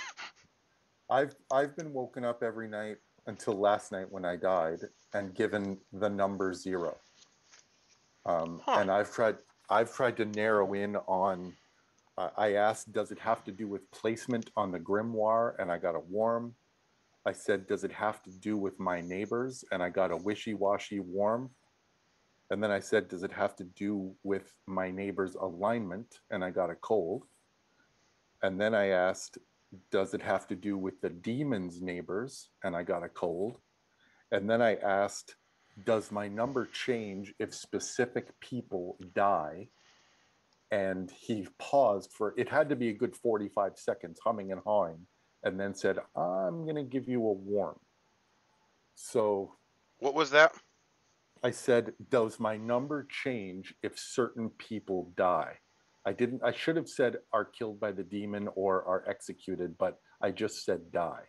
I've been woken up every night until last night when I died and given the number 0. And I've tried to narrow in on. I asked, does it have to do with placement on the grimoire? And I got a warm. I said, does it have to do with my neighbors? And I got a wishy-washy warm. And then I said, does it have to do with my neighbor's alignment? And I got a cold. And then I asked, does it have to do with the demon's neighbors? And I got a cold. And then I asked, does my number change if specific people die? And he paused for, it had to be a good 45 seconds, humming and hawing, and then said, I'm going to give you a warm. So
what was that?
I said, does my number change if certain people die? I should have said are killed by the demon or are executed, but I just said die.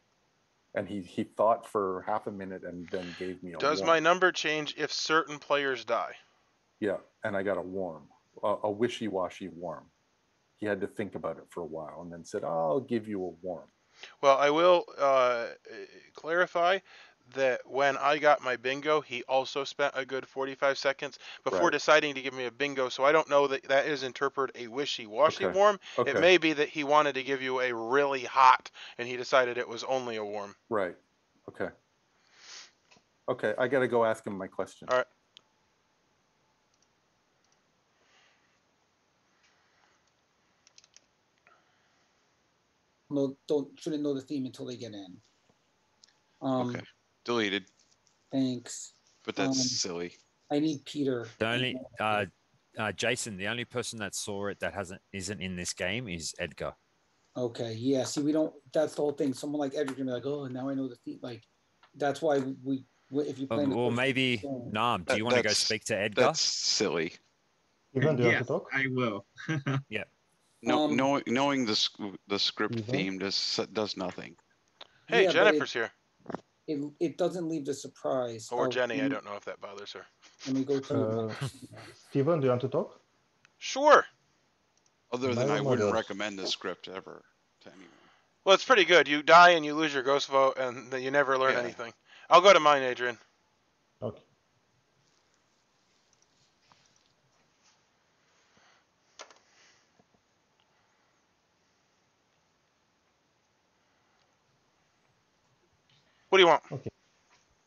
And he thought for half a minute and then gave me a
Does
warm.
my number change if certain players die?
Yeah, and I got a warm, a wishy-washy warm. He had to think about it for a while and then said, I'll give you a warm.
Well, I will clarify. that when I got my bingo, he also spent a good 45 seconds before
Right.
deciding to give me a bingo. So I don't know that that is interpreted a wishy-washy
Okay.
warm.
Okay.
It may be that he wanted to give you a really hot, and he decided it was only a warm.
Right. Okay. Okay. I got to go ask him my question.
All right.
Shouldn't know the theme until they get in.
Okay. Deleted.
Thanks.
But that's silly.
I need Peter.
The only Jason, the only person that saw it that isn't in this game is Edgar.
Okay, yeah. See, we don't. That's the whole thing. Someone like Edgar can be like, "Oh, now I know the theme." Like, that's why we if you play.
Or maybe Nam. Do you want to go speak to Edgar?
That's silly.
Ivan, do you
Yes,
want to talk?
I will.
Yeah.
No, knowing the script theme does nothing.
Hey,
Yeah,
Jennifer's here.
It doesn't leave the surprise.
Or Jenny. I don't know if that bothers her.
Let me go through.
Steven, do you want to talk?
Sure.
Other than I wouldn't recommend this script ever to anyone.
Well, it's pretty good. You die and you lose your ghost vote, and then you never learn anything. I'll go to mine, Adrian.
Okay.
What do you want?
Okay.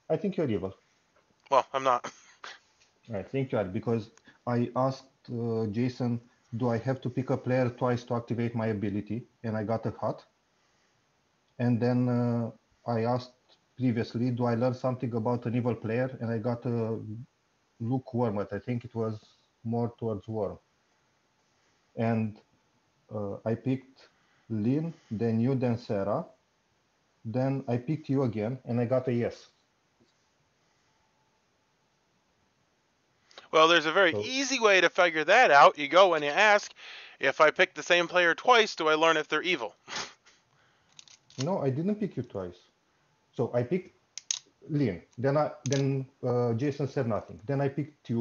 I think you're evil.
Well, I'm not.
I think you are, because I asked Jason, do I have to pick a player twice to activate my ability? And I got a hot. And then I asked previously, do I learn something about an evil player? And I got a lukewarm. I think it was more towards warm. And I picked Lynn, then you, then Sarah. Then I picked you again, and I got a yes.
Well, there's a very easy way to figure that out. You go and you ask, if I pick the same player twice, do I learn if they're evil?
No, I didn't pick you twice. So I picked Lynn. Then Jason said nothing. Then I picked you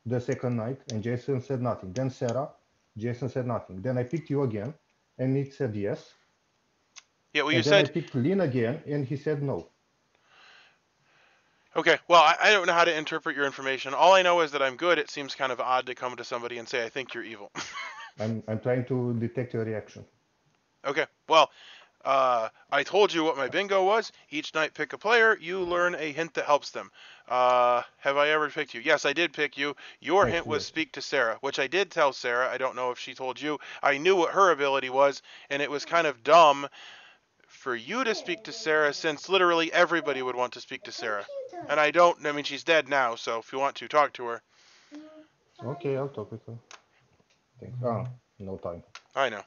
the second night, and Jason said nothing. Then Sarah, Jason said nothing. Then I picked you again, and it said yes.
Yeah, well,
and
you
then
said...
I picked Lynn again, and he said no.
Okay, well, I don't know how to interpret your information. All I know is that I'm good. It seems kind of odd to come to somebody and say, I think you're evil.
I'm trying to detect your reaction.
Okay, well, I told you what my bingo was. Each night pick a player. You learn a hint that helps them. Have I ever picked you? Yes, I did pick you. Your hint was speak to Sarah, which I did tell Sarah. I don't know if she told you. I knew what her ability was, and it was kind of dumb for you to speak to Sarah, since literally everybody would want to speak to Sarah. And I mean, she's dead now, so if you want to, talk to her.
Okay, I'll talk with her. No time.
I know.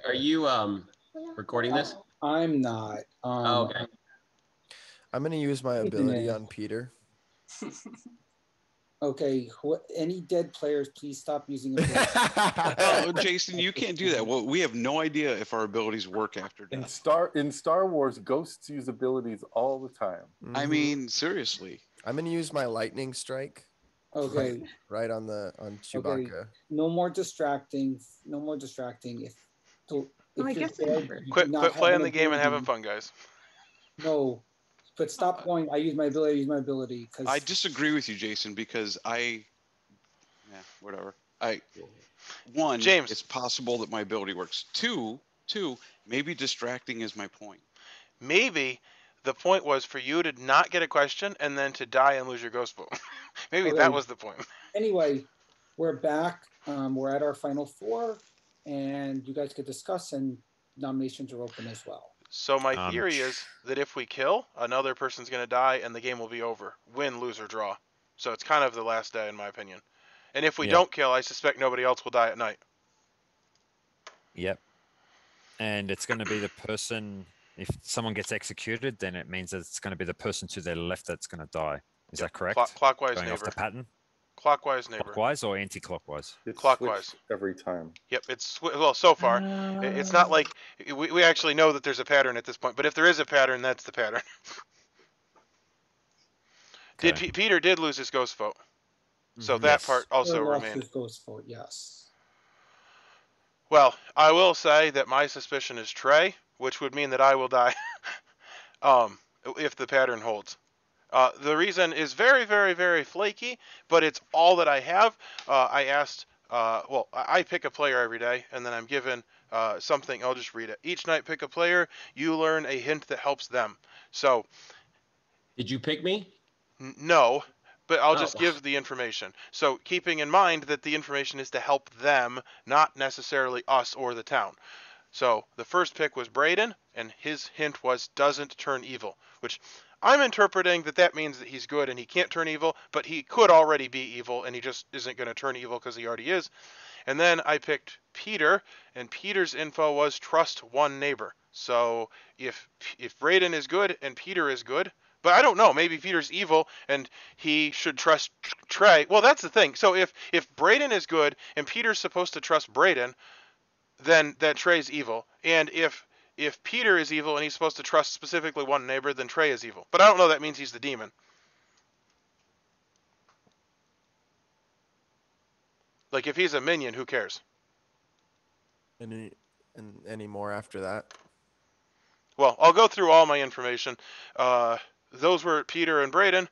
Are you recording this?
I'm not.
Oh, okay.
I'm going to use my ability on Peter.
Okay, any dead players, please stop using ability.
Oh, Jason, you can't do that. Well, we have no idea if our abilities work after death.
In Star Wars, ghosts use abilities all the time.
I mean, seriously.
I'm going to use my lightning strike.
Okay.
Right on Chewbacca.
Okay. No more distracting. No more distracting. If
I guess
quit playing the game and having fun, guys.
No, but stop going. I use my ability. Because
I disagree with you, Jason, because whatever. One,
James,
it's possible that my ability works. Two, maybe distracting is my point.
Maybe the point was for you to not get a question and then to die and lose your ghost vote. Maybe that was the point.
Anyway, we're back. We're at our final four, and you guys could discuss, and nominations are open as well.
So my theory is that if we kill, another person's going to die and the game will be over. Win, lose, or draw. So it's kind of the last day, in my opinion. And if we don't kill, I suspect nobody else will die at night.
Yep. And it's going to be the person, if someone gets executed, then it means that it's going to be the person to their left that's going to die. Is that correct?
Clockwise
Going
neighbor.
off the pattern?
Clockwise neighbor.
Clockwise or anti-clockwise?
It's
clockwise
every time.
Yep, well, so far. It's not like we actually know that there's a pattern at this point, but if there is a pattern, that's the pattern.
Okay.
Peter did lose his ghost vote. So that part also
Peter lost
remained.
his ghost vote, yes.
Well, I will say that my suspicion is Trey, which would mean that I will die um, if the pattern holds. The reason is very, very, very flaky, but it's all that I have. I asked, well, I pick a player every day, and then I'm given something. I'll just read it. Each night, pick a player. You learn a hint that helps them. So,
Did you pick me?
no, but I'll
Oh.
just give the information. So, keeping in mind that the information is to help them, not necessarily us or the town. So the first pick was Braden, and his hint was doesn't turn evil, which I'm interpreting that means that he's good and he can't turn evil, but he could already be evil and he just isn't going to turn evil because he already is. And then I picked Peter, and Peter's info was trust one neighbor. So if Braden is good and Peter is good, but I don't know, maybe Peter's evil and he should trust Trey. Well, that's the thing. So if Braden is good and Peter's supposed to trust Braden, then that Trey's evil. And if Peter is evil and he's supposed to trust specifically one neighbor, then Trey is evil. But I don't know that means he's the demon. Like if he's a minion, who cares?
Any more after that?
Well, I'll go through all my information. Those were Peter and Braden.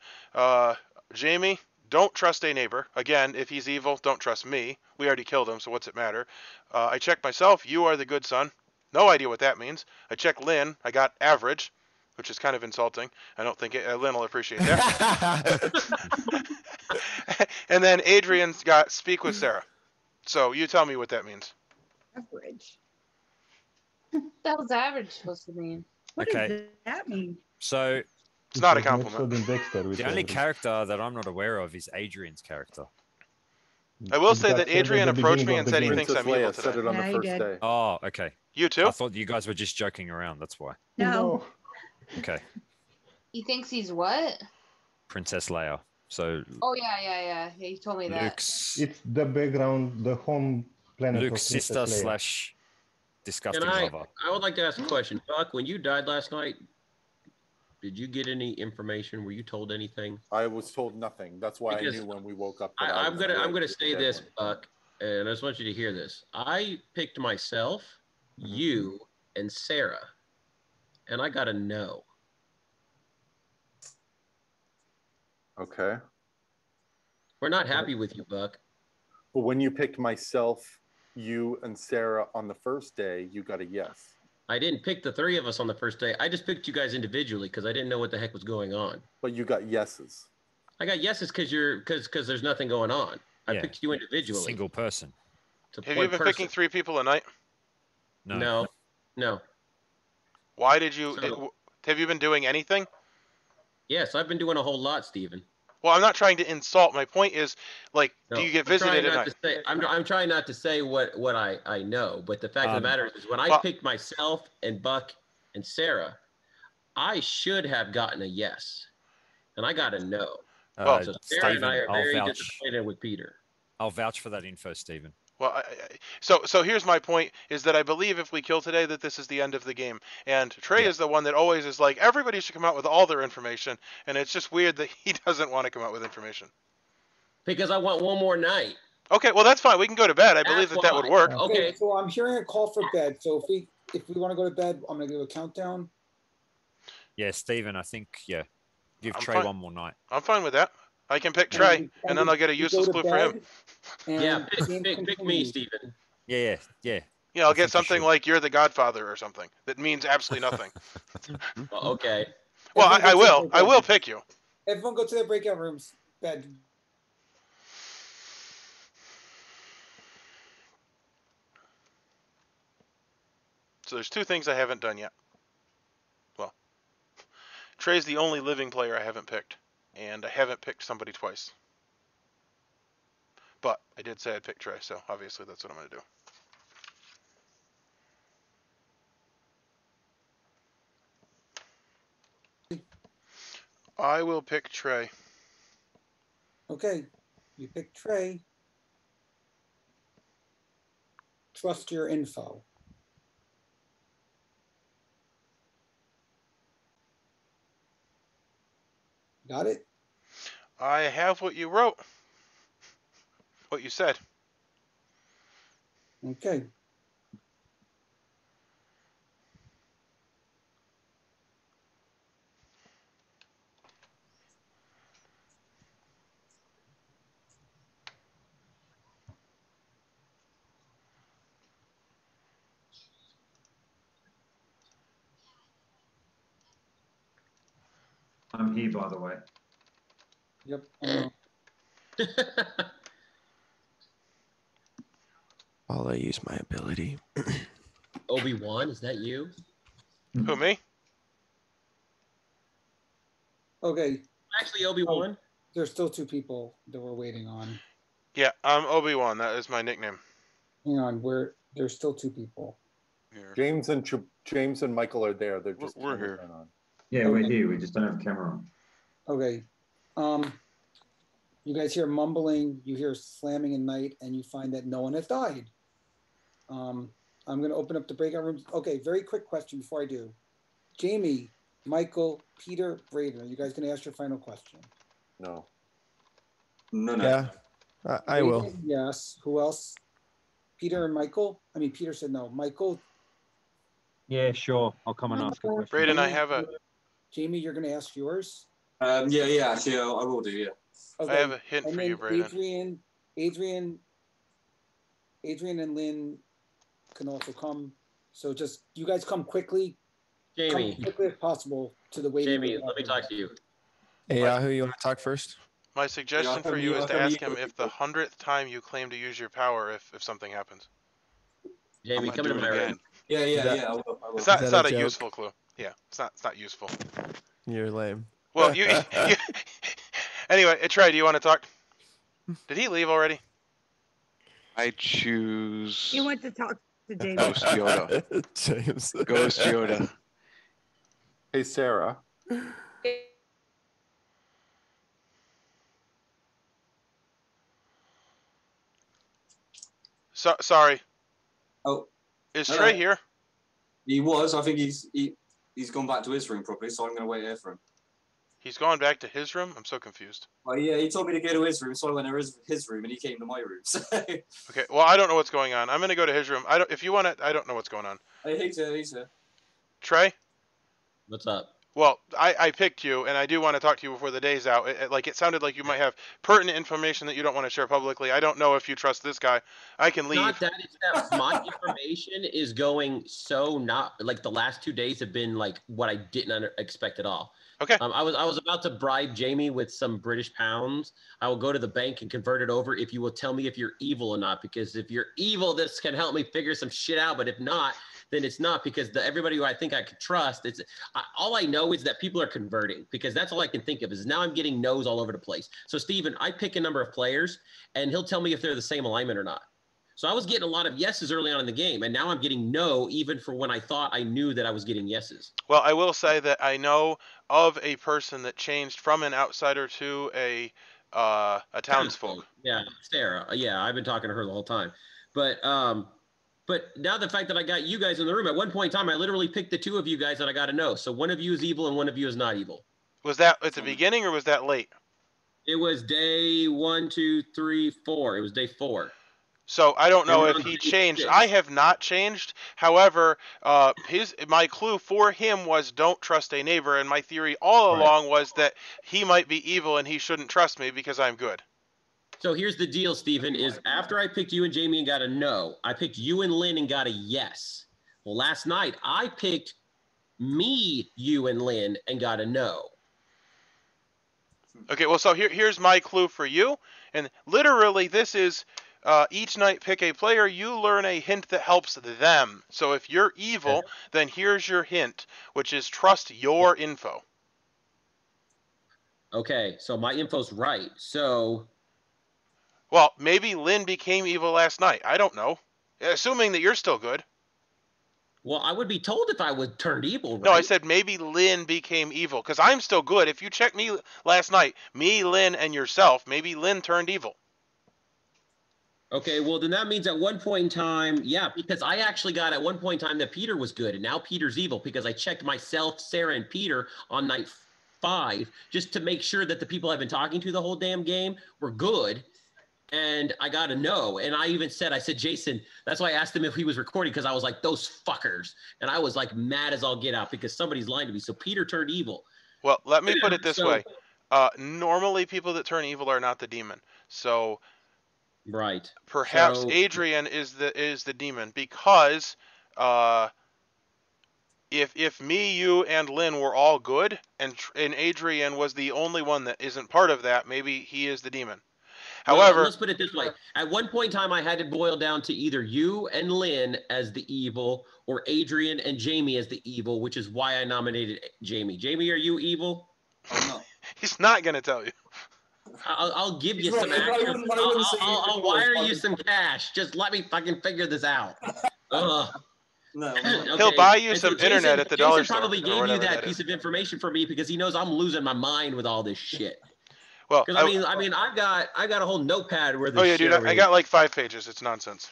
Jamie, don't trust a neighbor. Again, if he's evil, don't trust me. We already killed him, so what's it matter? I checked myself. You are the good son. No idea what that means. I checked Lynn. I got average, which is kind of insulting. I don't think Lynn will appreciate that. And then Adrian's got speak with Sarah. So you tell me what that means.
Average.
That was average supposed to mean.
What
Okay.
does that mean?
So
It's not a
It was
compliment.
mentioned in Dexter with
the only
average.
character that I'm not aware of is Adrian's character.
I will
It
say
got
that
said at
Adrian
the
approached
beginning
me
of
and
the
said he
game.
thinks
Princess
I'm evil
Leia said
today.
it on
Yeah,
the
he
first
did.
day.
Oh, okay.
You too?
I thought you guys were just joking around. That's why.
No.
Okay.
He thinks he's what?
Princess Leia. So
Oh yeah. He told me that.
Luke's
It's the background, the home planet
Luke's
of Princess
sister
Leia.
slash disgusting
Can I
lover.
would like to ask a question. Buck, when you died last night, did you get any information? Were you told anything?
I was told nothing. That's why
Because
I knew when we woke up that I
I'm
was
gonna
dead with the
say
dead
this,
one.
Buck, and I just want you to hear this. I picked myself, you, and Sarah, and I got a no.
Okay.
We're not happy with you, Buck.
But when you picked myself, you, and Sarah on the first day, you got a yes.
I didn't pick the three of us on the first day. I just picked you guys individually because I didn't know what the heck was going on.
But you got yeses.
I got yeses because there's nothing going on. I
Yeah.
picked you individually.
Single person.
To
Have
one
you been
person.
picking 3 people a night?
No.
No.
Why did you...
So-
have you been doing anything?
Yes, I've been doing a whole lot, Steven.
Well, I'm not trying to insult. My point is, like,
No,
do you get
I'm trying
visited at
not
night?
to say, I'm trying not to say what I know, but the fact of the matter is when I
well-
picked myself and Buck and Sarah, I should have gotten a yes, and I got a no.
Well,
So Sarah and I
Stephen,
are
I'll
very
vouch.
disappointed with Peter.
I'll vouch for that info, Stephen.
Well, so here's my point: is that I believe if we kill today, that this is the end of the game. And Trey
Yeah.
is the one that always is like, everybody should come out with all their information, and it's just weird that he doesn't want to come out with information.
Because I want one more night.
Okay, well that's fine. We can go to bed. I believe
That's
that would
why.
work.
Okay.
So I'm hearing a call for bed. So if we want to go to bed, I'm gonna do a countdown.
Yeah, Stephen, I think, give
I'm
Trey
fine.
one more night.
I'm fine with that. I can pick Trey, and then I'll get a useless clue for him.
Yeah, pick me, Steven.
Yeah.
Yeah, I'll
I
get
think you
something
should.
like "You're the Godfather" or something that means absolutely nothing.
Well, okay.
Well,
Everyone
I
go to
will.
their
I will
breakout
pick you.
rooms. Everyone go to their breakout rooms. Bed.
So there's 2 things I haven't done yet. Well, Trey's the only living player I haven't picked, and I haven't picked somebody twice. But I did say I'd pick Trey, so obviously that's what I'm going to do. I will pick Trey.
Okay, you pick Trey. Trust your info. Got it?
I have what you wrote. What you said.
Okay.
I'm he, by the way.
Yep.
I'll use my ability.
Obi-Wan, is that you?
Who, me?
Okay.
Actually, Obi-Wan.
There's still 2 people that we're waiting on.
Yeah, I'm Obi-Wan. That is my nickname.
Hang on, there's still 2 people.
Here.
James and Michael are there. They're just
We're here.
on.
Yeah, we're here. We just don't have camera on.
Okay. You guys hear mumbling, you hear slamming in night, and you find that no one has died. I'm going to open up the breakout rooms. Okay, very quick question before I do. Jamie, Michael, Peter, Braden, are you guys going to ask your final question?
No.
No.
Yeah, I will.
Braden, yes. Who else? Peter and Michael? I mean, Peter said no. Michael?
Yeah, sure. I'll come and ask a question.
Braden, I have a...
Jamie, you're going to ask yours?
Yeah, actually, I will do, yeah.
Okay.
I have a hint for you, Braden.
Adrian and Lynn can also come. So just, you guys come quickly.
Jamie.
Come quickly as possible to the waiting
Jamie,
room.
let me talk to you.
Hey, Yahoo, you want to talk first?
My suggestion for you is to ask him if the 100th time you claim to use your power, if something happens.
Jamie, come into my room.
Yeah, I will.
It's not a useful clue. Yeah, it's not useful.
You're lame.
Well, you anyway, Trey, do you want to talk? Did he leave already?
I choose
He went to talk to James.
Ghost Yoda.
James.
Ghost Yoda.
Hey, Sarah.
Sorry.
Oh.
Is Trey here?
He was. I think he's gone back to his room probably, so I'm going to wait here for him.
He's gone back to his room? I'm so confused.
Well, yeah, he told me to go to his room, so I went to his room, and he came to my room. So.
Okay, well, I don't know what's going on. I'm going to go to his room. If you want to, I don't know what's going on.
Hey, he's here.
Trey?
What's up?
Well, I picked you, and I do want to talk to you before the day's out. It sounded like you might have pertinent information that you don't want to share publicly. I don't know if you trust this guy. I can leave.
Not that, it's that my information is going so not, like the last 2 days have been like what I didn't expect at all.
Okay.
I was about to bribe Jamie with some British pounds. I will go to the bank and convert it over if you will tell me if you're evil or not. Because if you're evil, this can help me figure some shit out. But if not, then it's not, because everybody who I think I could trust, all I know is that people are converting, because that's all I can think of is now I'm getting no's all over the place. So Steven, I pick a number of players and he'll tell me if they're the same alignment or not. So I was getting a lot of yeses early on in the game, and now I'm getting no, even for when I thought I knew that I was getting yeses.
Well, I will say that I know of a person that changed from an outsider to a townsfolk.
Yeah, Sarah. Yeah, I've been talking to her the whole time. But now the fact that I got you guys in the room, at one point in time, I literally picked the 2 of you guys that I got to know. So one of you is evil and one of you is not evil.
Was that at the beginning or was that late?
It was day 1, 2, 3, 4. It was day 4.
So I don't know if he changed. I have not changed. However, my clue for him was don't trust a neighbor, and my theory all along was that he might be evil and he shouldn't trust me because I'm good.
So here's the deal, Stephen, is after I picked you and Jamie and got a no, I picked you and Lynn and got a yes. Well, last night I picked me, you, and Lynn and got a no.
Okay, well, so here's my clue for you. And literally this is... each night pick a player, you learn a hint that helps them. So if you're evil, then here's your hint, which is trust your info.
Okay, so my info's right. So...
Well, maybe Lynn became evil last night. I don't know. Assuming that you're still good.
Well, I would be told if I would turn evil, right?
No, I said maybe Lynn became evil, because I'm still good. If you check me last night, me, Lynn, and yourself, maybe Lynn turned evil.
Okay, well, then that means at one point in time, yeah, because I actually got at one point in time that Peter was good, and now Peter's evil, because I checked myself, Sarah, and Peter on night 5 just to make sure that the people I've been talking to the whole damn game were good, and I got a no. And I even said, Jason, that's why I asked him if he was recording, because I was like, those fuckers. And I was like mad as all get out because somebody's lying to me. So Peter turned evil.
Well, let me put it this way. Normally people that turn evil are not the demon. So...
Right.
Perhaps Adrian is the demon, because if me, you, and Lynn were all good, and Adrian was the only one that isn't part of that, maybe he is the demon.
Well,
However,
let's put it this way. At one point in time, I had to boil down to either you and Lynn as the evil or Adrian and Jamie as the evil, which is why I nominated Jamie. Jamie, are you evil?
I'm not.
he's not going to tell you.
I'll give you
He's
some
right. I
actual.
wouldn't say you
I'll wire you some cash. Just let me fucking figure this out. Ugh.
No, I'm not.
Okay.
He'll buy you
And so
some internet at the
Jason
dollar store
probably
or
gave you
whatever
that
that
piece
is.
of information for me because he knows I'm losing my mind with all this shit.
Well,
Because I mean, I've got a whole notepad where this.
oh yeah,
shit
dude,
over
I
here.
got like 5 pages. It's nonsense.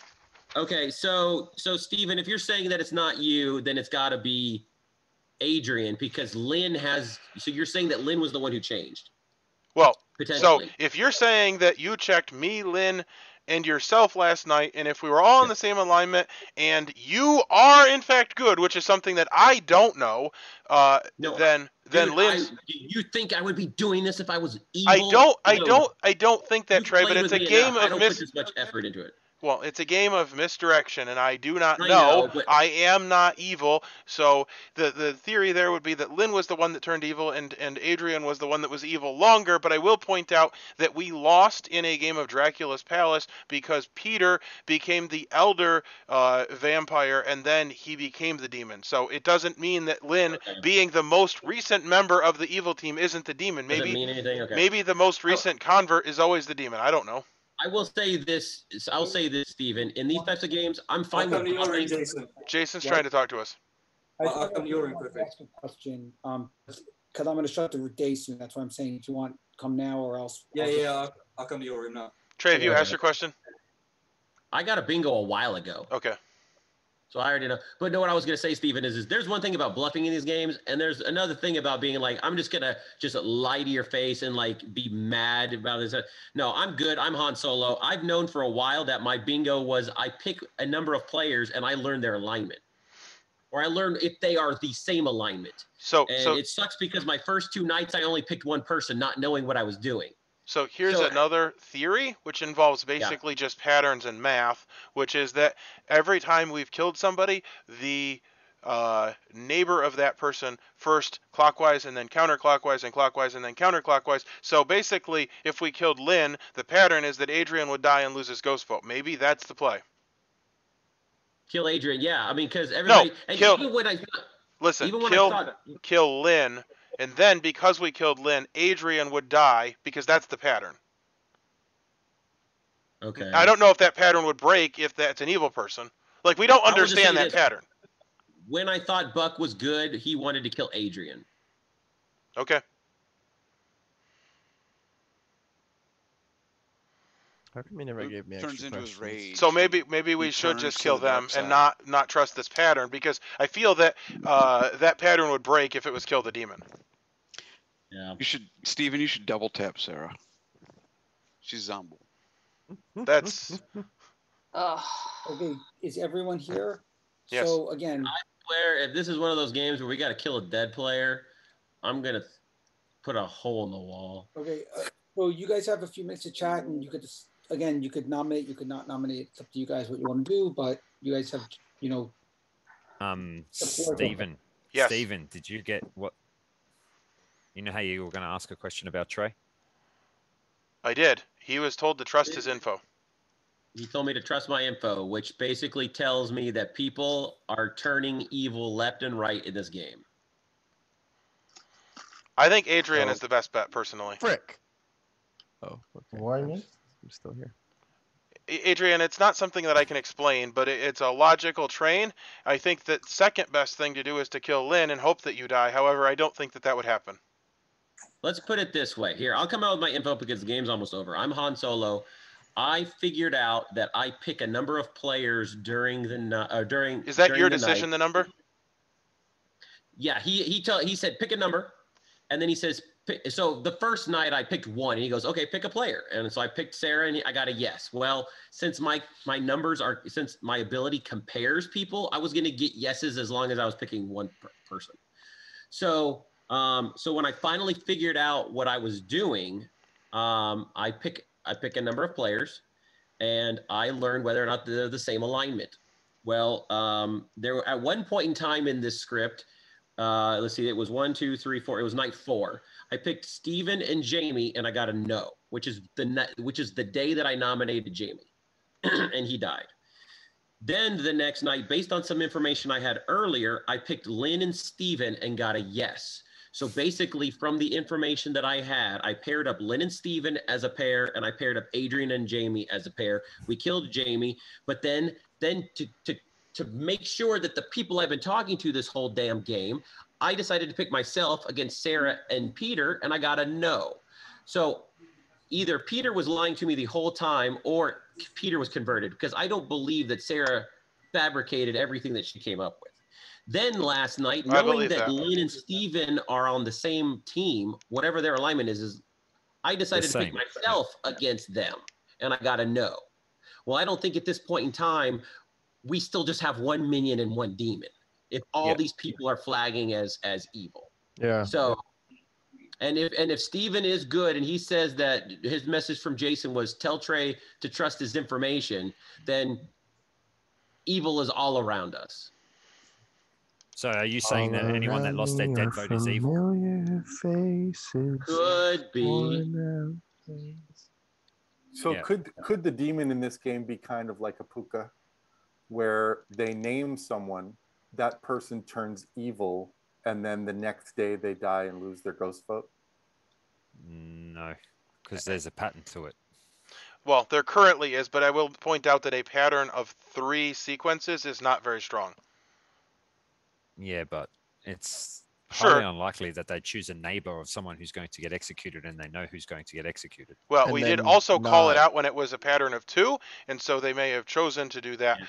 Okay, so Steven, if you're saying that it's not you, then it's got to be Adrian because Lynn has. So you're saying that Lynn was the one who changed.
Well, so
Potentially.
if you're saying that you checked me, Lynn, and yourself last night, and if we were all in the same alignment, and you are in fact good, which is something that I don't know,
No,
then
dude,
Lynn's.
you think I would be doing this if I was evil?
I don't think that,
You've
Trey. But
played
it's
with
a
me
game
enough. I
of
don't put this much effort into it.
Well, it's a game of misdirection, and I do not
I
know.
know, but
I am not evil. So the theory there would be that Lynn was the one that turned evil, and Adrian was the one that was evil longer. But I will point out that we lost in a game of Dracula's Palace because Peter became the elder vampire, and then he became the demon. So it doesn't mean that Lynn, being the most recent member of the evil team, isn't the demon.
doesn't mean anything. Okay.
Maybe the most recent convert is always the demon. I don't know.
I will say this. I'll say this, Stephen. In these types of games, I'm fine
I'll come
with
to your end, Jason.
Jason's trying to talk to us.
I'll come to your end quickly.
Ask a question, because I'm going to shut the day soon. That's why I'm saying if you want, come now or else.
Yeah. I'll come to your room now.
Trey, have you asked your question?
I got a bingo a while ago.
Okay.
So I already know. But no, what I was going to say, Stephen, is there's one thing about bluffing in these games, and there's another thing about being like, I'm just going to just lie to your face and like be mad about this. No, I'm good. I'm Han Solo. I've known for a while that my bingo was I pick a number of players and I learn their alignment. Or I learn if they are the same alignment. So it sucks because my first 2 nights I only picked one person, not knowing what I was doing.
So here's another theory, which involves basically just patterns and math, which is that every time we've killed somebody, the neighbor of that person first clockwise and then counterclockwise and clockwise and then counterclockwise. So basically, if we killed Lynn, the pattern is that Adrian would die and lose his ghost vote. Maybe that's the play.
Kill Adrian, yeah. I mean, because everybody...
No,
and
kill...
Even when I...
Listen,
even when I thought,
kill Lynn... And then, because we killed Lynn, Adrian would die, because that's the pattern.
Okay.
I don't know if that pattern would break if that's an evil person. Like, we don't understand that pattern.
When I thought Buck was good, he wanted to kill Adrian.
Okay.
How come he never gave me
turns
extra
into his
questions?
rage.
So maybe we should just kill them and not trust this pattern, because I feel that that pattern would break if it was kill the demon.
Yeah.
Steven, you should double tap Sarah. She's zombie.
That's
okay. Is everyone here?
Yes.
So again,
I swear, if this is one of those games where we got to kill a dead player, I'm gonna put a hole in the wall.
Okay. So you guys have a few minutes to chat, and you could just you could nominate, you could not nominate. It's up to you guys what you want to do, but you guys have
Stephen.
Yes.
Stephen, did you get what? You know how you were going to ask a question about Trey?
I did. He was told to trust his info.
He told me to trust my info, which basically tells me that people are turning evil left and right in this game.
I think Adrian is the best bet, personally.
Frick. Oh, okay.
Why me?
I'm still here.
Adrian, it's not something that I can explain, but it's a logical train. I think that second best thing to do is to kill Lynn and hope that you die. However, I don't think that would happen.
Let's put it this way. Here, I'll come out with my info because the game's almost over. I'm Han Solo. I figured out that I pick a number of players during the during.
Is that
during
your
the
decision?
night.
The number?
Yeah, he said pick a number, and then he says so. The first night I picked one, and he goes, okay, pick a player, and so I picked Sarah, and I got a yes. Well, since my numbers are since my ability compares people, I was going to get yeses as long as I was picking one person. So. So when I finally figured out what I was doing, I pick a number of players, and I learned whether or not they're the same alignment. Well, there were, at one point in time in this script, let's see, it was 1, 2, 3, 4. It was night 4. I picked Steven and Jamie, and I got a no, which is the day that I nominated Jamie, and he died. Then the next night, based on some information I had earlier, I picked Lynn and Steven and got a yes. So basically, from the information that I had, I paired up Lynn and Steven as a pair, and I paired up Adrian and Jamie as a pair. We killed Jamie, but then to make sure that the people I've been talking to this whole damn game, I decided to pick myself against Sarah and Peter, and I got a no. So either Peter was lying to me the whole time or Peter was converted, because I don't believe that Sarah fabricated everything that she came up with. Then last night, knowing that Lynn and Steven are on the same team, whatever their alignment is I decided to pick myself against them, and I got a no. Well, I don't think at this point in time, we still just have one minion and one demon, if all these people are flagging as evil.
Yeah.
So, and if Steven is good and he says that his message from Jason was tell Trey to trust his information, then evil is all around us.
So are you saying that anyone that lost their dead vote is evil?
Faces.
Could be.
So could the demon in this game be kind of like a puka, where they name someone, that person turns evil, and then the next day they die and lose their ghost vote?
No, because there's a pattern to it.
Well, there currently is, but I will point out that a pattern of 3 sequences is not very strong.
Yeah, but it's highly unlikely that they choose a neighbor of someone who's going to get executed and they know who's going to get executed.
Well, we did also call it out when it was a pattern of 2, and so they may have chosen to do that.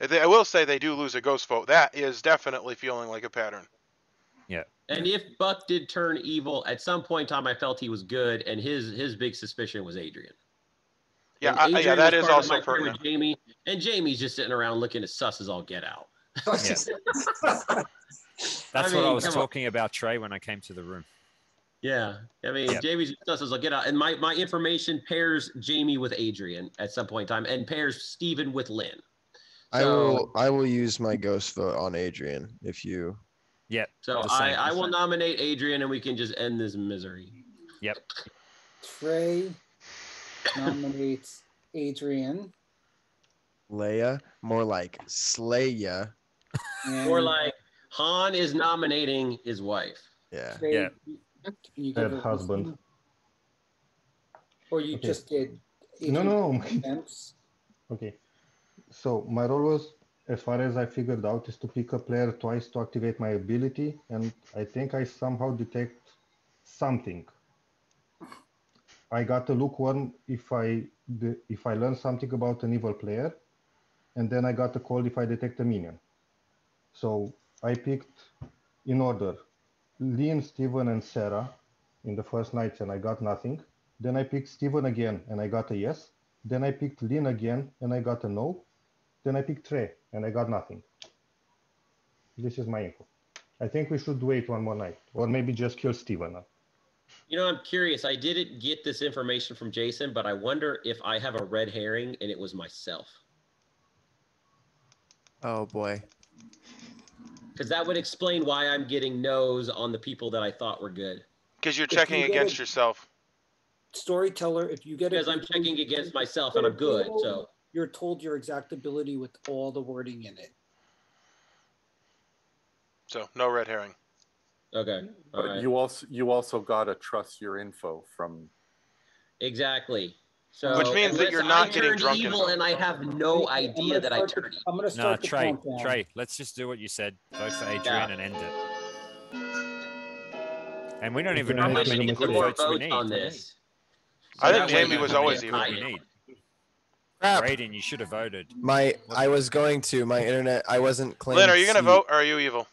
I will say they do lose a ghost vote. That is definitely feeling like a pattern.
Yeah.
And if Buck did turn evil, at some point in time I felt he was good, and his big suspicion was Adrian.
Yeah,
Adrian
that
was
is
part of
also
my pair with
pertinent.
Jamie, and Jamie's just sitting around looking as sus as all get out.
That's what I was talking about, Trey, when I came to the room.
Yeah, I mean, Jamie's just sus as all get out, and my information pairs Jamie with Adrian at some point in time, and pairs Steven with Lynn. So,
I will use my ghost vote on Adrian if you.
Yeah.
So I will nominate Adrian, and we can just end this misery.
Yep.
Trey nominates Adrian.
Leia, more like Slaya.
Or like Han is nominating his wife.
Yeah.
Trey, can you give
Her husband.
Or you just did
Adrian? No.
Attempts?
Okay. So my role was, as far as I figured out, is to pick a player twice to activate my ability, and I think I somehow detect something. I got a lukewarm if I learn something about an evil player, and then I got a cold if I detect a minion. So I picked, in order, Lynn, Steven, and Sarah in the first nights, and I got nothing. Then I picked Steven again, and I got a yes. Then I picked Lynn again, and I got a no. Then I picked Trey, and I got nothing. This is my info. I think we should wait one more night, or maybe just kill Steven now.
You know, I'm curious. I didn't get this information from Jason, but I wonder if I have a red herring and it was myself.
Oh, boy.
Because that would explain why I'm getting no's on the people that I thought were good.
Because you're checking against yourself.
Storyteller, if you get
because I'm checking against myself and I'm good, so
you're told your exact ability with all the wording in it.
So no red herring.
Okay.
But
right.
you also gotta trust your info from.
Exactly. So
which means that you're not getting drunk
evil, and I have no idea that I turned evil.
I'm gonna start the countdown.
Trey, let's just do what you said. Vote for Adrian and end it. And we don't even know how many good votes we need.
On this.
So I think Jamie was always evil.
Brayden, you should have voted.
I was going to. My internet. I wasn't claimed.
Lynn, are you gonna vote or are you evil?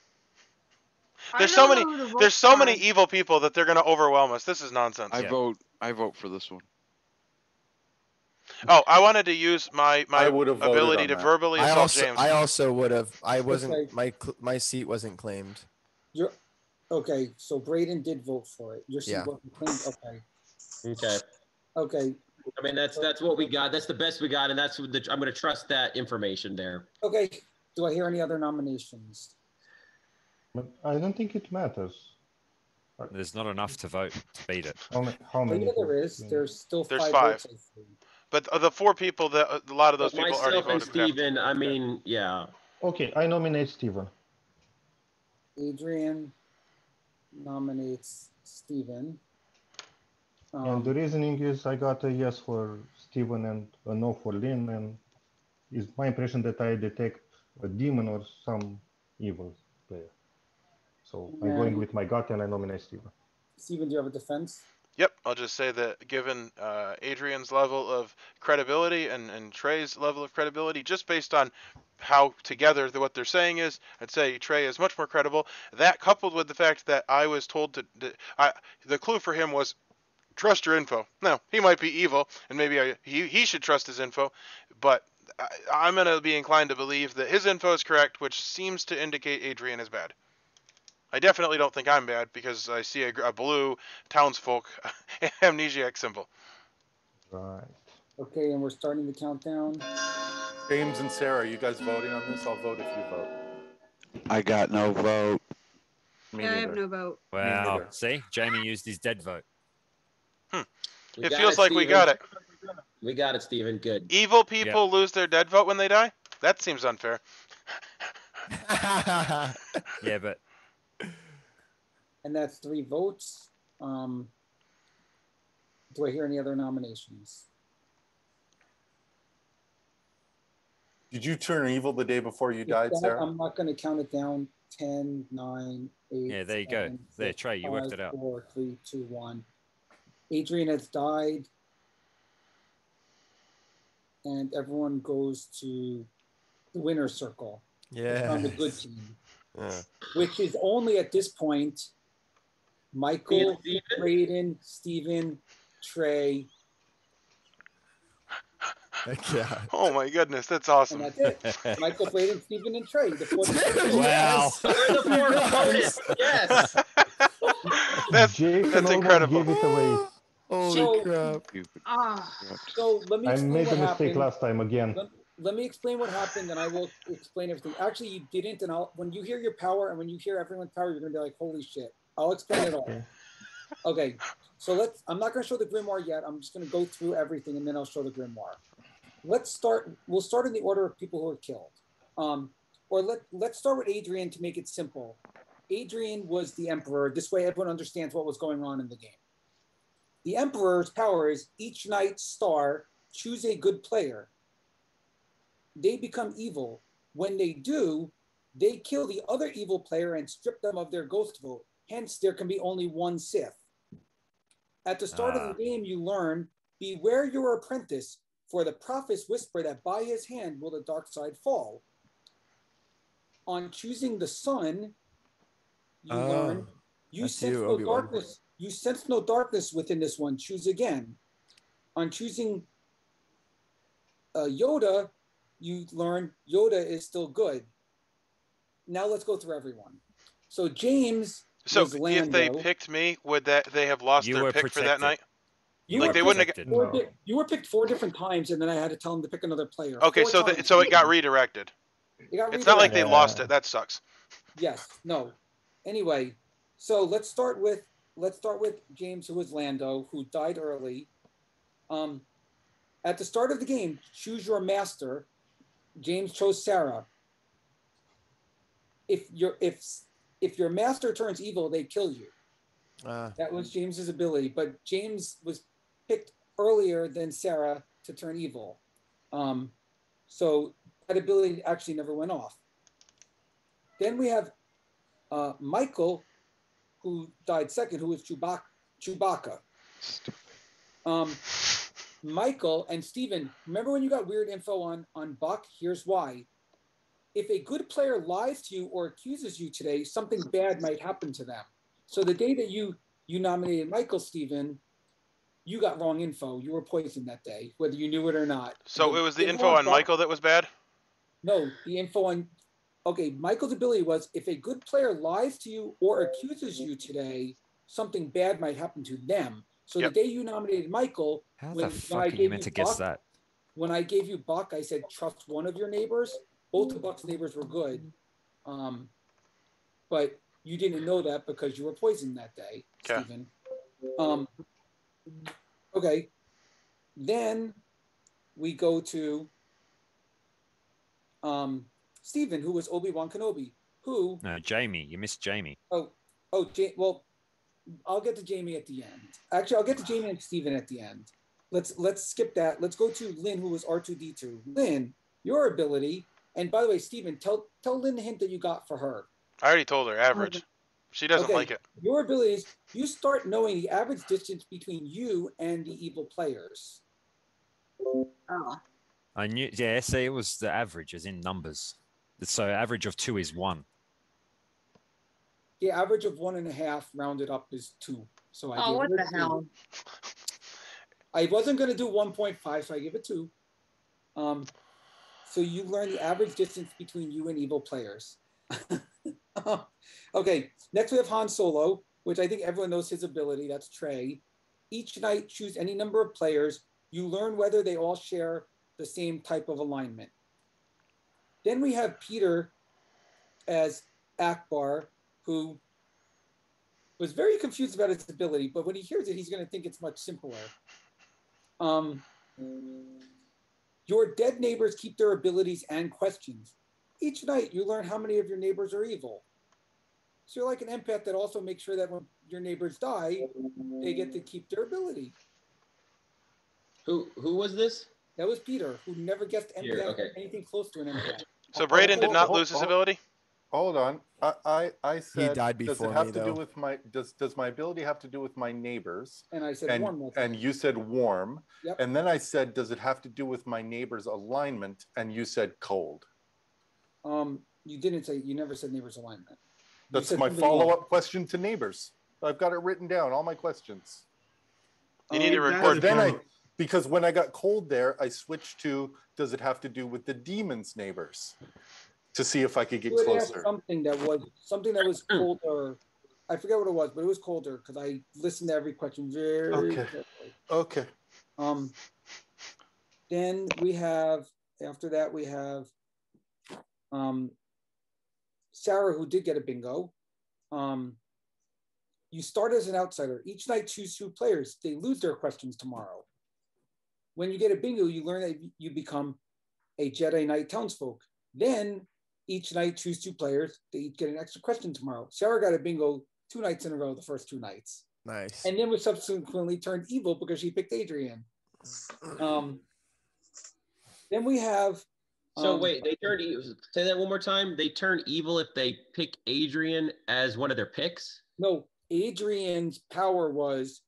There's so many evil people that they're gonna overwhelm us. This is nonsense.
I vote for this one.
Oh, I wanted to use my ability to verbally assault James.
I also would have. I wasn't. My seat wasn't claimed.
You're okay. So Brayden did vote for it. Your seat wasn't claimed. Okay.
Okay.
Okay.
I mean, that's what we got. That's the best we got, and that's what I'm going to trust that information there.
Okay. Do I hear any other nominations?
But I don't think it matters.
There's not enough to vote to beat it.
How many?
Yeah, there
votes?
is. There's still
There's
5
5.
votes. I see.
But the 4 people that a lot of those
But
people already
myself and
voted. would have to-
Steven, I mean, yeah.
Okay, I nominate Steven.
Adrian nominates Steven.
And the reasoning is I got a yes for Steven and a no for Lynn, and it's my impression that I detect a demon or some evil player. So I'm going
And-
with my gut and I nominate Steven.
Steven, do you have a defense?
Yep, I'll just say that given Adrian's level of credibility and Trey's level of credibility, just based on how together what they're saying is, I'd say Trey is much more credible. That coupled with the fact that I was told the clue for him was trust your info. Now, he might be evil, and maybe he should trust his info, but I'm going to be inclined to believe that his info is correct, which seems to indicate Adrian is bad. I definitely don't think I'm bad because I see a blue Townsfolk Amnesiac symbol.
Right.
Okay, and we're starting the countdown.
James and Sarah, are you guys voting on this? I'll vote if you vote.
I got no vote.
Me
Yeah, I have
neither.
no vote.
Wow.
neither.
See, Jamie used his dead vote.
It feels like we got it.
We got it, Steven. Good.
Evil people lose their dead vote when they die? That seems unfair.
Yeah, but
And that's 3 votes. Do I hear any other nominations?
Did you turn evil the day before you died, Sarah?
I'm not going to count it down. 10, 9, 8.
yeah, there you go. There, Trey, you worked it out.
4, 3, 2, 1. Adrian has died. And everyone goes to the winner's circle.
Yeah.
On the good team.
Yeah.
Which is only at this point Michael, Braden, Steven, Trey.
Yeah.
Oh my goodness, that's awesome.
And that's it. Michael, Braden, Steven, and Trey. The 4
Wow.
We're the 4 opponents. Yes.
That's incredible.
Give it away.
Holy crap.
So let me
I
explain
made
what
a mistake
happened.
last time again.
Let me explain what happened, and I will explain everything. Actually, you didn't, and when you hear your power and when you hear everyone's power, you're gonna be like, "Holy shit!" I'll explain it all. Okay, so I'm not gonna show the grimoire yet. I'm just gonna go through everything, and then I'll show the grimoire. Let's start. We'll start in the order of people who were killed. Or let's start with Adrian to make it simple. Adrian was the emperor. This way, everyone understands what was going on in the game. The emperor's power is each night's star, choose a good player. They become evil. When they do, they kill the other evil player and strip them of their ghost vote. Hence, there can be only 1 Sith. At the start of the game, you learn, beware your apprentice, for the prophets whisper that by his hand will the dark side fall. On choosing the sun, you learn, you sense no darkness. You sense no darkness within this one. Choose again. On choosing Yoda, you learn Yoda is still good. Now let's go through everyone. So James.
So
was Lando.
if they picked me, would they have lost their pick for that night?
You
Like
were
they wouldn't have.
You were picked 4 different times, and then I had to tell them to pick another player.
Okay,
4
so
times.
so it got redirected. It's not like they lost it. That sucks.
Yes. No. Anyway, so let's start with James, who was Lando, who died early. At the start of the game, choose your master. James chose Sarah. If your master turns evil, they kill you. That was James's ability, but James was picked earlier than Sarah to turn evil. So that ability actually never went off. Then we have Michael, who died second, who was Chewbacca. Michael and Steven, remember when you got weird info on BotC? Here's why. If a good player lies to you or accuses you today, something bad might happen to them. So the day that you nominated Michael, Steven, you got wrong info. You were poisoned that day, whether you knew it or not.
So it was the info on Michael that was bad?
No, the info on... Okay, Michael's ability was, if a good player lies to you or accuses you today, something bad might happen to them. So
Yep.
the day you nominated Michael,
How
when
the
I
fuck are you
gave
meant
you
to guess
Buck,
that?
when I gave you Buck, I said trust one of your neighbors. Both of Buck's neighbors were good, but you didn't know that because you were poisoned that day,
Okay.
Stephen. Okay. Then we go to Stephen, who was Obi-Wan Kenobi, who...
No, Jamie. You missed Jamie.
Well, I'll get to Jamie at the end. Actually, I'll get to Jamie and Stephen at the end. Let's skip that. Let's go to Lynn, who was R2D2. Lynn, your ability, and by the way, Stephen, tell Lynn the hint that you got for her.
I already told her, average. She doesn't like it.
Your ability is you start knowing the average distance between you and the evil players.
Oh.
I knew. Yeah, see, it was the average, as in numbers. So average of 2 is 1.
The average of 1.5 rounded up is 2. So I gave
what
it a
the
2.
hell?
I wasn't going to do 1.5, so I gave it 2. So you learn the average distance between you and evil players. Okay, next we have Han Solo, which I think everyone knows his ability. That's Trey. Each night, choose any number of players. You learn whether they all share the same type of alignment. Then we have Peter as Akbar, who was very confused about his ability, but when he hears it, he's going to think it's much simpler. Your dead neighbors keep their abilities and questions. Each night, you learn how many of your neighbors are evil. So you're like an empath that also makes sure that when your neighbors die, they get to keep their ability.
Who was this?
That was Peter, who never guessed empath
okay.
or anything close to an empath.
So Braden did not lose his ability?
Hold on. I said,
died
does
before
it have
me,
to do
though.
with my does my ability have to do with my neighbors?
And I said warm. That
And you said warm.
Yep.
And then I said, does it have to do with my neighbor's alignment? And you said cold.
You didn't say, you never said neighbors alignment.
That's my follow-up question to neighbors. I've got it written down, all my questions.
You need to record.
Because when I got cold there, I switched to, does it have to do with the demon's neighbors? To see if I could get closer.
Something that was colder. I forget what it was, but it was colder because I listened to every question very carefully.
Okay.
Then we have, after that, we have Sarah, who did get a bingo. You start as an outsider. Each night, choose 2 players. They lose their questions tomorrow. When you get a bingo, you learn that you become a Jedi Knight Townsfolk. Then each night, choose 2 players. They each get an extra question tomorrow. Sarah got a bingo 2 nights in a row, the first 2 nights.
Nice.
And then was subsequently turned evil because she picked Adrian. Then we have...
So wait, they turned evil. Say that one more time. They turn evil if they pick Adrian as one of their picks?
No, Adrian's power was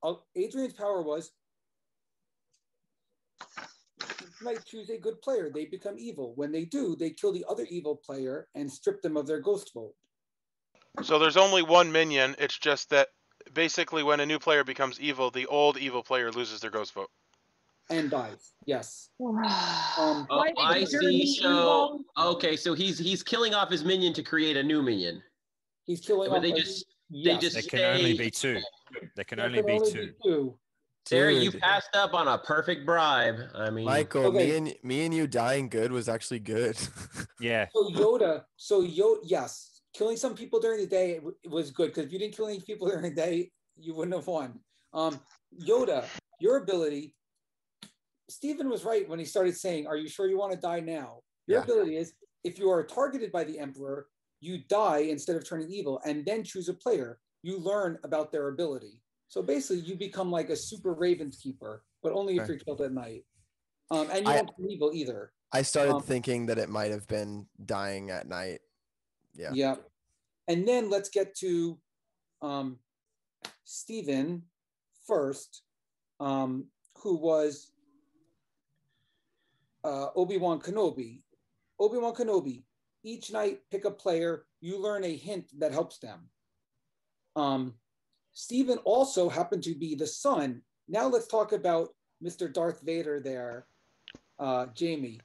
might choose a good player. They become evil. When they do, they kill the other evil player and strip them of their ghost vote.
So there's only one minion. It's just that basically when a new player becomes evil, the old evil player loses their ghost vote.
And dies. Yes.
I see. So okay, so he's killing off his minion to create a new minion.
He's killing off.
They just
There can only be 2. There can only be 2.
Sarah, you passed up on a perfect bribe. I mean,
Michael, me and you dying good was actually good.
Yeah.
So Yoda, yes, killing some people during the day it was good because if you didn't kill any people during the day, you wouldn't have won. Yoda, your ability. Stephen was right when he started saying, "Are you sure you want to die now?" Your ability is if you are targeted by the Emperor, you die instead of turning evil, and then choose a player. You learn about their ability. So basically, you become like a super Ravens keeper, but only if you're killed at night. And you don't turn evil either.
I started thinking that it might have been dying at night. Yeah.
Yeah. And then let's get to Stephen first, who was Obi-Wan Kenobi. Obi-Wan Kenobi. Each night, pick a player. You learn a hint that helps them. Stephen also happened to be the son. Now let's talk about Mr. Darth Vader there, Jamie.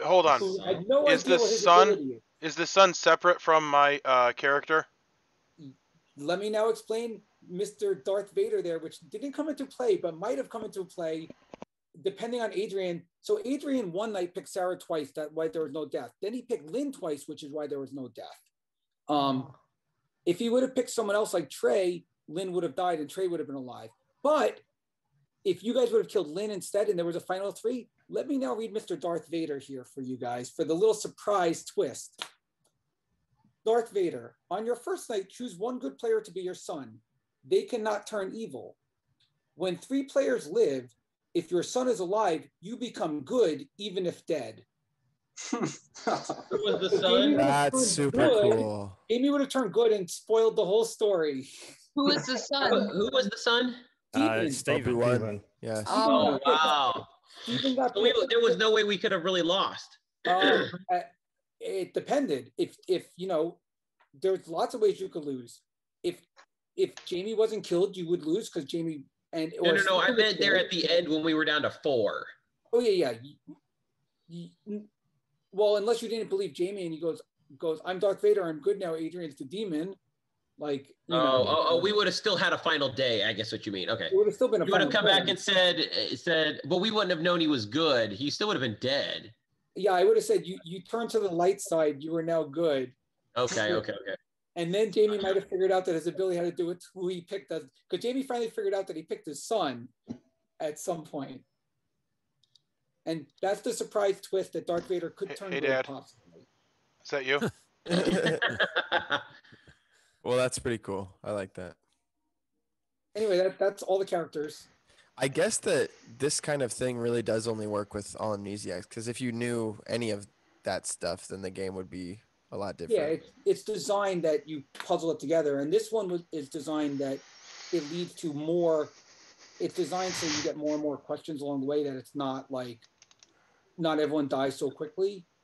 Hold on. Is the son separate from my character?
Let me now explain Mr. Darth Vader there, which didn't come into play, but might have come into play depending on Adrian. So Adrian one night picked Sarah twice, that's why there was no death. Then he picked Lynn twice, which is why there was no death. If he would have picked someone else like Trey, Lynn would have died and Trey would have been alive. But if you guys would have killed Lynn instead and there was a final three, let me now read Mr. Darth Vader here for you guys for the little surprise twist. Darth Vader, on your first night, choose one good player to be your son. They cannot turn evil. When 3 players live, if your son is alive, you become good, even if dead.
Who was the son?
That's super cool.
Amy would have turned good and spoiled the whole story.
Who is the son?
Who was the son?
Steven.
Obi-Wan. Yes.
Oh, wow.
Stephen got
So there was no way we could have really lost.
It depended. If you know, there's lots of ways you could lose. If Jamie wasn't killed, you would lose because Jamie and
No. I meant there at the end when we were down to 4.
Oh yeah. Well, unless you didn't believe Jamie and he goes, I'm Darth Vader, I'm good now. Adrian's the demon. Like, you know,
we would have still had a final day. I guess what you mean. Okay.
It would have still been a
You would have
final
come
day.
back and said, but we wouldn't have known he was good. He still would have been dead.
Yeah, I would have said you turned to the light side. You are now good.
Okay.
And then Jamie might have figured out that his ability had to do with who he picked as, because Jamie finally figured out that he picked his son at some point. And that's the surprise twist that Darth Vader could turn
Hey,
good
Dad.
possibly.
Is that you?
Well, that's pretty cool. I like that.
Anyway, that's all the characters.
I guess that this kind of thing really does only work with all Amnesiacs, because if you knew any of that stuff, then the game would be a lot different.
Yeah, it's designed that you puzzle it together, and this one is designed that it leads to more. It's designed so you get more and more questions along the way. That it's not like not everyone dies so quickly.